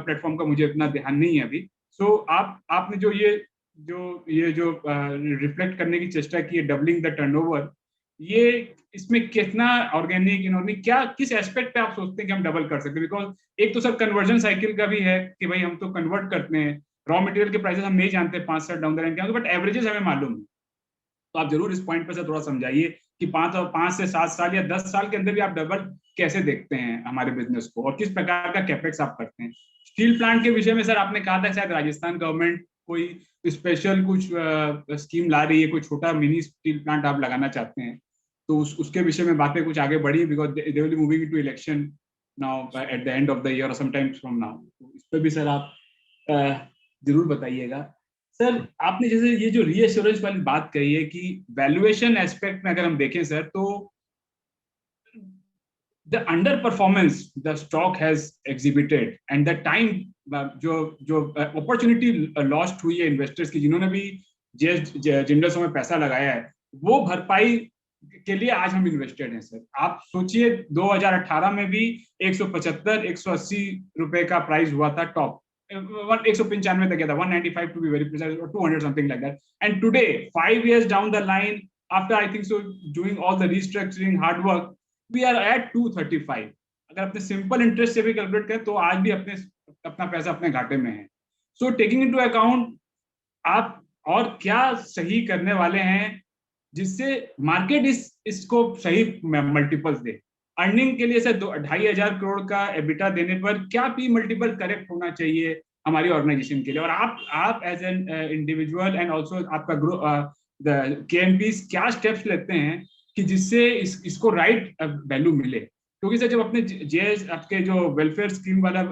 platform का मुझे इतना ध्यान नहीं है अभी. So आपने जो ये रिफ्लेक्ट करने की चेष्टा की है, डबलिंग द टर्नओवर, ये इसमें कितना ऑर्गेनिक इनऑर्गेनिक क्या किस एस्पेक्ट पे आप सोचते हैं कि हम डबल कर सकते हैं? बिकॉज एक तो सर कन्वर्जन साइकिल का भी है कि भाई हम तो कन्वर्ट करते हैं, रॉ मटेरियल के प्राइसेस हम नहीं जानते 5 साल डाउन द लाइन क्या होंगे, बट एवरेजेस हमें मालूम है. तो आप जरूर इस पॉइंट पे से थोड़ा समझाइए कि 5 से 7 साल या 10 साल के अंदर भी आप डबल कैसे देखते हैं हमारे बिजनेस को और किस प्रकार का कैपेक्स आप करते हैं. स्टील प्लांट के विषय में सर आपने कहा था शायद राजस्थान गवर्नमेंट कोई स्पेशल कुछ स्कीम ला रही है, कोई छोटा मिनी स्टील प्लांट आप लगाना चाहते हैं, तो उसके विषय में बातें कुछ आगे बढ़ी, because they will be moving into election now at the end of the year और समटाइम्स फ्रॉम नाउ. इस पर भी सर आप जरूर बताइएगा. सर आपने जैसे ये जो रीएश्योरेंस वाली बात कही है कि वैल्यूएशन एस्पेक्ट में अगर हम देखें सर, तो the under performance the stock has exhibited and the time जो अपॉर्चुनिटी लॉस्ट हुई है इन्वेस्टर्स की जिन्होंने भी जिंदल सॉ में पैसा लगाया है, वो भरपाई के लिए आज हम इन्वेस्टेड हैं सर. आप सोचिए 2018 में भी 175-180 रुपए का प्राइस हुआ था टॉप, 195 तक गया था, 195 to be very precise, or 200 something like that. And today 5 years down the line, after I think so doing all the restructuring hard work, we are at 235. अगर अपने सिंपल इंटरेस्ट से भी calculate करें तो आज भी अपना पैसा अपने घाटे में है. सो टेकिंग इनटू अकाउंट आप और क्या सही करने वाले हैं जिससे मार्केट इसको सही मल्टीपल्स दे. अर्निंग के लिए सर 2,500 करोड़ का एबिटा देने पर क्या पी मल्टीपल करेक्ट होना चाहिए हमारी ऑर्गेनाइजेशन के लिए, और आप as an individual and also आपका ग्रुप द KNPs क्या स्टेप्स लेते हैं कि जिससे इसको राइट वैल्यू मिले? क्योंकि सर जब अपने JS आपके जो वेलफेयर स्कीम वाला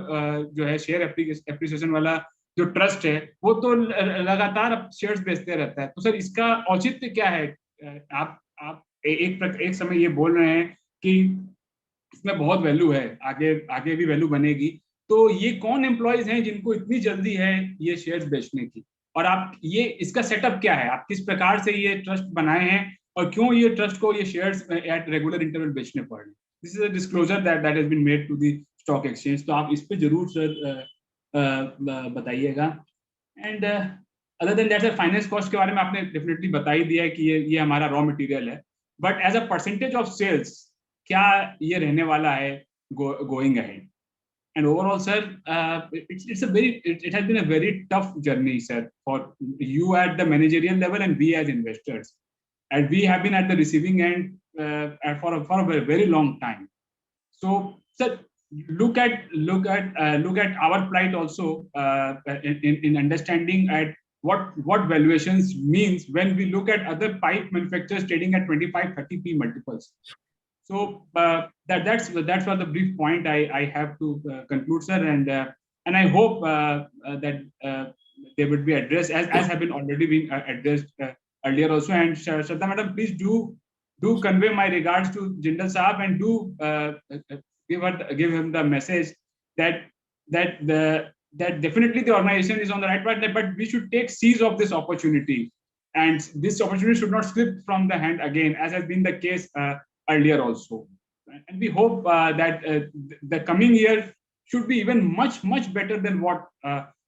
जो है शेयर एप्रिसिएशन वाला जो ट्रस्ट है वो तो लगातार शेयर्स बेचते रहता है, तो सर इसका औचित्य क्या है? आप एक समय ये बोल रहे हैं कि इसमें बहुत वैल्यू है, आगे भी वैल्यू बनेगी, तो ये कौन एम्प्लॉयज हैं जिनको इतनी जल्दी है ये शेयर्स बेचने की, और आप ये इसका सेटअप क्या है, आप किस प्रकार से ये ट्रस्ट बनाए हैं और क्यों ये ट्रस्ट को ये शेयर्स एट रेगुलर इंटरवल बेचने पड़ रहे हैं? This is a disclosure that has been made to the stock exchange. तो आप इस पे जरूर सर बताइएगा. And other than that sir finance cost के बारे में आपने डेफिनेटली बता ही दिया है कि ये हमारा रॉ मटेरियल है, but as a percentage of sales क्या ये रहने वाला है going ahead? And overall, sir, it has been a very tough journey, sir, for you at the managerial level and we as investors. And we have been at the receiving end for a very long time. So, sir, look at our plight also in understanding at what valuations means when we look at other pipe manufacturers trading at 25-30p multiples. So that's what the brief point I have to conclude, sir, and I hope that they would be addressed as have been already been addressed earlier also. And Shraddha Madam, please do convey my regards to Jindal Saab and do give him the message that definitely the organization is on the right path, but we should take seize of this opportunity, and this opportunity should not slip from the hand again, as has been the case earlier also. And we hope that the coming year should be even much better than what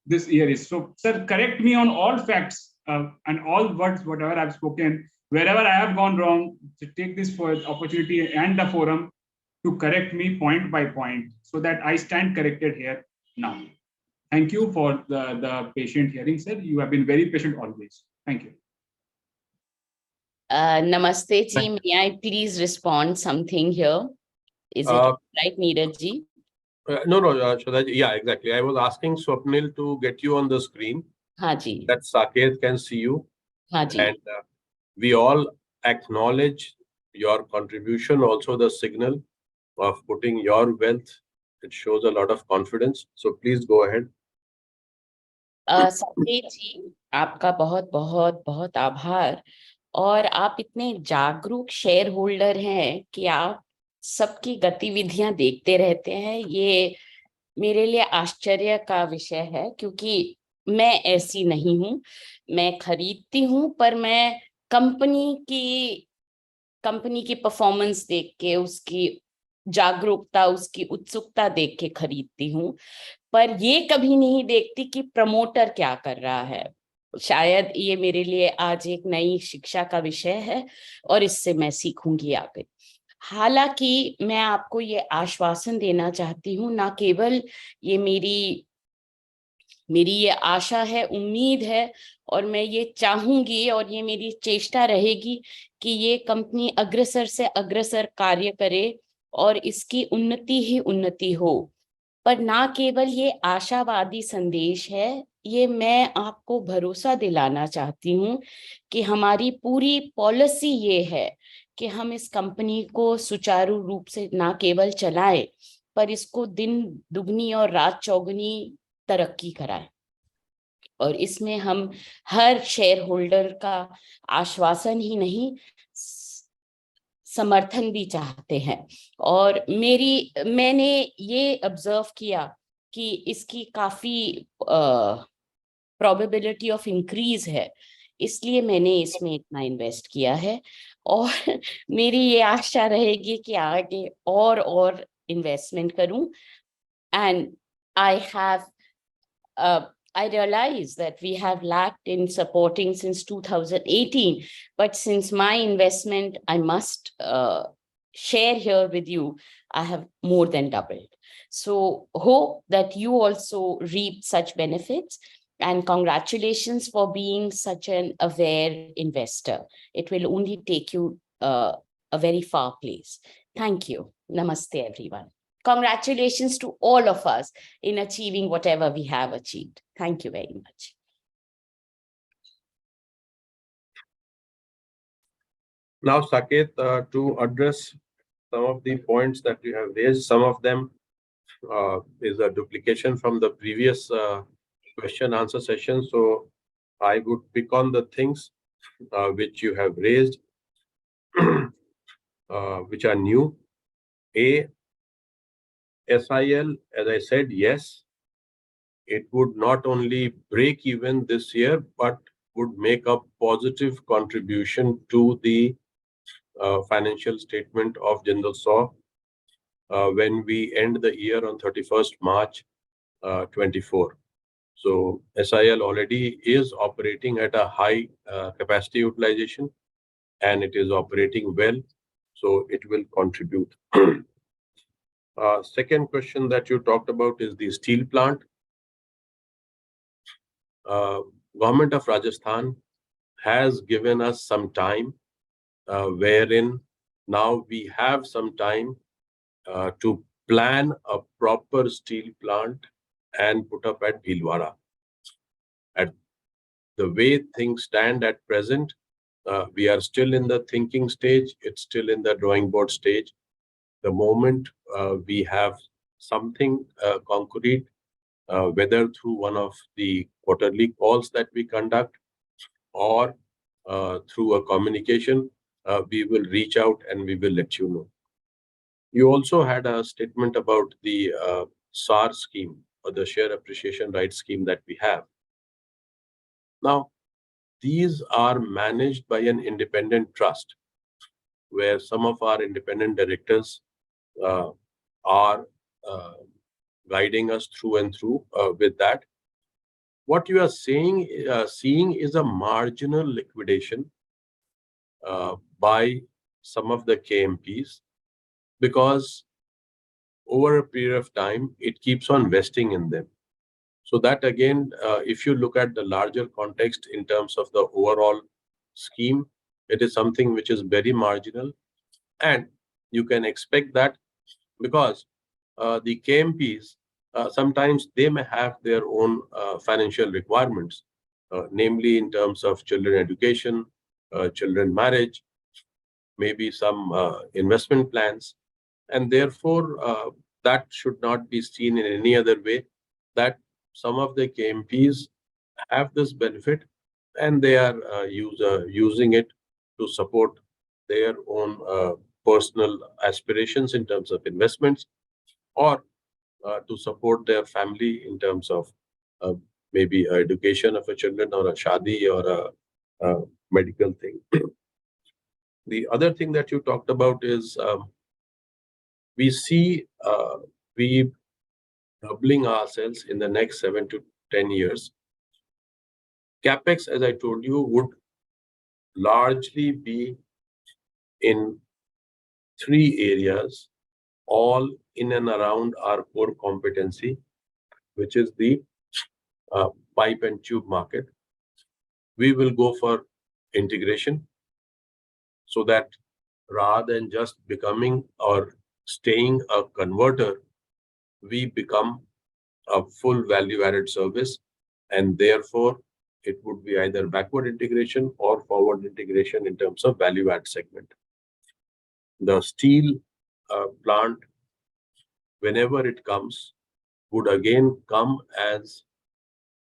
this year is. So, sir, correct me on all facts and all words, whatever I've spoken, wherever I have gone wrong, to take this opportunity and the forum to correct me point by point, so that I stand corrected here now. Thank you for the patient hearing, sir. You have been very patient always. Thank you. Namaste, ji. May I please respond something here? Is it right, Neeraj ji? No, Shraddha ji, yeah, exactly. I was asking Swapnil to get you on the screen. Haan ji. That Saket can see you. Haan ji. And we all acknowledge your contribution, also the signal of putting your wealth. It shows a lot of confidence. So please go ahead. Saket ji, आपका बहुत आभार। और आप इतने जागरूक share holder हैं कि आप सबकी गतिविधियां देखते रहते हैं। ये मेरे लिए आश्चर्य का विषय है, क्योंकि मैं ऐसी नहीं हूं। मैं खरीदती हूं, पर मैं कंपनी की परफॉर्मेंस देख के, उसकी जागरूकता, उसकी उत्सुकता देख के खरीदती हूं, पर ये कभी नहीं देखती कि प्रमोटर क्या कर रहा है। शायद ये मेरे लिए आज एक नई शिक्षा का विषय है और इससे मैं सीखूंगी आगे। हालांकि मैं आपको ये आश्वासन देना चाहती हूँ, ना केवल ये मेरी ये आशा है, उम्मीद है, और मैं ये चाहूंगी और ये मेरी चेष्टा रहेगी कि ये कंपनी अग्रसर से अग्रसर कार्य करे और इसकी उन्नति ही उन्नति हो। पर ना केवल ये आशावादी संदेश है, ये मैं आपको भरोसा दिलाना चाहती हूँ कि हमारी पूरी पॉलिसी ये है कि हम इस कंपनी को सुचारू रूप से ना केवल चलाएं, पर इसको दिन दुगनी और रात चौगुनी तरक्की कराएं। और इसमें हम हर शेयर होल्डर का आश्वासन ही नहीं, समर्थन भी चाहते हैं। और मैंने ये ऑब्जर्व किया कि इसकी काफी प्रोबेबिलिटी ऑफ इंक्रीज है, इसलिए मैंने इसमें इतना इन्वेस्ट किया है। और मेरी ये आशा रहेगी कि आगे और इन्वेस्टमेंट करूं। And I realize that we have lacked in supporting since 2018, but since my investment, I must share here with you, I have more than doubled. So hope that you also reap such benefits, and congratulations for being such an aware investor. It will only take you a very far place. Thank you. Namaste, everyone. Congratulations to all of us in achieving whatever we have achieved. Thank you very much. Now, Saket, to address some of the points that you have raised, some of them is a duplication from the previous question answer session. So I would pick on the things which you have raised, which are new. SIL, as I said, yes, it would not only break even this year, but would make a positive contribution to the financial statement of Jindal SAW when we end the year on 31st March 24. So SIL already is operating at a high capacity utilization, and it is operating well, so it will contribute. Second question that you talked about is the steel plant. Government of Rajasthan has given us some time, wherein now we have some time to plan a proper steel plant and put up at Bhilwara. At the way things stand at present, we are still in the thinking stage. It's still in the drawing board stage. The moment we have something concrete, whether through one of the quarterly calls that we conduct or through a communication, we will reach out and we will let you know. You also had a statement about the SAR scheme, or the Share Appreciation Rights scheme that we have. Now, these are managed by an independent trust, where some of our independent directors are guiding us through and through with that. What you are seeing is a marginal liquidation by some of the KMPs, because over a period of time, it keeps on vesting in them. So that again, if you look at the larger context in terms of the overall scheme, it is something which is very marginal. And you can expect that, because the KMPs, sometimes they may have their own financial requirements, namely in terms of children education, children marriage, maybe some investment plans. And therefore, that should not be seen in any other way, that some of the KMPs have this benefit and they are using it to support their own personal aspirations in terms of investments, or to support their family in terms of maybe education of a children, or a shadi, or a medical thing. The other thing that you talked about is we see we doubling ourselves in the next 7 to 10 years. CapEx, as I told you, would largely be in 3 areas, all in and around our core competency, which is the pipe and tube market. We will go for integration, so that rather than just becoming or staying a converter, we become a full value-added service, and therefore it would be either backward integration or forward integration in terms of value-add segment. The steel plant, whenever it comes, would again come as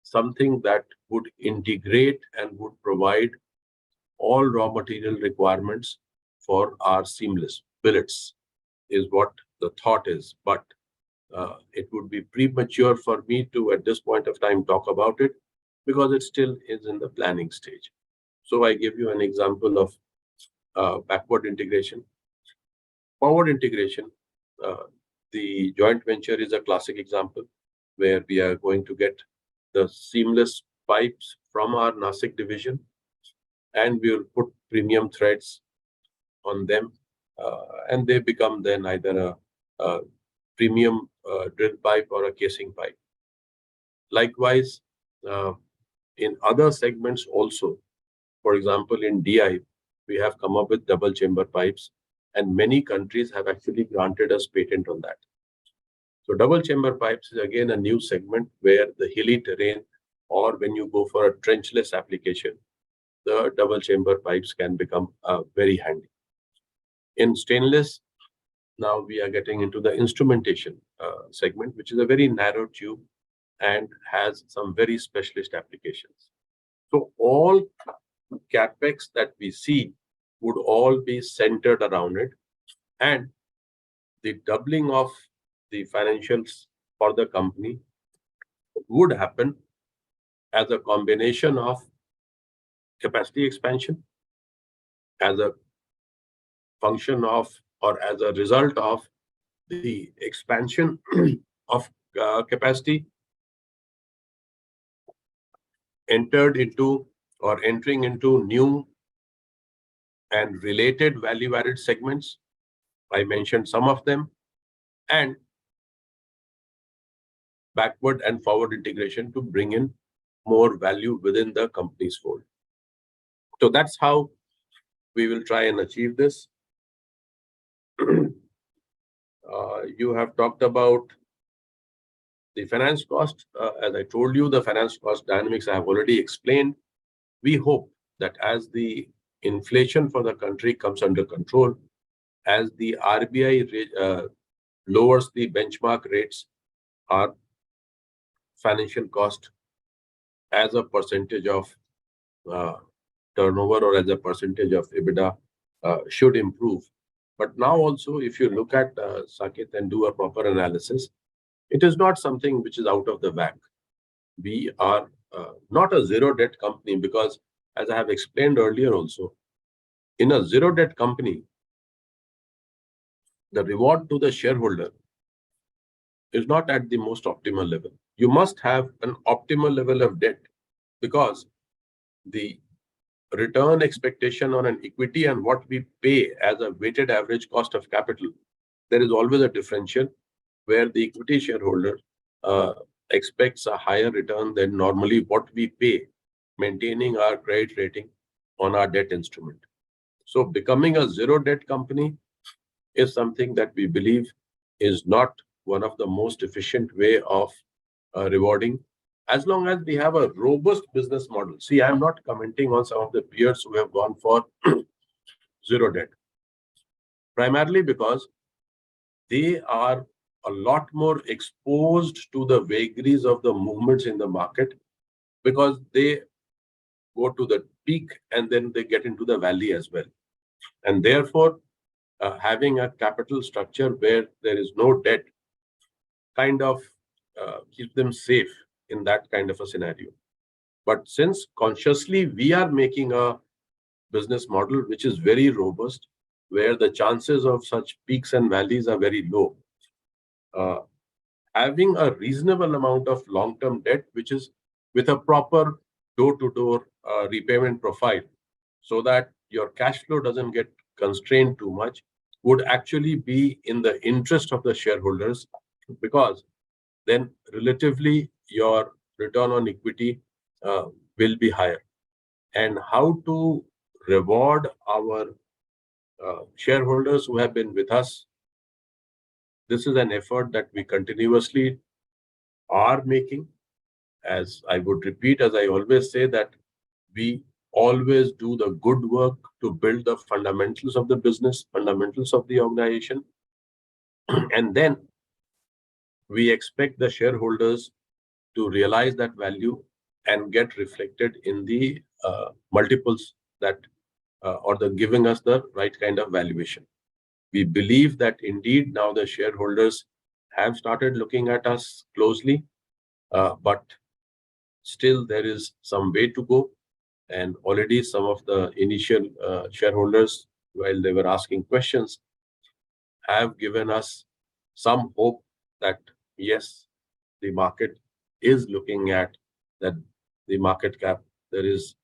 something that would integrate and would provide all raw material requirements for our seamless billets, is what the thought is. But it would be premature for me to, at this point of time, talk about it, because it still is in the planning stage. So I give you an example of backward integration. Forward integration, the joint venture is a classic example, where we are going to get the seamless pipes from our Nasik division, and we will put premium threads on them, and they become then either a premium drill pipe or a casing pipe. Likewise, in other segments also, for example, in DI, we have come up with double chamber pipes, and many countries have actually granted us patent on that. So double chamber pipes is again a new segment, where the hilly terrain, or when you go for a trenchless application, the double chamber pipes can become very handy. In stainless, now we are getting into the instrumentation segment, which is a very narrow tube and has some very specialist applications. So all CapEx that we see would all be centered around it, and the doubling of the financials for the company would happen as a combination of capacity expansion, as a function of, or as a result of the expansion of capacity entering into new and related value-added segments. I mentioned some of them, and backward and forward integration to bring in more value within the company's fold. So that's how we will try and achieve this. You have talked about the finance cost. As I told you, the finance cost dynamics I have already explained. We hope that as the inflation for the country comes under control, as the RBI lowers the benchmark rates, our financial cost as a percentage of turnover or as a percentage of EBITDA should improve. But now also, if you look at Saket and do a proper analysis, it is not something which is out of the bag. We are not a zero debt company because, as I have explained earlier also, in a zero debt company, the reward to the shareholder is not at the most optimal level. You must have an optimal level of debt because the return expectation on an equity and what we pay as a weighted average cost of capital, there is always a differential where the equity shareholder expects a higher return than normally what we pay, maintaining our credit rating on our debt instrument. So becoming a zero debt company is something that we believe is not one of the most efficient way of rewarding, as long as we have a robust business model. See, I am not commenting on some of the peers who have gone for zero debt, primarily because they are a lot more exposed to the vagaries of the movements in the market, because they go to the peak and then they get into the valley as well. And therefore, having a capital structure where there is no debt kind of keeps them safe in that kind of a scenario. But since consciously we are making a business model which is very robust, where the chances of such peaks and valleys are very low, having a reasonable amount of long-term debt, which is with a proper door-to-door repayment profile, so that your cash flow doesn't get constrained too much, would actually be in the interest of the shareholders, because then relatively your return on equity will be higher. And how to reward our shareholders who have been with us, this is an effort that we continuously are making. As I would repeat, as I always say, that we always do the good work to build the fundamentals of the business, fundamentals of the organization. And then we expect the shareholders to realize that value and get reflected in the multiples that or the giving us the right kind of valuation. We believe that indeed now the shareholders have started looking at us closely, but still there is some way to go. And already some of the initial shareholders, while they were asking questions, have given us some hope that yes, the market is looking at that, the market cap, there is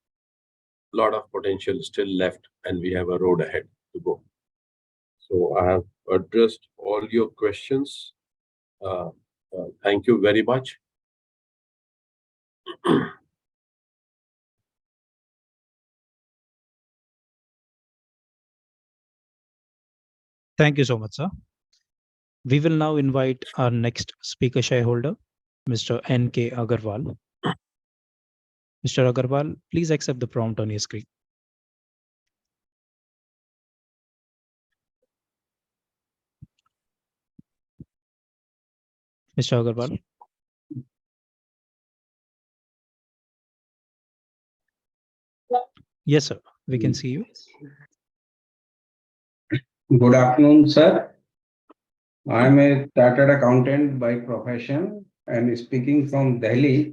a lot of potential still left and we have a road ahead to go. So I have addressed all your questions. Thank you very much. Thank you so much, sir. We will now invite our next speaker shareholder, Mr. N.K. Agarwal. Mr. Agarwal, please accept the prompt on your screen. Mr. Agarwal. Yes, sir. We can see you. Good afternoon, sir. I am a chartered accountant by profession and speaking from Delhi.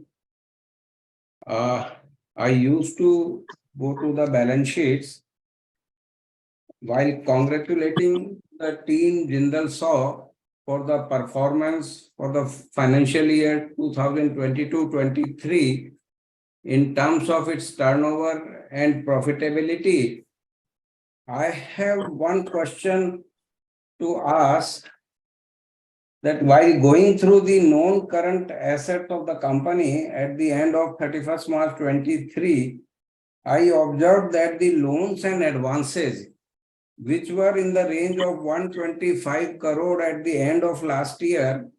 I used to go to the balance sheets. While congratulating the team Jindal SAW for the performance for the financial year 2022-23 in terms of its turnover and profitability, I have one question to ask. that while going through the known current asset of the company at the end of 31st March 23, I observed that the loans and advances, which were in the range of 125 crore at the end of last year,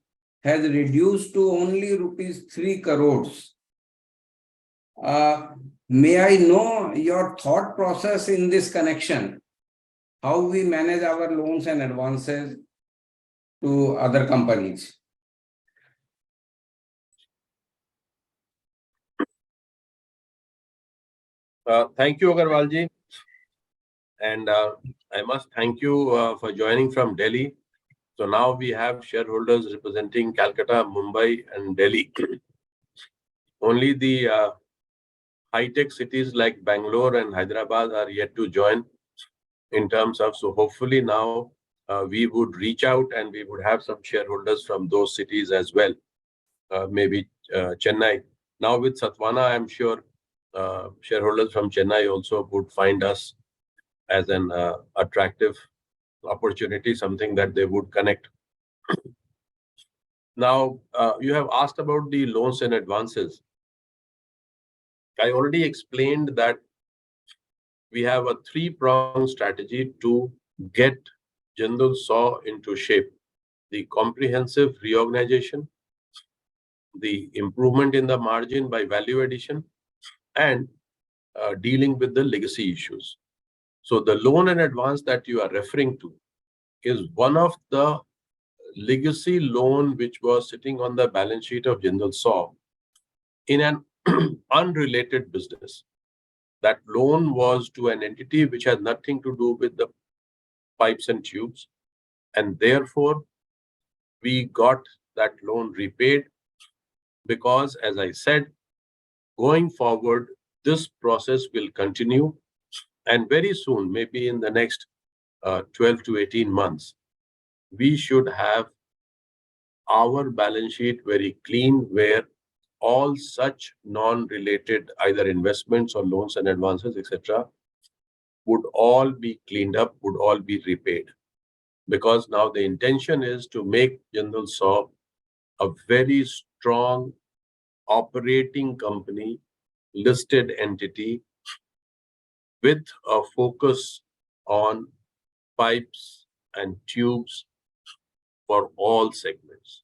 has reduced to only rupees 3 crores. May I know your thought process in this connection? How we manage our loans and advances to other companies? Thank you, Agarwal ji. And I must thank you for joining from Delhi. So now we have shareholders representing Calcutta, Mumbai, and Delhi. Only the high-tech cities like Bangalore and Hyderabad are yet to join in terms of, so hopefully now we would reach out and we would have some shareholders from those cities as well, maybe Chennai. Now with Sathavahana, I'm sure shareholders from Chennai also would find us as an attractive opportunity, something that they would connect. Now, you have asked about the loans and advances. I already explained that we have a three-pronged strategy to get Jindal SAW into shape. The comprehensive reorganization, the improvement in the margin by value addition, and dealing with the legacy issues. So the loan and advance that you are referring to is one of the legacy loan which was sitting on the balance sheet of Jindal SAW in an unrelated business. That loan was to an entity which had nothing to do with the pipes and tubes, and therefore we got that loan repaid because, as I said, going forward, this process will continue, and very soon, maybe in the next 12 to 18 months, we should have our balance sheet very clean, where all such non-related either investments or loans and advances, etc., would all be cleaned up, would all be repaid. Because now the intention is to make Jindal SAW a very strong operating company, listed entity with a focus on pipes and tubes for all segments.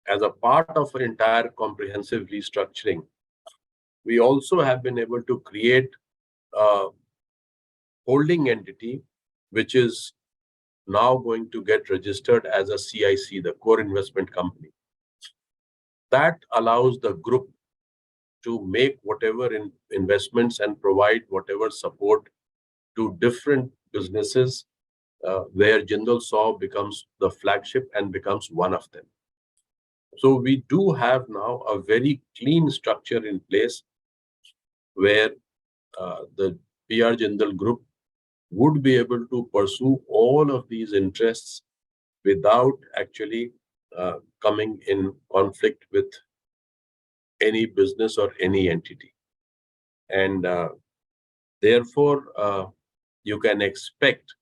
As a part of an entire comprehensive restructuring, we also have been able to create a holding entity, which is now going to get registered as a CIC, the core investment company. That allows the group to make whatever investments and provide whatever support to different businesses where Jindal SAW becomes the flagship and becomes one of them. So we do have now a very clean structure in place where the PR Jindal Group would be able to pursue all of these interests without actually coming in conflict with any business or any entity. And therefore, you can expect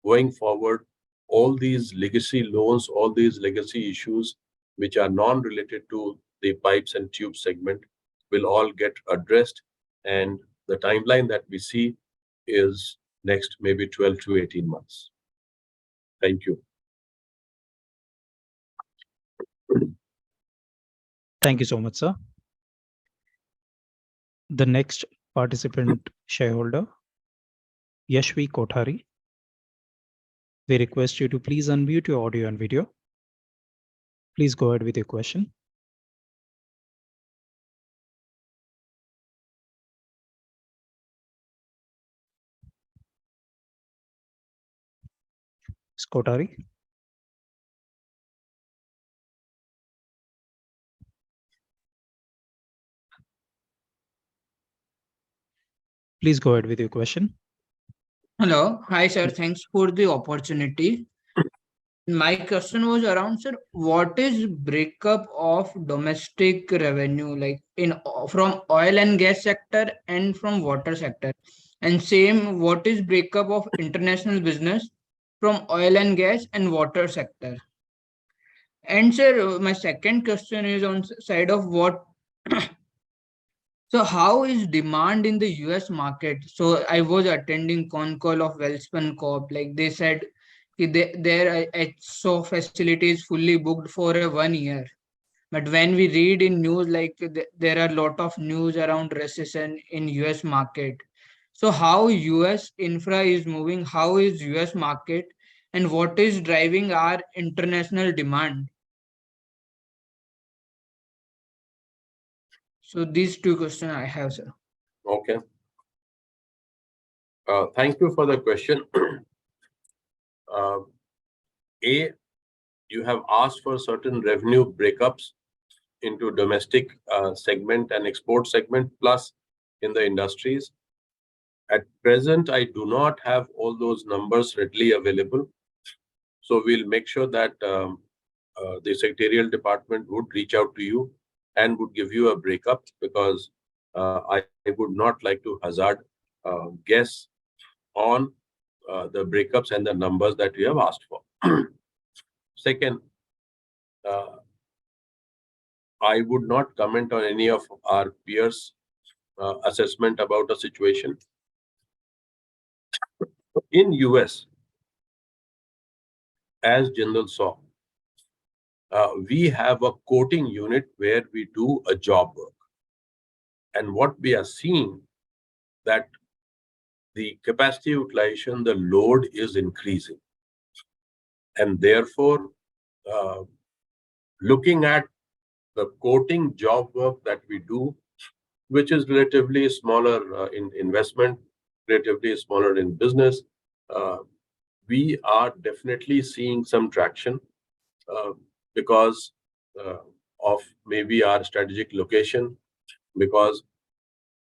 going forward, all these legacy loans, all these legacy issues, which are non-related to the pipes and tube segment, will all get addressed. And the timeline that we see is next maybe 12 to 18 months. Thank you. Thank you so much, sir. The next participant shareholder, Yashvi Kothari. We request you to please unmute your audio and video. Please go ahead with your question. Ms. Kothari. Please go ahead with your question. Hello. Hi, sir. Thanks for the opportunity. My question was around, sir, what is breakup of domestic revenue, like from oil and gas sector and from water sector? And same, what is breakup of international business from oil and gas and water sector? And sir, my second question is on side of what. So how is demand in the US market? So I was attending con call of Welspun Corp. Like they said, their HSO facility is fully booked for a 1 year. But when we read in news, like there are a lot of news around recession in US market. So how US infra is moving? How is US market? And what is driving our international demand? So these two questions I have, sir. Okay. Thank you for the question. You have asked for certain revenue breakups into domestic segment and export segment, plus in the industries. At present, I do not have all those numbers readily available. So we'll make sure that the secretarial department would reach out to you and would give you a breakup, because I would not like to hazard guess on the breakups and the numbers that you have asked for. Second, I would not comment on any of our peers' assessment about a situation. In US, as Jindal SAW, we have a coating unit where we do a job work. And what we are seeing, that the capacity utilization, the load is increasing. And therefore, looking at the coating job work that we do, which is relatively smaller in investment, relatively smaller in business, we are definitely seeing some traction because of maybe our strategic location, because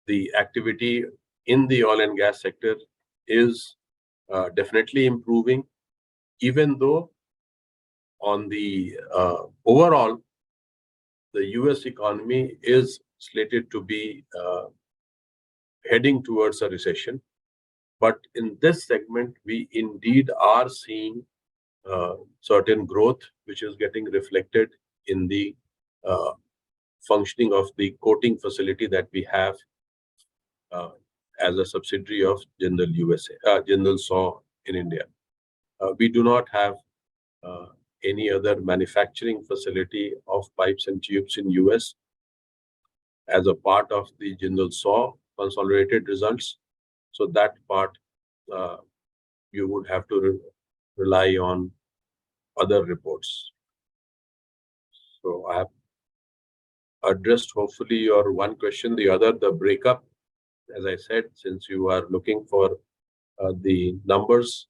the activity in the oil and gas sector is definitely improving, even though on the overall, the US economy is slated to be heading towards a recession. But in this segment, we indeed are seeing certain growth, which is getting reflected in the functioning of the coating facility that we have as a subsidiary of Jindal SAW in India. We do not have any other manufacturing facility of pipes and tubes in US as a part of the Jindal SAW consolidated results. So that part, you would have to rely on other reports. So I have addressed hopefully your one question. The other, the breakup, as I said, since you are looking for the numbers,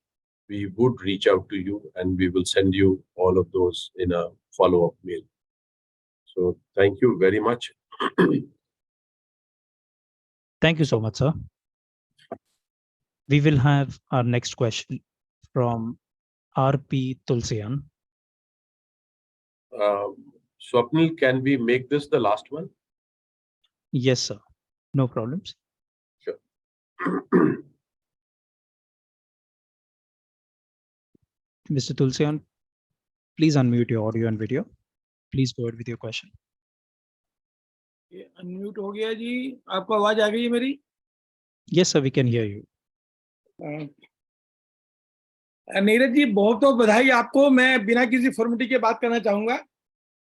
we would reach out to you and we will send you all of those in a follow-up mail. So thank you very much. Thank you so much, sir. We will have our next question from R.P. Tulsian. Swapnil, can we make this the last one? Yes, sir. No problems. Sure. Mr. Tulsian, please unmute your audio and video. Please go ahead with your question. Unmute हो गया जी, आपको आवाज आ गई है मेरी? Yes, sir, we can hear you. Neeraj ji, बहुत बहुत बधाई आपको। मैं बिना किसी फॉर्मेलिटी के बात करना चाहूंगा।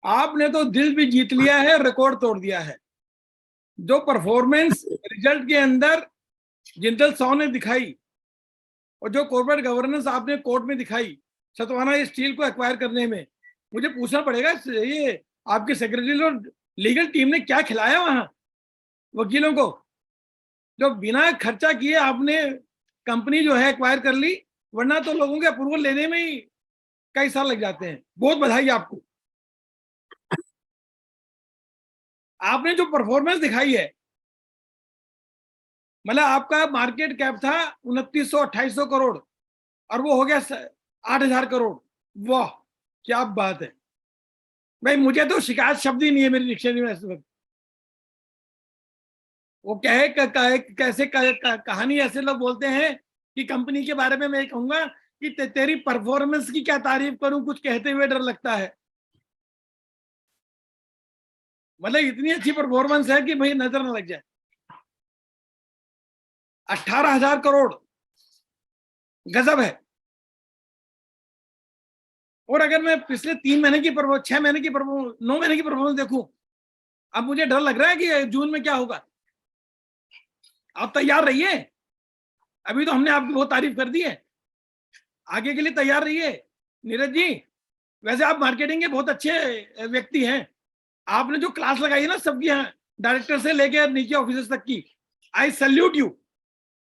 आपने तो दिल भी जीत लिया है, रिकॉर्ड तोड़ दिया है। जो परफॉर्मेंस रिजल्ट के अंदर जिंदल SAW ने दिखाई और जो कॉर्पोरेट गवर्नेंस आपने कोर्ट में दिखाई सतवाना स्टील को एक्वायर करने में, मुझे पूछना पड़ेगा ये आपके सेक्रेटरी और लीगल टीम ने क्या खिलाया वहां वकीलों को, जो बिना खर्चा किए आपने कंपनी जो है एक्वायर कर ली, वरना तो लोगों के अप्रूवल लेने में ही कई साल लग जाते हैं। बहुत बधाई आपको। आपने जो परफॉर्मेंस दिखाई है, मतलब आपका मार्केट कैप था 2900-2800 करोड़ और वो हो गया 8000 करोड़। वाह, क्या बात है भाई। मुझे तो शिकायत शब्द ही नहीं है मेरी डिक्शनरी में इस वक्त। वो कैसे कहानी ऐसे लोग बोलते हैं कि कंपनी के बारे में मैं कहूंगा कि तेरी परफॉर्मेंस की क्या तारीफ करूं, कुछ कहते हुए डर लगता है। मतलब इतनी अच्छी परफॉर्मेंस है कि भाई नजर ना लग जाए। 18,000 करोड़ गजब है। और अगर मैं पिछले 3 महीने की 6 महीने की 9 महीने की परफॉर्मेंस देखूं, अब मुझे डर लग रहा है कि जून में क्या होगा। आप तैयार रहिए, अभी तो हमने आपकी बहुत तारीफ कर दी है, आगे के लिए तैयार रहिए। नीरज जी, वैसे आप मार्केटिंग के बहुत अच्छे व्यक्ति हैं, आपने जो क्लास लगाई है ना सबकी, यहाँ डायरेक्टर से लेकर नीचे ऑफिसर्स तक की, आई सल्यूट यू।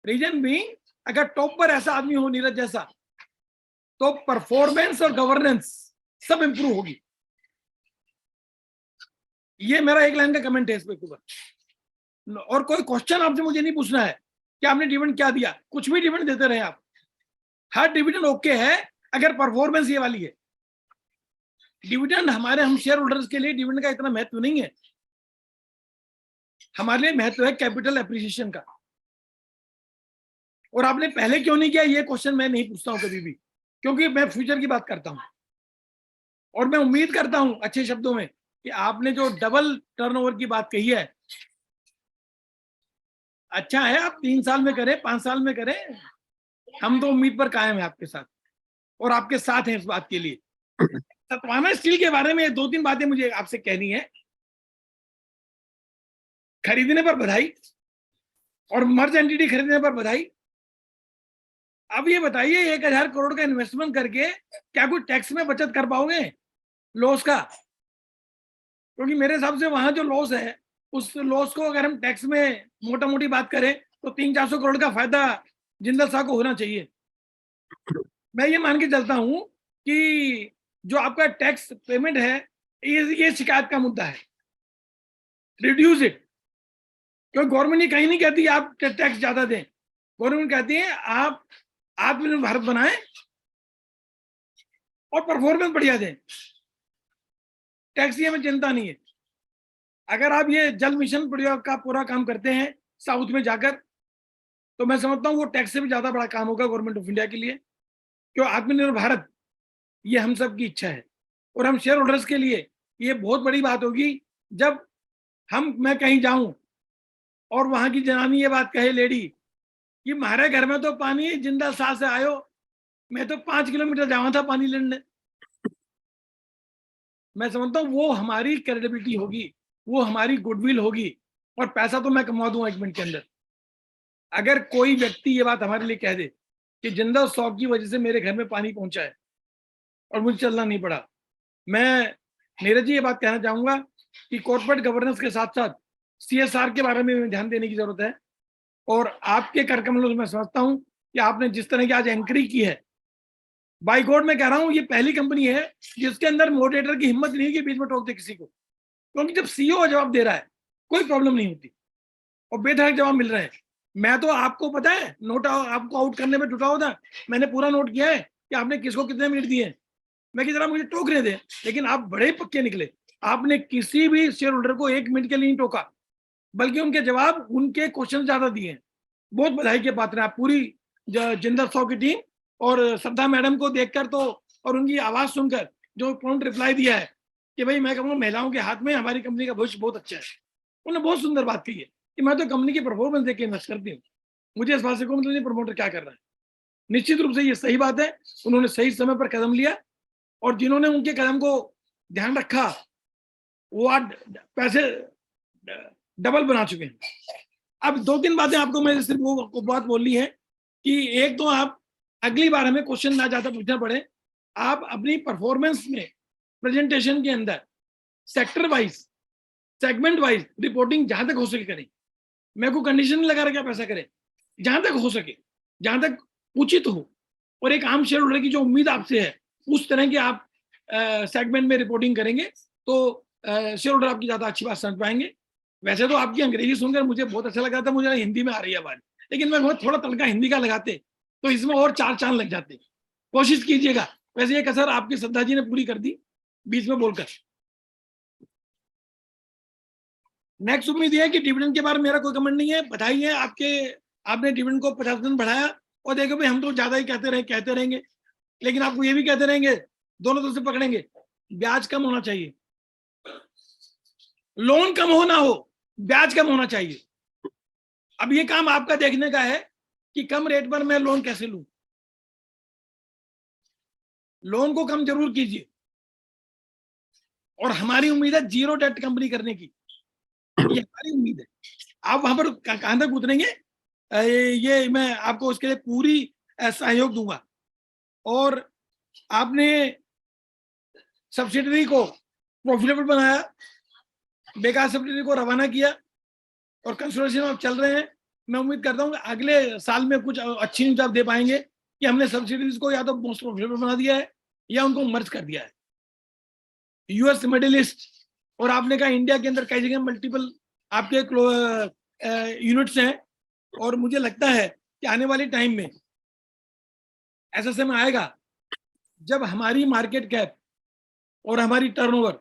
रीजन भी, अगर टॉप पर ऐसा आदमी हो नीरज जैसा, तो परफॉर्मेंस और गवर्नेंस सब इंप्रूव होगी। ये मेरा एक लाइन का कमेंट है इस पे ऊपर। और कोई क्वेश्चन आपसे मुझे नहीं पूछना है कि आपने डिविडेंड क्या दिया, कुछ भी डिविडेंड देते रहे आप, हर डिविडेंड ओके है अगर परफॉर्मेंस ये वाली है। डिविडेंड हमारे, हम शेयर होल्डर्स के लिए डिविडेंड का इतना महत्व नहीं है, हमारे लिए महत्व है कैपिटल एप्रिसिएशन का। और आपने पहले क्यों नहीं किया, ये क्वेश्चन मैं नहीं पूछता हूं कभी भी, क्योंकि मैं फ्यूचर की बात करता हूं। और मैं उम्मीद करता हूं अच्छे शब्दों में कि आपने जो डबल टर्नओवर की बात कही है, अच्छा है, आप 3 साल में करें, 5 साल में करें, हम तो उम्मीद पर कायम है आपके साथ और आपके साथ हैं इस बात के लिए। सतवाना स्टील के बारे में 2-3 बातें मुझे आपसे कहनी है। खरीदने पर बधाई और मर्ज एंटिटी खरीदने पर बधाई। अब ये बताइए, 1,000 करोड़ का इन्वेस्टमेंट करके क्या कोई टैक्स में बचत कर पाओगे लॉस का? क्योंकि मेरे हिसाब से वहां जो लॉस है, उस लॉस को अगर हम टैक्स में मोटा मोटी बात करें तो 300-400 करोड़ का फायदा जिंदल साहब को होना चाहिए। मैं ये मान के चलता हूं कि जो आपका टैक्स पेमेंट है, ये शिकायत का मुद्दा है, रिड्यूस इट। क्योंकि गवर्नमेंट ये कहीं नहीं कहती आप टैक्स ज्यादा दें, गवर्नमेंट कहती है आप आत्मनिर्भर भारत बनाएं और परफॉर्मेंस बढ़िया दें। टैक्स ये में चिंता नहीं है। अगर आप ये जल मिशन का पूरा काम करते हैं साउथ में जाकर, तो मैं समझता हूँ वो टैक्स से भी ज्यादा बड़ा काम होगा गवर्नमेंट ऑफ इंडिया के लिए। क्यों, आत्मनिर्भर भारत ये हम सब की इच्छा है और हम शेयर होल्डर्स के लिए ये बहुत बड़ी बात होगी जब मैं कहीं जाऊं और वहां की जनानी ये बात कहे, लेडी, कि हमारे घर में तो पानी जिंदल साह से आयो, मैं तो 5 किलोमीटर जावा था पानी लेने। मैं समझता हूँ वो हमारी क्रेडिबिलिटी होगी, वो हमारी गुडविल होगी, और पैसा तो मैं कमा दूंगा 1 मिनट के अंदर। अगर कोई व्यक्ति ये बात हमारे लिए कह दे कि जिंदल साह की वजह से मेरे घर में पानी पहुंचा है और मुझे चलना नहीं पड़ा। मैं नीरज जी ये बात कहना चाहूंगा कि कॉर्पोरेट गवर्नेंस के साथ साथ CSR के बारे में ध्यान देने की जरूरत है। और आपके कार्यक्रमों से मैं समझता हूं कि आपने जिस तरह की आज एंकरी की है, बाई गॉड मैं कह रहा हूं, ये पहली कंपनी है जिसके अंदर मॉडरेटर की हिम्मत नहीं है कि बीच में टोक दे किसी को। क्योंकि जब CEO जवाब दे रहा है कोई प्रॉब्लम नहीं होती और बेधड़क जवाब मिल रहा है। मैं तो, आपको पता है, नोट आपको आउट करने में जुटा होता, मैंने पूरा नोट किया है कि आपने किसको कितने मिनट दिए। मैं कि जरा मुझे टोकने दे, लेकिन आप बड़े पक्के निकले। आपने किसी भी शेयर होल्डर को 1 मिनट के लिए नहीं टोका, बल्कि उनके जवाब, उनके क्वेश्चन ज्यादा दिए हैं। बहुत बधाई के पात्र हैं आप, पूरी जिंदल साह की टीम। और श्रद्धा मैडम को देखकर तो, और उनकी आवाज सुनकर जो प्रॉम्प्ट रिप्लाई दिया है कि भाई मैं कहूँगा महिलाओं के हाथ में हमारी कंपनी का भविष्य बहुत अच्छा है, उन्होंने बहुत सुंदर बात कही है कि मैं तो कंपनी की परफॉर्मेंस देख के इन्वेस्ट करती हूँ, मुझे इस बात से कोई मतलब नहीं प्रमोटर क्या कर रहा है। निश्चित रूप से ये सही बात है, उन्होंने सही समय पर कदम लिया और जिन्होंने उनके कदम को ध्यान रखा वो आज पैसे डबल बना चुके हैं। अब 2-3 बातें आपको मैं सिर्फ वो बात बोलनी है कि एक तो आप अगली बार हमें क्वेश्चन ना ज्यादा पूछना पड़े, आप अपनी परफॉर्मेंस में प्रेजेंटेशन के अंदर sector wise, segment wise reporting जहां तक हो सके करें। मैं को कंडीशन नहीं लगा रखा पैसा करें, जहां तक हो सके, जहां तक उचित हो। और एक आम शेयर होल्डर की जो उम्मीद आपसे है उस तरह की आप सेगमेंट में रिपोर्टिंग करेंगे तो शेयर होल्डर आपकी ज्यादा अच्छी बात समझ पाएंगे। वैसे तो आपकी अंग्रेजी सुनकर मुझे बहुत अच्छा लगा था, मुझे हिंदी में आ रही है आवाज, लेकिन मैं थोड़ा तड़का हिंदी का लगाते तो इसमें और 4 चांद लग जाते। कोशिश कीजिएगा। वैसे ये कसर आपकी श्रद्धा जी ने पूरी कर दी बीच में बोलकर। नेक्स्ट उम्मीद है कि डिविडेंड के बारे में मेरा कोई कमेंट नहीं है। बधाई है आपने डिविडेंड को 50% बढ़ाया। और देखो भाई, हम तो ज्यादा ही कहते रहेंगे, लेकिन आपको ये भी कहते रहेंगे, दोनों तरफ से पकड़ेंगे, ब्याज कम होना चाहिए। लोन कम हो ना हो, ब्याज कम होना चाहिए। अब ये काम आपका देखने का है कि कम रेट पर मैं लोन कैसे लूं। लोन को कम जरूर कीजिए, और हमारी उम्मीद है जीरो डेट कंपनी करने की, ये हमारी उम्मीद है। आप वहां पर कहां तक उतरेंगे, ये मैं आपको उसके लिए पूरी सहयोग दूंगा। और आपने सब्सिडरी को प्रॉफिटेबल बनाया, बेकार सब्सिडरी को रवाना किया, और कंसोलिडेशन अब चल रहे हैं। मैं उम्मीद करता हूँ कि अगले साल में कुछ अच्छी न्यूज आप दे पाएंगे कि हमने सब्सिडीज को या तो मोस्ट प्रॉफिटेबल बना दिया है या उनको मर्ज कर दिया है। यूएस, मिडिल ईस्ट, और आपने कहा इंडिया के अंदर कई जगह मल्टीपल आपके यूनिट्स हैं, और मुझे लगता है कि आने वाले टाइम में ऐसा समय आएगा जब हमारी मार्केट कैप और हमारी टर्नओवर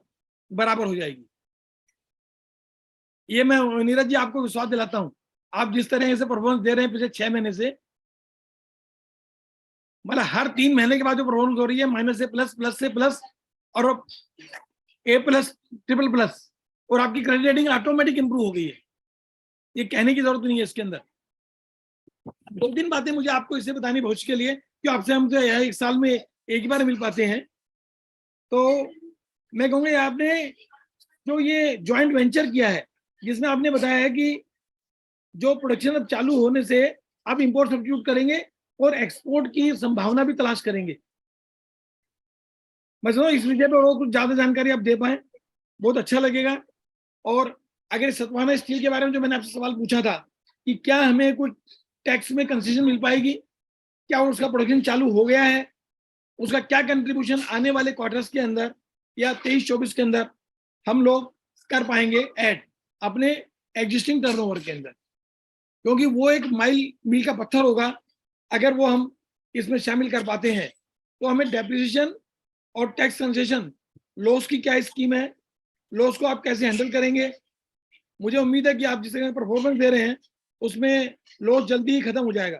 बराबर हो जाएगी। ये मैं नीरज जी आपको विश्वास दिलाता हूं। आप जिस तरह से परफॉर्मेंस दे रहे हैं पिछले 6 महीने से, मतलब हर 3 महीने के बाद जो परफॉर्मेंस हो रही है, माइनस से प्लस, प्लस से प्लस, और ए प्लस, ट्रिपल प्लस, और आपकी क्रेडिट रेटिंग ऑटोमेटिक इंप्रूव हो गई है। ये कहने की जरूरत नहीं है इसके अंदर। 2-3 बातें मुझे आपको इससे बतानी भविष्य के लिए, कि आपसे हम जो है 1 साल में एक ही बार मिल पाते हैं। तो मैं कहूँगा आपने जो ये ज्वाइंट वेंचर किया है, जिसमें आपने बताया है कि जो प्रोडक्शन अब चालू होने से आप इंपोर्ट सब्स्टिट्यूट करेंगे और एक्सपोर्ट की संभावना भी तलाश करेंगे। मैं समझ इस विषय पर और कुछ ज्यादा जानकारी आप दे पाए, बहुत अच्छा लगेगा। और अगर सतवाना स्टील के बारे में जो मैंने आपसे सवाल पूछा था कि क्या हमें कुछ टैक्स में कंसेशन मिल पाएगी, क्या उसका प्रोडक्शन चालू हो गया है, उसका क्या कंट्रीब्यूशन आने वाले क्वार्टर्स के अंदर या 23-24 के अंदर हम लोग कर पाएंगे ऐड अपने एग्जिस्टिंग टर्नओवर के अंदर, क्योंकि वो एक मील का पत्थर होगा। अगर वो हम इसमें शामिल कर पाते हैं तो हमें डेप्रिसिएशन और टैक्स कंसेशन, लॉस की क्या स्कीम है, लॉस को आप कैसे हैंडल करेंगे। मुझे उम्मीद है कि आप जिस तरह परफॉर्मेंस दे रहे हैं उसमें लॉस जल्दी ही खत्म हो जाएगा।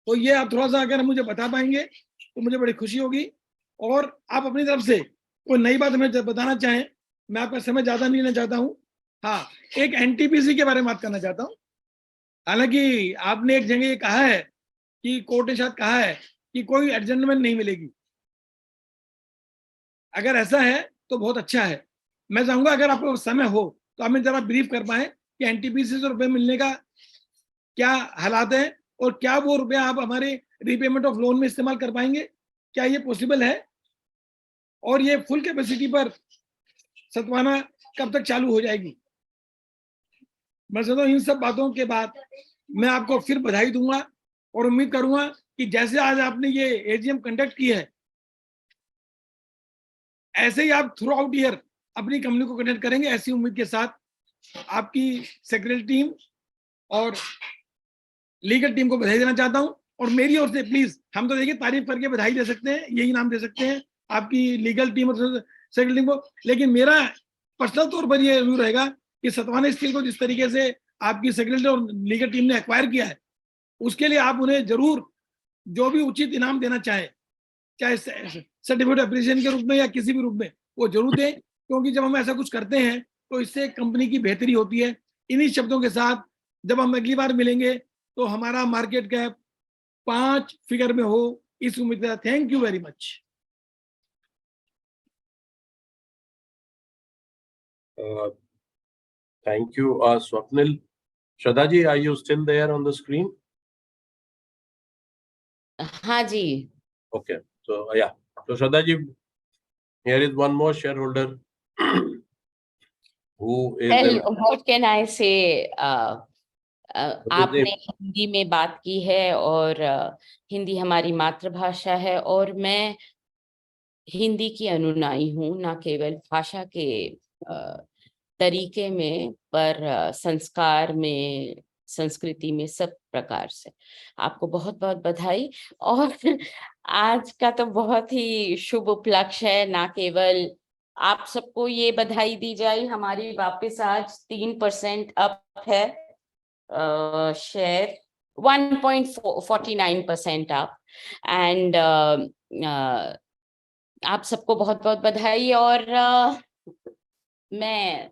तो ये आप थोड़ा सा अगर मुझे बता पाएंगे तो मुझे बड़ी खुशी होगी। और आप अपनी तरफ से कोई नई बात हमें बताना चाहें, मैं आपका समय ज्यादा नहीं लेना चाहता हूँ। हाँ, एक एनटीपीसी के बारे में बात करना चाहता हूँ। हालांकि आपने एक जगह ये कहा है कि कोर्ट ने शायद कहा है कि कोई एडजस्टमेंट नहीं मिलेगी। अगर ऐसा है तो बहुत अच्छा है। मैं चाहूंगा अगर आपको समय हो तो हमें जरा ब्रीफ कर पाए कि एनटीपीसी से रुपए मिलने का क्या हालात है, और क्या वो रुपया आप हमारे रीपेमेंट ऑफ लोन में इस्तेमाल कर पाएंगे, क्या ये पॉसिबल है, और ये फुल कैपेसिटी पर सतवाना कब तक चालू हो जाएगी। मैं समझता हूँ इन सब बातों के बाद मैं आपको फिर बधाई दूंगा और उम्मीद करूंगा कि जैसे आज आपने ये एजीएम कंडक्ट की है, ऐसे ही आप थ्रू आउट ईयर अपनी कंपनी को कंडक्ट करेंगे। ऐसी उम्मीद के साथ आपकी सेक्रेटरी टीम और लीगल टीम को बधाई देना चाहता हूं। और मेरी ओर से प्लीज, हम तो देखिए तारीफ करके बधाई दे सकते हैं, यही नाम दे सकते हैं आपकी लीगल टीम और सेक्रेटरी टीम को, लेकिन मेरा पर्सनल तौर पर यह जरूर रहेगा कि सतवाना स्टील को जिस तरीके से आपकी सेक्रेटरी और लीगल टीम ने एक्वायर किया है, उसके लिए आप उन्हें जरूर जो भी उचित इनाम देना चाहे, चाहे सर्टिफिकेट अप्रिसिएशन के रूप में या किसी भी रूप में, वो जरूर दें। क्योंकि जब हम ऐसा कुछ करते हैं तो इससे कंपनी की बेहतरी होती है। इन्हीं शब्दों के साथ जब हम अगली बार मिलेंगे तो हमारा मार्केट कैप 5 फिगर में हो, इस उम्मीद के साथ thank you very much. Thank you, Swapnil. Shraddha ji, are you still there on the screen? हाँ जी। Okay, so yeah. So Shraddha ji, here is one more shareholder who is. Well, what can I say? आपने हिंदी में बात की है और हिंदी हमारी मातृभाषा है, और मैं हिंदी की अनुयायी हूँ, ना केवल भाषा के तरीके में पर संस्कार में, संस्कृति में, सब प्रकार से। आपको बहुत बहुत बधाई। और आज का तो बहुत ही शुभ उपलक्ष्य है, ना केवल आप सबको ये बधाई दी जाए, हमारी वापस आज 3% अप है शेयर, 1.49% अप, एंड आप सबको बहुत बहुत बधाई। और मैं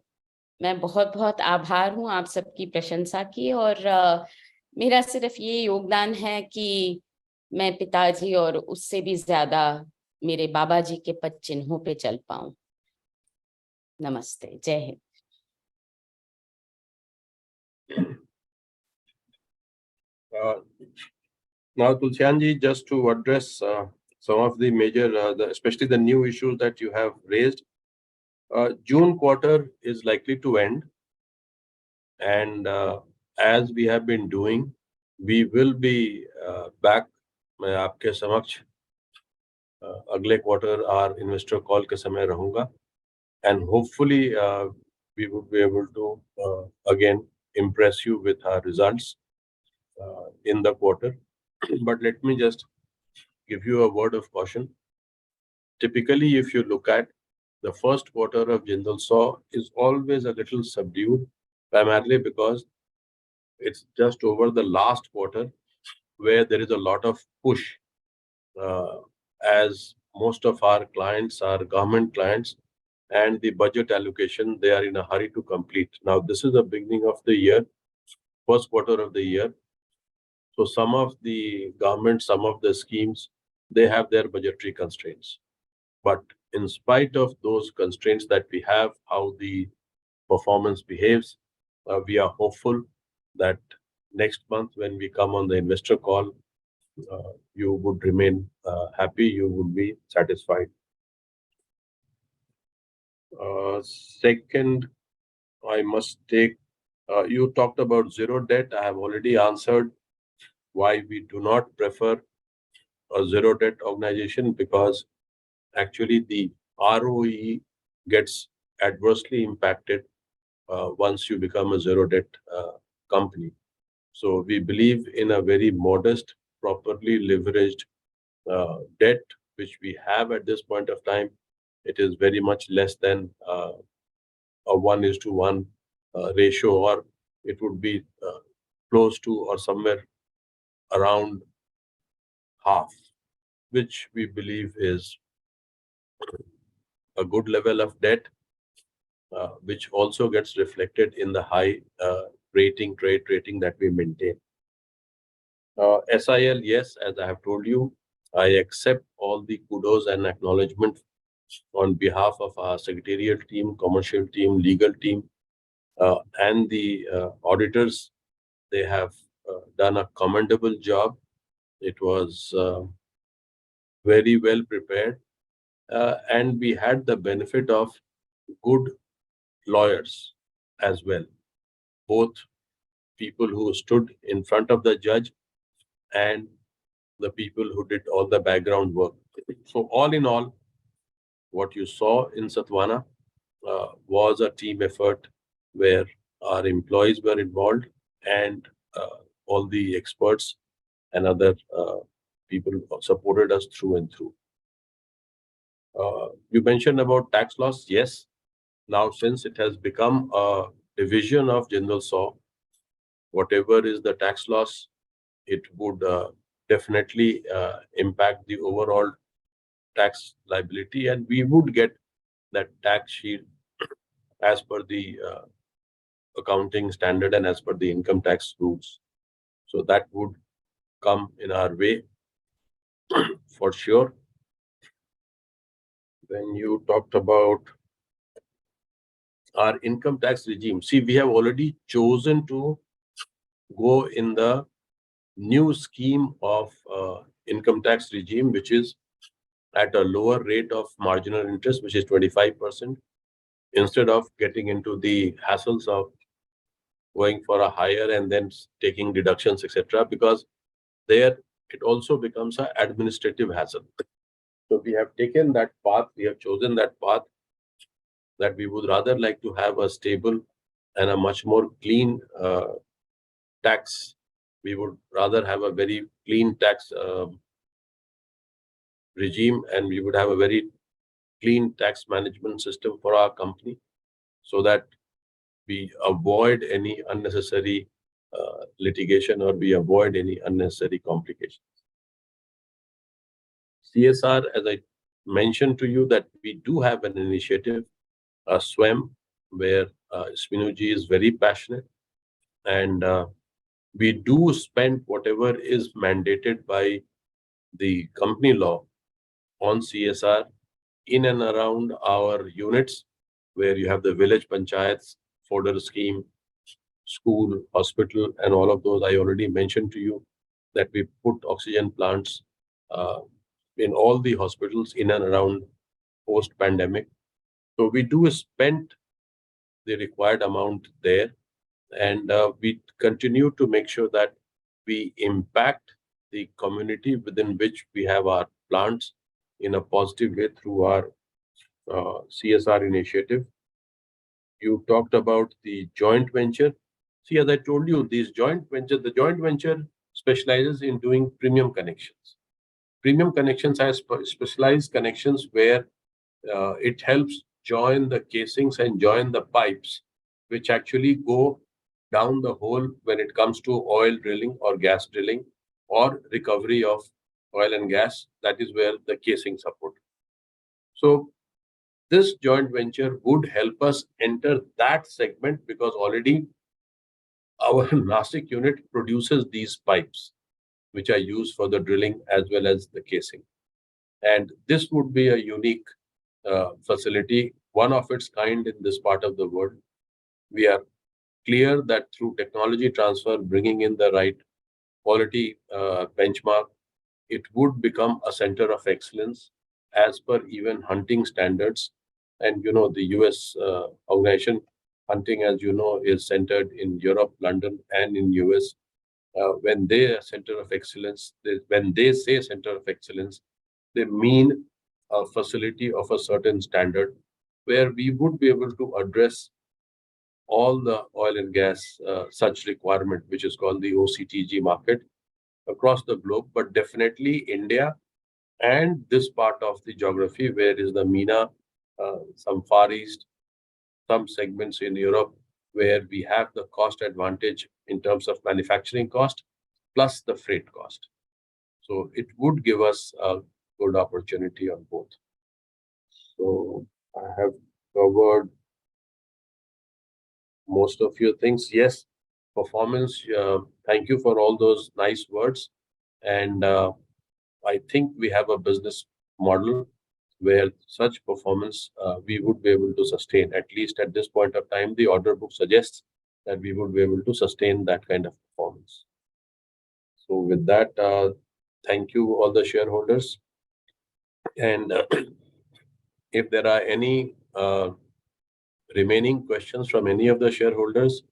बहुत बहुत आभार हूँ आप सबकी प्रशंसा की, और मेरा सिर्फ ये योगदान है कि मैं पिताजी और उससे भी ज्यादा मेरे बाबा जी के पद चिन्हों पे चल पाऊं। नमस्ते, जय Hind. Now, Tulsian ji, just to address some of the major, especially the new issues that you have raised, June quarter is likely to end, and as we have been doing, we will be back. मैं आपके समक्ष अगले quarter our investor call के समय रहूँगा, and hopefully we would be able to again impress you with our results in the quarter. But let me just give you a word of caution. Typically, if you look at the first quarter of Jindal SAW is always a little subdued, primarily because it's just over the last quarter where there is a lot of push, as most of our clients are government clients, and the budget allocation, they are in a hurry to complete. Now, this is the beginning of the year, first quarter of the year. So some of the governments, some of the schemes, they have their budgetary constraints. But in spite of those constraints that we have, how the performance behaves, we are hopeful that next month when we come on the investor call, you would remain happy, you would be satisfied. Second, I must take, you talked about zero debt. I have already answered why we do not prefer a zero debt organization, because actually the ROE gets adversely impacted once you become a zero debt company. So we believe in a very modest, properly leveraged debt, which we have at this point of time. It is very much less than a 1:1 ratio, or it would be close to or somewhere around half, which we believe is a good level of debt, which also gets reflected in the high trade rating that we maintain. SIL, yes, as I have told you, I accept all the kudos and acknowledgement on behalf of our secretarial team, commercial team, legal team, and the auditors. They have done a commendable job. It was very well prepared, and we had the benefit of good lawyers as well, both people who stood in front of the judge and the people who did all the background work. So all in all, what you saw in Sathavahana was a team effort where our employees were involved, and all the experts and other people supported us through and through. You mentioned about tax loss. Yes. Now, since it has become a division of Jindal SAW, whatever is the tax loss, it would definitely impact the overall tax liability, and we would get that tax shield as per the accounting standard and as per the income tax rules. So that would come in our way for sure. When you talked about our income tax regime, see, we have already chosen to go in the new scheme of income tax regime, which is at a lower rate of marginal interest, which is 25%, instead of getting into the hassles of going for a higher and then taking deductions, etc., because there it also becomes an administrative hassle. So we have taken that path, we have chosen that path, that we would rather like to have a stable and a much more clean tax. We would rather have a very clean tax regime, and we would have a very clean tax management system for our company, so that we avoid any unnecessary litigation, or we avoid any unnecessary complications. CSR, as I mentioned to you, that we do have an initiative, SWAM, where Sminuji is very passionate, and we do spend whatever is mandated by the company law on CSR in and around our units, where you have the village panchayats, fodder scheme, school, hospital, and all of those. I already mentioned to you that we put oxygen plants in all the hospitals in and around post-pandemic. So we do spend the required amount there, and we continue to make sure that we impact the community within which we have our plants in a positive way through our CSR initiative. You talked about the joint venture. See, as I told you, the joint venture specializes in doing premium connections. Premium connections are specialized connections where it helps join the casings and join the pipes, which actually go down the hole when it comes to oil drilling or gas drilling or recovery of oil and gas. That is where the casings are put. So this joint venture would help us enter that segment, because already our Nashik unit produces these pipes, which are used for the drilling as well as the casing. And this would be a unique facility, one of its kind in this part of the world. We are clear that through technology transfer, bringing in the right quality benchmark, it would become a center of excellence as per even hunting standards. And the US organization hunting, as you know, is centered in Europe, London, and in US. When they are center of excellence, when they say center of excellence, they mean a facility of a certain standard where we would be able to address all the oil and gas such requirement, which is called the OCTG market across the globe, but definitely India and this part of the geography where is the MENA, some Far East, some segments in Europe where we have the cost advantage in terms of manufacturing cost plus the freight cost. So it would give us a good opportunity on both. So I have covered most of your things. Yes, performance. Thank you for all those nice words. And I think we have a business model where such performance we would be able to sustain. At least at this point of time, the order book suggests that we would be able to sustain that kind of performance. So with that, thank you all the shareholders. And if there are any remaining questions from any of the shareholders,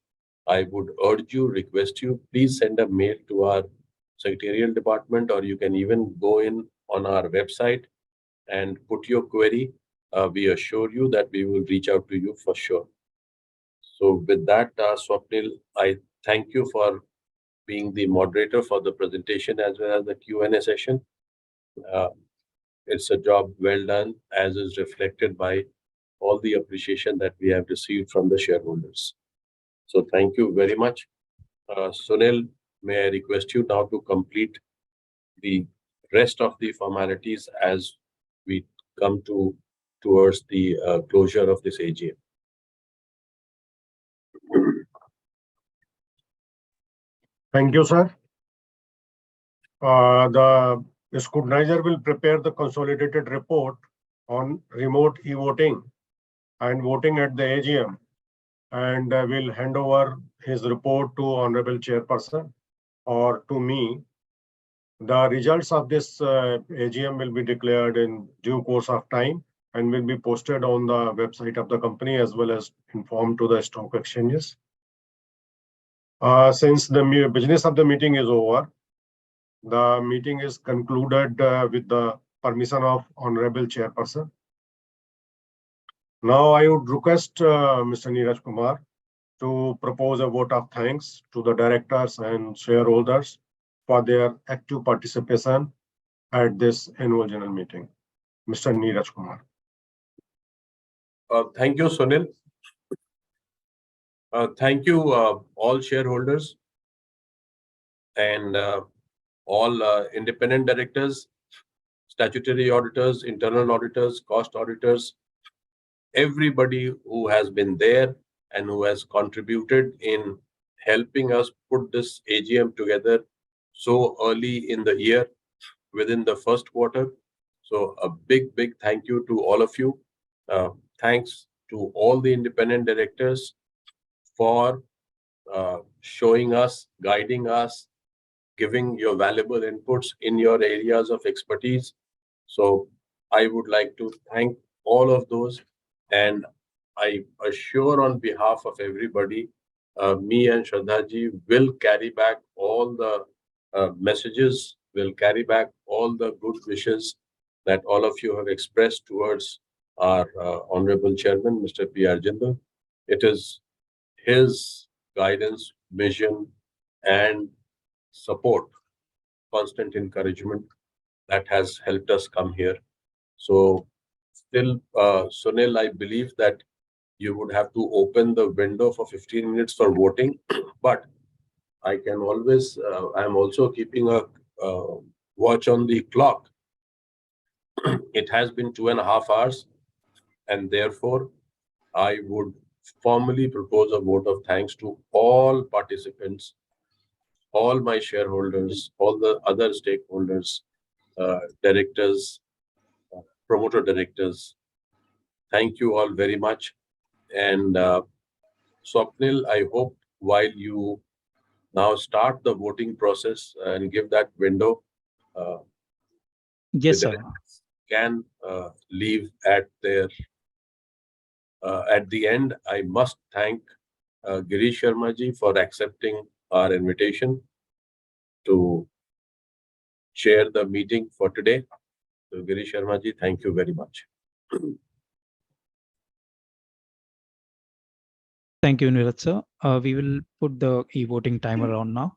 I would urge you, request you, please send a mail to our secretarial department, or you can even go in on our website and put your query. We assure you that we will reach out to you for sure. So with that, Swapnil, I thank you for being the moderator for the presentation as well as the Q&A session. It's a job well done, as is reflected by all the appreciation that we have received from the shareholders. So thank you very much. Sunil, may I request you now to complete the rest of the formalities as we come towards the closure of this AGM. Thank you, sir. The scrutinizer will prepare the consolidated report on remote e-voting and voting at the AGM, and will hand over his report to Honorable Chairperson or to me. The results of this AGM will be declared in due course of time and will be posted on the website of the company as well as informed to the stock exchanges. Since the business of the meeting is over, the meeting is concluded with the permission of Honorable Chairperson. Now I would request Mr. Neeraj Kumar to propose a vote of thanks to the directors and shareholders for their active participation at this annual general meeting. Mr. Neeraj Kumar. Thank you, Sunil. Thank you, all shareholders and all independent directors, statutory auditors, internal auditors, cost auditors, everybody who has been there and who has contributed in helping us put this AGM together so early in the year within the first quarter. So a big, big thank you to all of you. Thanks to all the independent directors for showing us, guiding us, giving your valuable inputs in your areas of expertise. So I would like to thank all of those, and I assure on behalf of everybody, me and Shraddhaji will carry back all the messages, will carry back all the good wishes that all of you have expressed towards our Honorable Chairman, Mr. P.R. Jindal. It is his guidance, vision, and support, constant encouragement that has helped us come here. So still, Sunil, I believe that you would have to open the window for 15 minutes for voting, but I can always, I'm also keeping a watch on the clock. It has been 2.5 hours, and therefore I would formally propose a vote of thanks to all participants, all my shareholders, all the other stakeholders, directors, promoter directors. Thank you all very much. And Swapnil, I hope while you now start the voting process and give that window, Yes, sir. can leave at their at the end. I must thank Girish Sharma ji for accepting our invitation to chair the meeting for today. So Girish Sharma ji, thank you very much. Thank you, Neeraj sir. We will put the e-voting timer on now.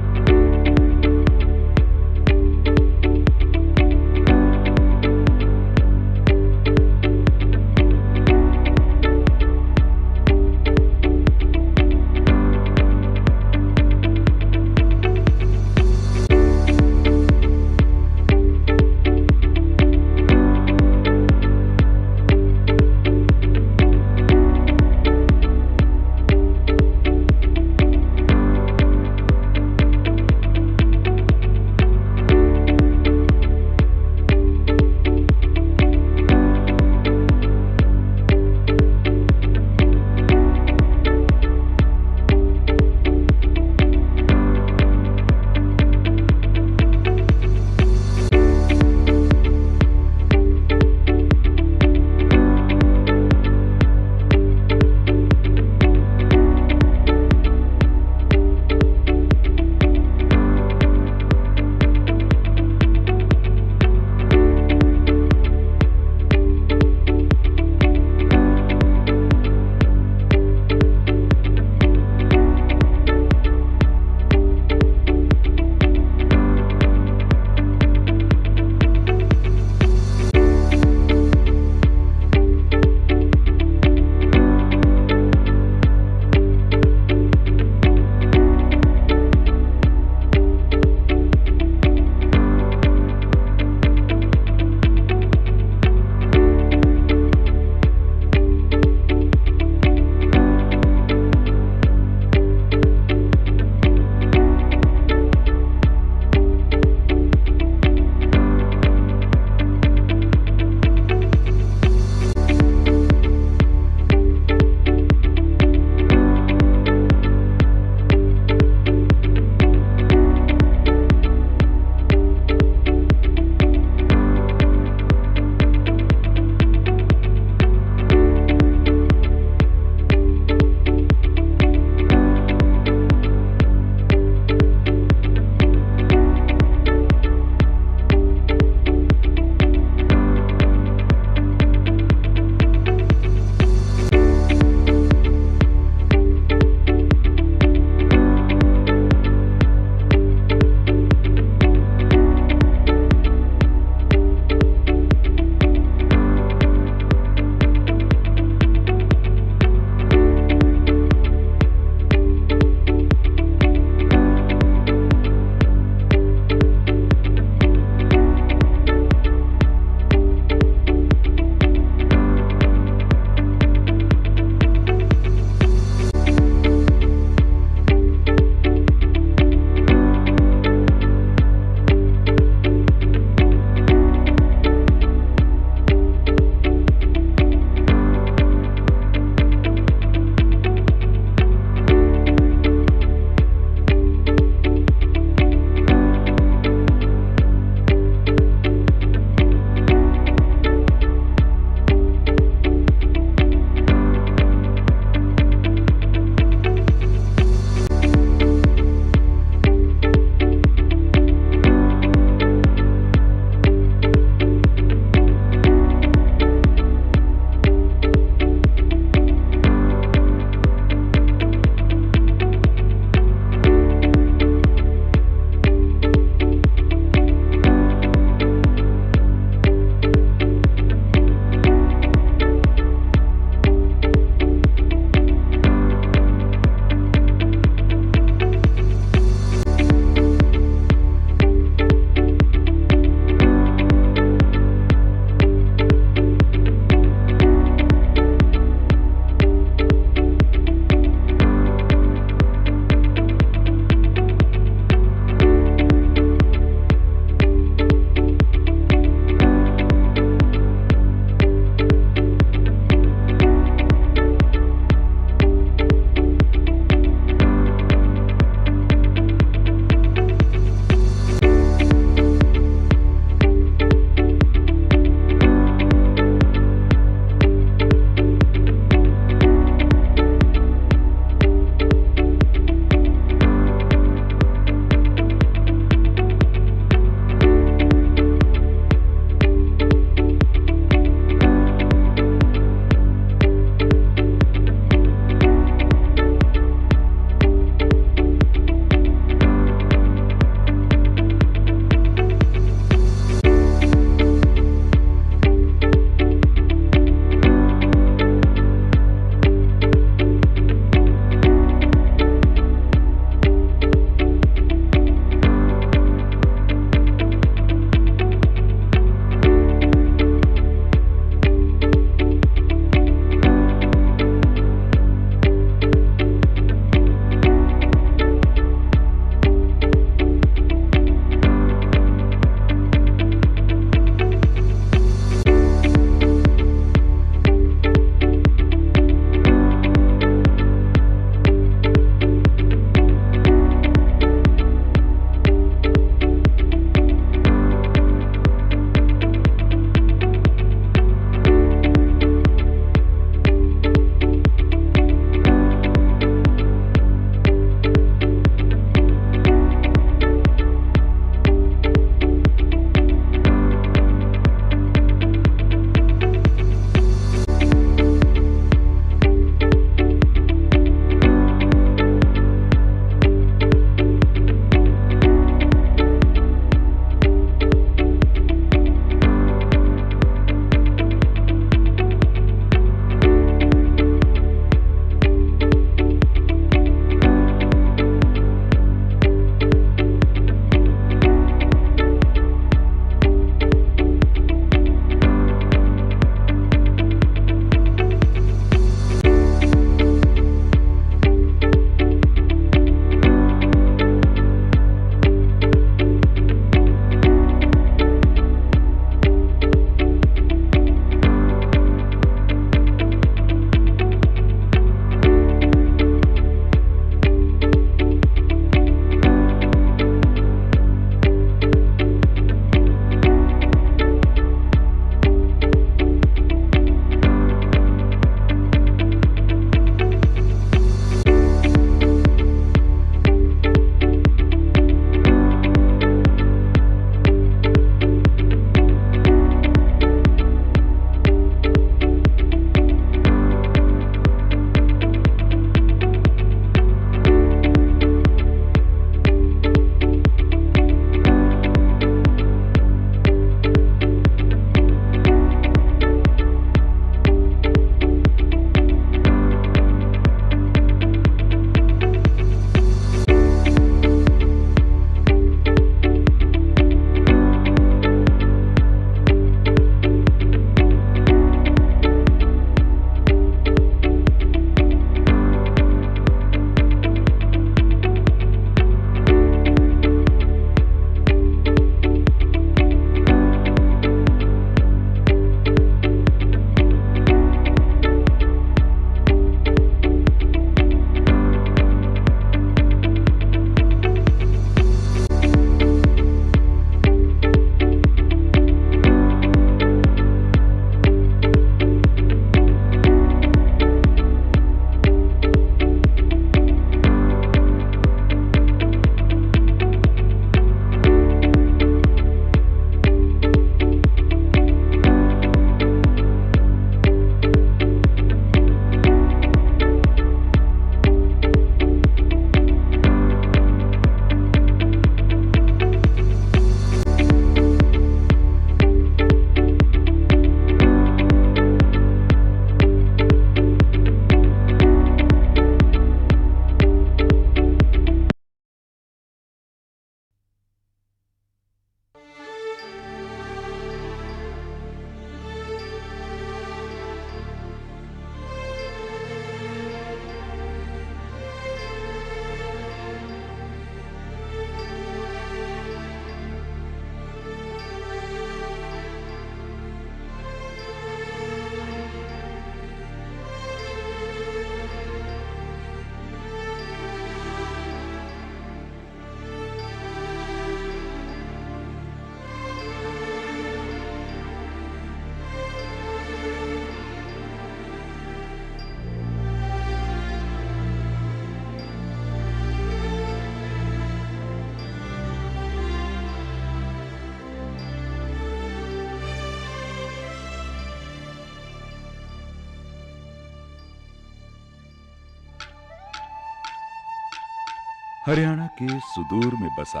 Haryana के सुदूर में बसा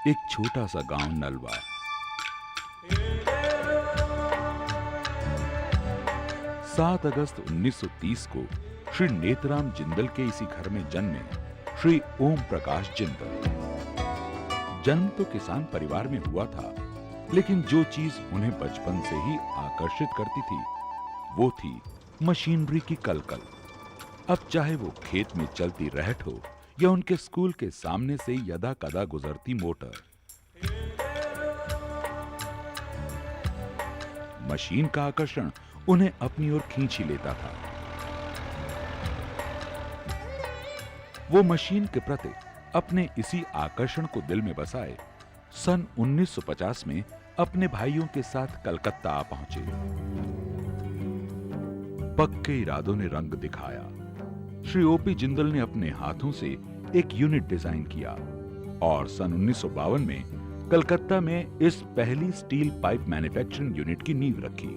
एक छोटा सा गांव नलवा। सात अगस्त 1930 को श्री नेतराम जिंदल के इसी घर में जन्मे श्री ओम प्रकाश जिंदल। जन्म तो किसान परिवार में हुआ था, लेकिन जो चीज उन्हें बचपन से ही आकर्षित करती थी वो थी मशीनरी की कलकल। अब चाहे वो खेत में चलती रहट हो या उनके स्कूल के सामने से यदा कदा गुजरती मोटर, मशीन का आकर्षण उन्हें अपनी ओर खींच ही लेता था। वो मशीन के प्रति अपने इसी आकर्षण को दिल में बसाए सन 1950 में अपने भाइयों के साथ कलकत्ता आ पहुंचे। पक्के इरादों ने रंग दिखाया। श्री ओपी जिंदल ने अपने हाथों से एक यूनिट डिजाइन किया और सन 1952 में कलकत्ता में इस पहली स्टील पाइप मैन्युफैक्चरिंग यूनिट की नींव रखी।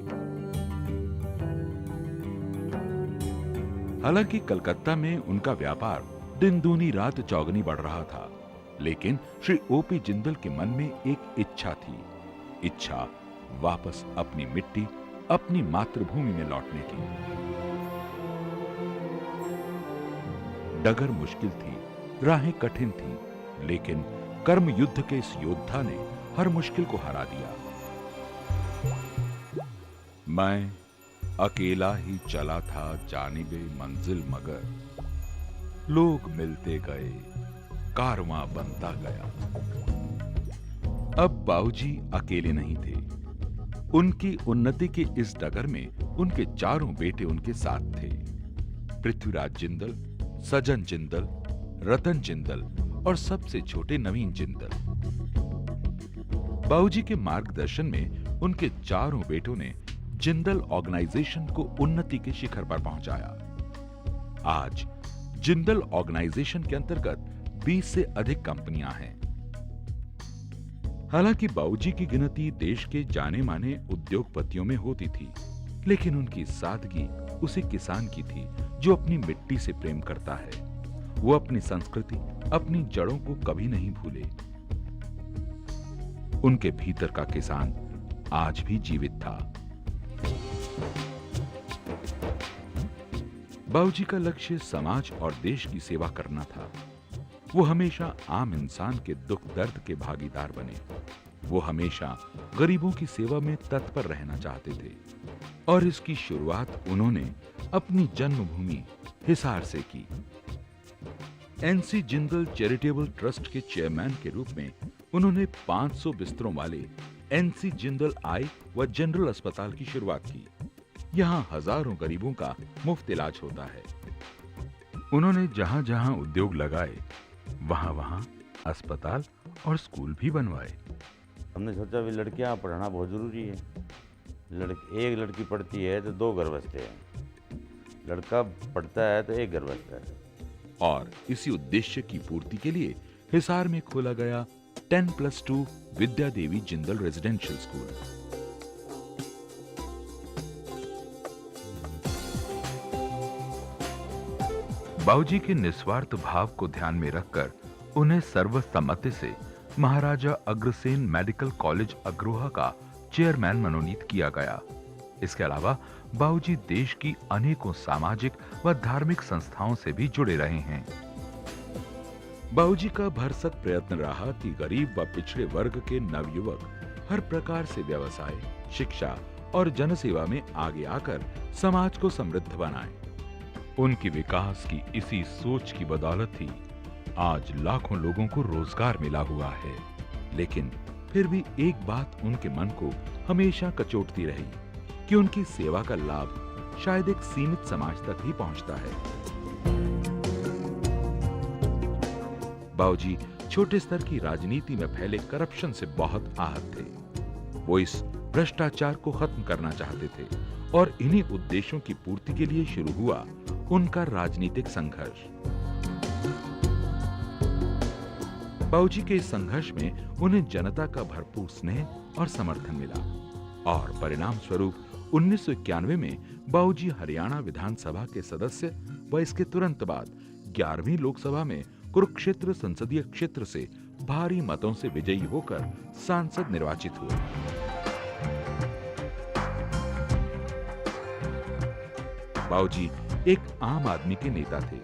हालांकि कलकत्ता में उनका व्यापार दिन दूनी रात चौगनी बढ़ रहा था, लेकिन श्री ओपी जिंदल के मन में एक इच्छा थी, इच्छा वापस अपनी मिट्टी, अपनी मातृभूमि में लौटने की। डगर मुश्किल थी, राहें कठिन थी, लेकिन कर्म युद्ध के इस योद्धा ने हर मुश्किल को हरा दिया। मैं अकेला ही चला था जानिबे मंजिल मगर, लोग मिलते गए कारवां बनता गया। अब बाबूजी अकेले नहीं थे। उनकी उन्नति की इस डगर में उनके चारों बेटे उनके साथ थे। पृथ्वीराज जिंदल, सजन जिंदल, रतन जिंदल और सबसे छोटे नवीन जिंदल। बाबूजी के मार्गदर्शन में उनके चारों बेटों ने जिंदल ऑर्गेनाइजेशन को उन्नति के शिखर पर पहुंचाया। आज जिंदल ऑर्गेनाइजेशन के अंतर्गत 20 से अधिक कंपनियां हैं। हालांकि बाबूजी की गिनती देश के जाने माने उद्योगपतियों में होती थी, लेकिन उनकी सादगी उसी किसान की थी जो अपनी मिट्टी से प्रेम करता है। वो अपनी संस्कृति, अपनी जड़ों को कभी नहीं भूले। उनके भीतर का किसान आज भी जीवित था। बाबूजी का लक्ष्य समाज और देश की सेवा करना था। वो हमेशा आम इंसान के दुख दर्द के भागीदार बने। वो हमेशा गरीबों की सेवा में तत्पर रहना चाहते थे और इसकी शुरुआत उन्होंने अपनी जन्मभूमि हिसार से की। एनसी जिंदल चैरिटेबल ट्रस्ट के चेयरमैन के रूप में उन्होंने 500 बिस्तरों वाले एनसी जिंदल आई व जनरल अस्पताल की शुरुआत की। यहाँ हजारों गरीबों का मुफ्त इलाज होता है। उन्होंने जहां जहां उद्योग लगाए वहां वहां अस्पताल और स्कूल भी बनवाए। हमने सोचा भी लड़कियां पढ़ाना बहुत जरूरी है। एक लड़की पढ़ती है तो 2 घर बसते हैं, लड़का पढ़ता है तो 1 घर बसता है। और इसी उद्देश्य की पूर्ति के लिए हिसार में खोला गया 10+2 विद्या देवी जिंदल रेजिडेंशियल स्कूल। बाबूजी के निस्वार्थ भाव को ध्यान में रखकर उन्हें सर्वसम्मति से महाराजा अग्रसेन मेडिकल कॉलेज अग्रोहा का चेयरमैन मनोनीत किया गया। इसके अलावा बाबूजी देश की अनेकों सामाजिक व धार्मिक संस्थाओं से भी जुड़े रहे हैं। बाबूजी का भरसक प्रयत्न रहा कि गरीब व पिछड़े वर्ग के नवयुवक हर प्रकार से व्यवसाय, शिक्षा और जनसेवा में आगे आकर समाज को समृद्ध बनाएं। उनकी विकास की इसी सोच की बदौलत ही आज लाखों लोगों को रोजगार मिला हुआ है। लेकिन फिर भी एक बात उनके मन को हमेशा कचोटती रही कि उनकी सेवा का लाभ शायद एक सीमित समाज तक ही पहुंचता है। बाबूजी छोटे स्तर की राजनीति में फैले करप्शन से बहुत आहत थे। वो इस भ्रष्टाचार को खत्म करना चाहते थे और इन्हीं उद्देश्यों की पूर्ति के लिए शुरू हुआ उनका राजनीतिक संघर्ष। बाबूजी के इस संघर्ष में उन्हें जनता का भरपूर स्नेह और समर्थन मिला और परिणाम स्वरूप 1991 में बाबूजी हरियाणा विधानसभा के सदस्य व इसके तुरंत बाद 11वीं लोकसभा में कुरुक्षेत्र संसदीय क्षेत्र से भारी मतों से विजयी होकर सांसद निर्वाचित हुए। बाबूजी एक आम आदमी के नेता थे।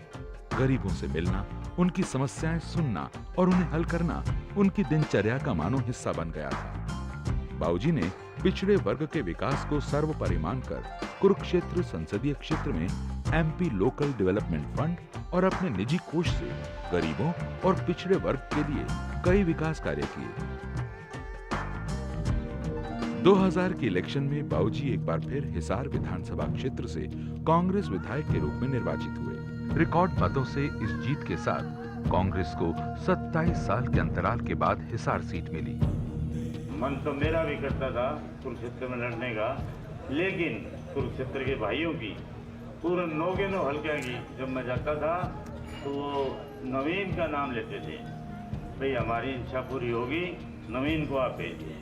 गरीबों से मिलना, उनकी समस्याएं सुनना और उन्हें हल करना उनकी दिनचर्या का मानो हिस्सा बन गया था। बाबूजी ने पिछड़े वर्ग के विकास को सर्वोपरि मानकर कुरुक्षेत्र संसदीय क्षेत्र में एमपी लोकल डेवलपमेंट फंड और अपने निजी कोष से गरीबों और पिछड़े वर्ग के लिए कई विकास कार्य किए। 2000 के इलेक्शन में बाबूजी एक बार फिर हिसार विधानसभा क्षेत्र से कांग्रेस विधायक के रूप में निर्वाचित हुए। रिकॉर्ड मतों से इस जीत के साथ कांग्रेस को 27 साल के अंतराल के बाद हिसार सीट मिली। मन तो मेरा भी करता था कुरुक्षेत्र में लड़ने का, लेकिन कुरुक्षेत्र के भाइयों की पूरे नौगे नो हल्के की जब मैं जाता था तो वो नवीन का नाम लेते थे, भाई हमारी इच्छा पूरी होगी, नवीन को आप भेजिए।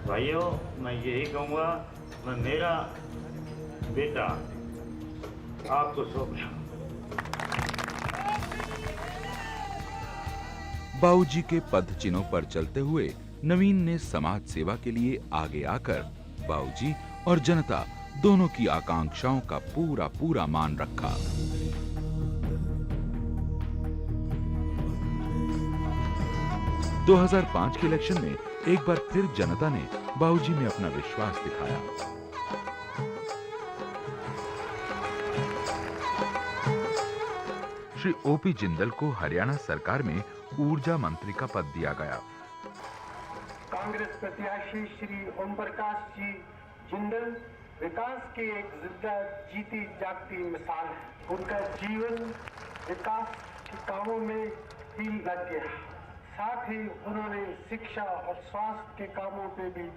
भाइयों मैं यही कहूँगा, मैं मेरा बेटा आपको सौंप रहा हूं। बाबूजी के पद चिन्हों पर चलते हुए नवीन ने समाज सेवा के लिए आगे आकर बाबूजी और जनता दोनों की आकांक्षाओं का पूरा मान रखा। – 2005 के इलेक्शन में एक बार फिर जनता ने बाबूजी में अपना विश्वास दिखाया। श्री ओपी जिंदल को हरियाणा सरकार में ऊर्जा मंत्री का पद दिया गया। कांग्रेस प्रत्याशी श्री ओम प्रकाश जी जिंदल विकास की एक जिंदा जीती जागती मिसाल है। उनका जीवन विकास के कामों में ही लग गया, साथ ही उन्होंने शिक्षा और स्वास्थ्य के कामों पे भी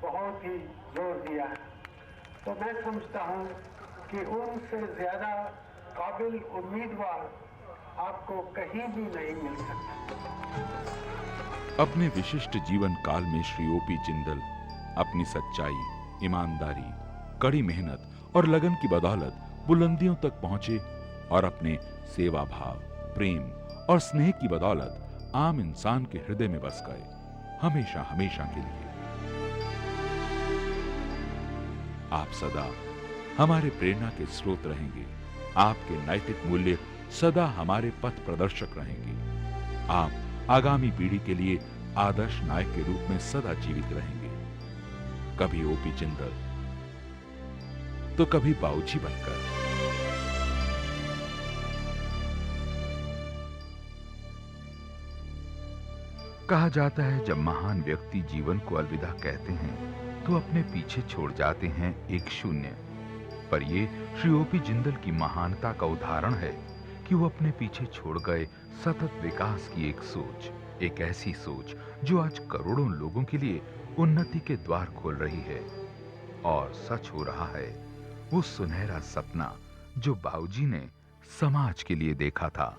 बहुत ही जोर दिया है। तो मैं समझता हूँ कि उनसे ज्यादा काबिल उम्मीदवार आपको कहीं भी नहीं मिल सकता। अपने विशिष्ट जीवन काल में श्री ओपी जिंदल अपनी सच्चाई, ईमानदारी, कड़ी मेहनत और लगन की बदौलत बुलंदियों तक पहुंचे और अपने सेवा भाव, प्रेम और स्नेह की बदौलत आम इंसान के हृदय में बस गए, हमेशा हमेशा के लिए। आप सदा हमारे प्रेरणा के स्रोत रहेंगे। आपके नैतिक मूल्य सदा हमारे पथ प्रदर्शक रहेंगे। आप आगामी पीढ़ी के लिए आदर्श नायक के रूप में सदा जीवित रहेंगे, कभी ओपी जिंदल तो कभी बाबूजी बनकर। कहा जाता है जब महान व्यक्ति जीवन को अलविदा कहते हैं तो अपने पीछे छोड़ जाते हैं एक शून्य। पर ये श्री ओपी जिंदल की महानता का उदाहरण है कि वो अपने पीछे छोड़ गए सतत विकास की एक सोच, एक ऐसी सोच जो आज करोड़ों लोगों के लिए उन्नति के द्वार खोल रही है। और सच हो रहा है वो सुनहरा सपना जो बाबूजी ने समाज के लिए देखा था।